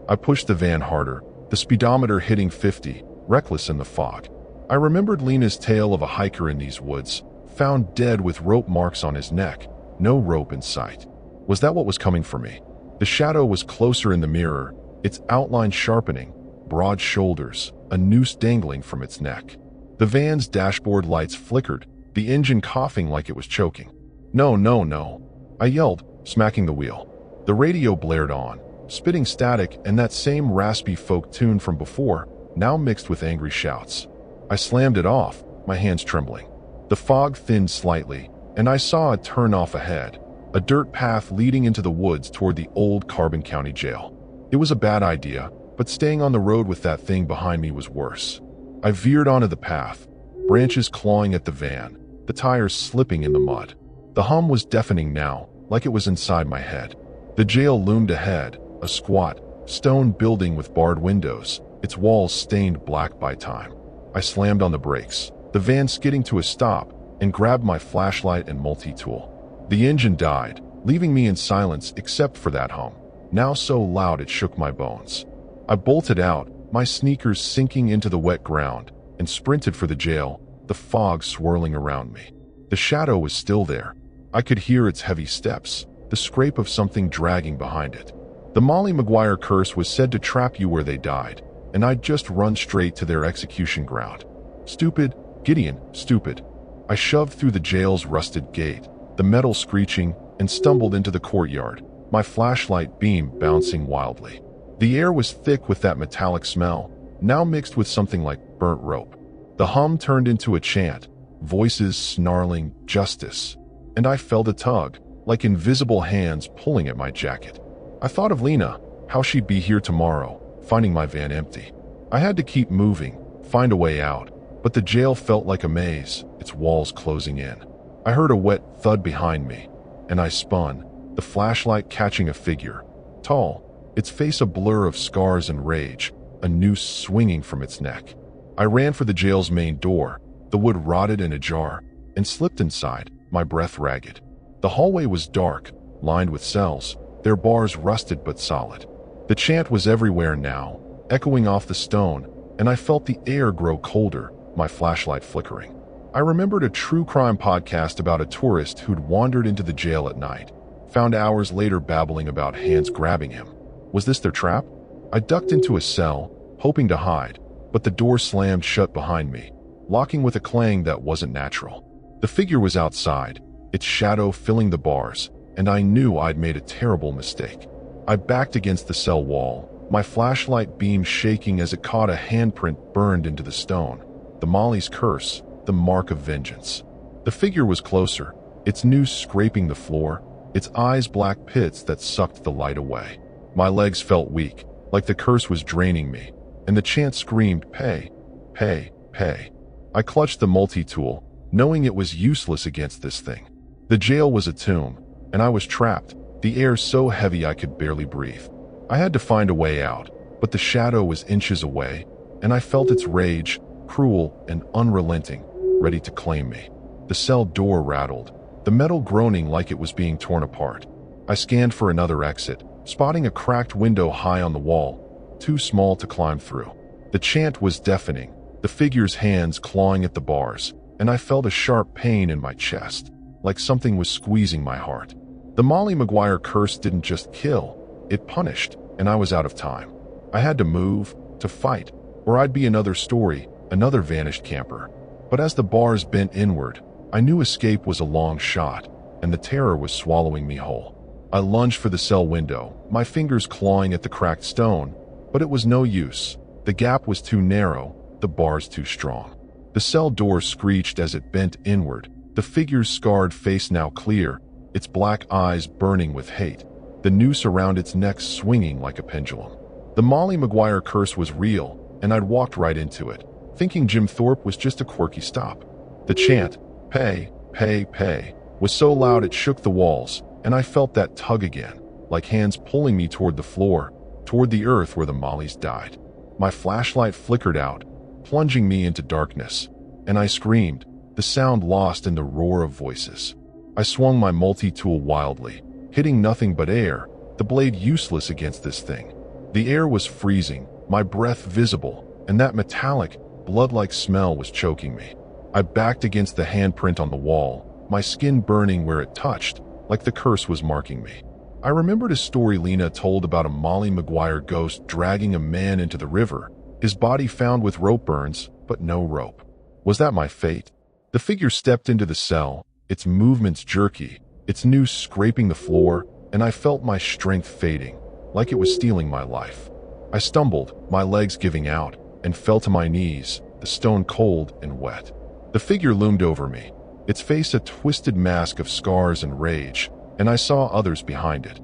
I pushed the van harder, the speedometer hitting 50, reckless in the fog. I remembered Lena's tale of a hiker in these woods, found dead with rope marks on his neck, no rope in sight. Was that what was coming for me? The shadow was closer in the mirror, its outline sharpening, broad shoulders, a noose dangling from its neck. The van's dashboard lights flickered, the engine coughing like it was choking. No, no, no, I yelled, smacking the wheel. The radio blared on, spitting static and that same raspy folk tune from before, now mixed with angry shouts. I slammed it off, my hands trembling. The fog thinned slightly, and I saw a turn-off ahead, a dirt path leading into the woods toward the old Carbon County Jail. It was a bad idea, but staying on the road with that thing behind me was worse. I veered onto the path, branches clawing at the van, the tires slipping in the mud. The hum was deafening now, like it was inside my head. The jail loomed ahead, a squat, stone building with barred windows, its walls stained black by time. I slammed on the brakes, the van skidding to a stop, and grabbed my flashlight and multi-tool. The engine died, leaving me in silence except for that hum, now so loud it shook my bones. I bolted out, my sneakers sinking into the wet ground, and sprinted for the jail, the fog swirling around me. The shadow was still there. I could hear its heavy steps, the scrape of something dragging behind it. The Molly Maguire curse was said to trap you where they died, and I'd just run straight to their execution ground. Stupid, Gideon, stupid. I shoved through the jail's rusted gate, the metal screeching, and stumbled into the courtyard, my flashlight beam bouncing wildly. The air was thick with that metallic smell, now mixed with something like burnt rope. The hum turned into a chant, voices snarling justice, and I felt a tug, like invisible hands pulling at my jacket. I thought of Lena, how she'd be here tomorrow, finding my van empty. I had to keep moving, find a way out, but the jail felt like a maze, its walls closing in. I heard a wet thud behind me, and I spun, the flashlight catching a figure, tall, its face a blur of scars and rage, a noose swinging from its neck. I ran for the jail's main door, the wood rotted and ajar, and slipped inside, my breath ragged. The hallway was dark, lined with cells, their bars rusted but solid. The chant was everywhere now, echoing off the stone, and I felt the air grow colder, my flashlight flickering. I remembered a true crime podcast about a tourist who'd wandered into the jail at night, found hours later babbling about hands grabbing him. Was this their trap? I ducked into a cell, hoping to hide, but the door slammed shut behind me, locking with a clang that wasn't natural. The figure was outside, its shadow filling the bars, and I knew I'd made a terrible mistake. I backed against the cell wall, my flashlight beam shaking as it caught a handprint burned into the stone. The Molly's curse, the mark of vengeance. The figure was closer, its noose scraping the floor, its eyes black pits that sucked the light away. My legs felt weak, like the curse was draining me, and the chant screamed, "Pay, pay, pay." I clutched the multi-tool, knowing it was useless against this thing. The jail was a tomb, and I was trapped, the air so heavy I could barely breathe. I had to find a way out, but the shadow was inches away, and I felt its rage, cruel and unrelenting, ready to claim me. The cell door rattled, the metal groaning like it was being torn apart. I scanned for another exit, spotting a cracked window high on the wall, too small to climb through. The chant was deafening, the figure's hands clawing at the bars, and I felt a sharp pain in my chest, like something was squeezing my heart. The Molly Maguire curse didn't just kill, it punished, and I was out of time. I had to move, to fight, or I'd be another story, another vanished camper. But as the bars bent inward, I knew escape was a long shot, and the terror was swallowing me whole. I lunged for the cell window, my fingers clawing at the cracked stone, but it was no use. The gap was too narrow, the bars too strong. The cell door screeched as it bent inward, the figure's scarred face now clear, its black eyes burning with hate, the noose around its neck swinging like a pendulum. The Molly Maguire curse was real, and I'd walked right into it, thinking Jim Thorpe was just a quirky stop. The chant, "Pay, pay, pay," was so loud it shook the walls, and I felt that tug again, like hands pulling me toward the floor, toward the earth where the Mollys died. My flashlight flickered out, plunging me into darkness. and I screamed, the sound lost in the roar of voices. I swung my multi-tool wildly, hitting nothing but air, the blade useless against this thing. The air was freezing, my breath visible, and that metallic, blood-like smell was choking me. I backed against the handprint on the wall, my skin burning where it touched, like the curse was marking me. I remembered a story Lena told about a Molly Maguire ghost dragging a man into the river, his body found with rope burns, but no rope. Was that my fate? The figure stepped into the cell, its movements jerky, its noose scraping the floor, and I felt my strength fading, like it was stealing my life. I stumbled, my legs giving out, and fell to my knees, the stone cold and wet. The figure loomed over me, its face a twisted mask of scars and rage, and I saw others behind it.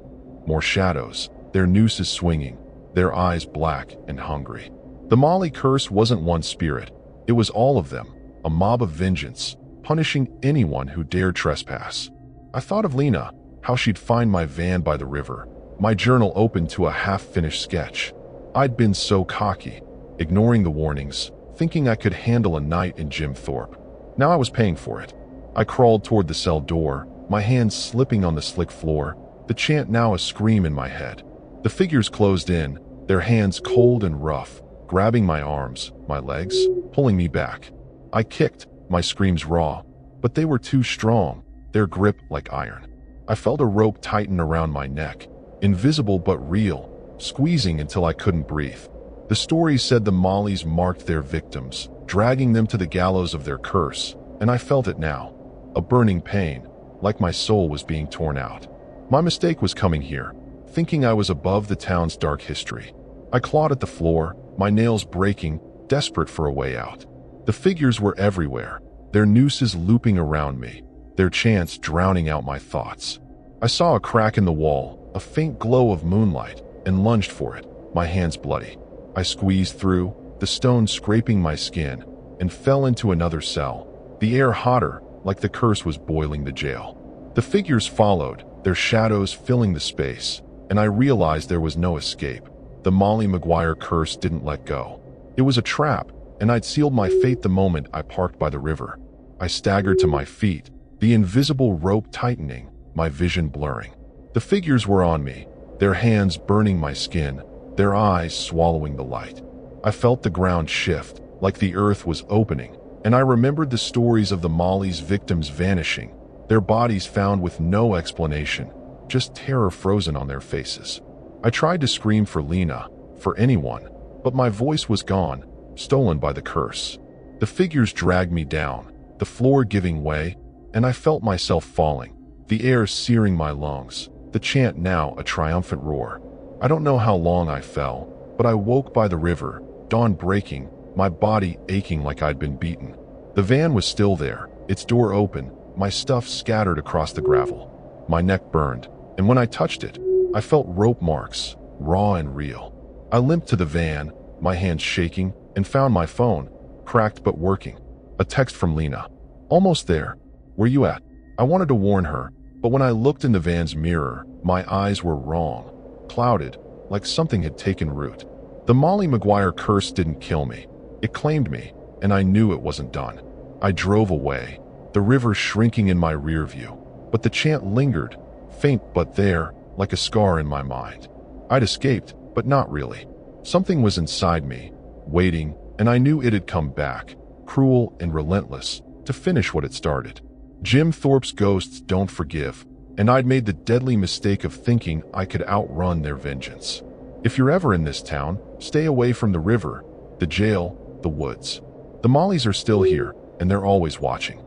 More shadows, their nooses swinging, their eyes black and hungry. The Molly curse wasn't one spirit, it was all of them, a mob of vengeance, punishing anyone who dared trespass. I thought of Lena, how she'd find my van by the river, my journal open to a half-finished sketch. I'd been so cocky, ignoring the warnings, thinking I could handle a night in Jim Thorpe. Now I was paying for it. I crawled toward the cell door, my hands slipping on the slick floor, the chant now a scream in my head. The figures closed in, their hands cold and rough, grabbing my arms, my legs, pulling me back. I kicked, my screams raw, but they were too strong, their grip like iron. I felt a rope tighten around my neck, invisible but real, squeezing until I couldn't breathe. The stories said the Mollies marked their victims, dragging them to the gallows of their curse, and I felt it now, a burning pain, like my soul was being torn out. My mistake was coming here, thinking I was above the town's dark history. I clawed at the floor, my nails breaking, desperate for a way out. The figures were everywhere, their nooses looping around me, their chants drowning out my thoughts. I saw a crack in the wall, a faint glow of moonlight, and lunged for it, my hands bloody. I squeezed through, the stone scraping my skin, and fell into another cell, the air hotter, like the curse was boiling the jail. The figures followed, their shadows filling the space, and I realized there was no escape. The Molly Maguire curse didn't let go. It was a trap, and I'd sealed my fate the moment I parked by the river. I staggered to my feet, the invisible rope tightening, my vision blurring. The figures were on me, their hands burning my skin, their eyes swallowing the light. I felt the ground shift, like the earth was opening, and I remembered the stories of the Molly's victims vanishing, their bodies found with no explanation, just terror frozen on their faces. I tried to scream for Lena, for anyone, but my voice was gone, stolen by the curse. The figures dragged me down, the floor giving way, and I felt myself falling, the air searing my lungs, the chant now a triumphant roar. I don't know how long I fell, but I woke by the river, dawn breaking, my body aching like I'd been beaten. The van was still there, its door open, my stuff scattered across the gravel. My neck burned, and when I touched it, I felt rope marks, raw and real. I limped to the van, my hands shaking, and found my phone, cracked but working. A text from Lena. Almost there. Where you at? I wanted to warn her, but when I looked in the van's mirror, my eyes were wrong, clouded, like something had taken root. The Molly Maguire curse didn't kill me. It claimed me, and I knew it wasn't done. I drove away, the river shrinking in my rear view, but the chant lingered, faint but there, like a scar in my mind. I'd escaped, but not really. Something was inside me, waiting, and I knew it had come back, cruel and relentless, to finish what it started. Jim Thorpe's ghosts don't forgive, and I'd made the deadly mistake of thinking I could outrun their vengeance. If you're ever in this town, stay away from the river, the jail, the woods. The Mollies are still here, and they're always watching.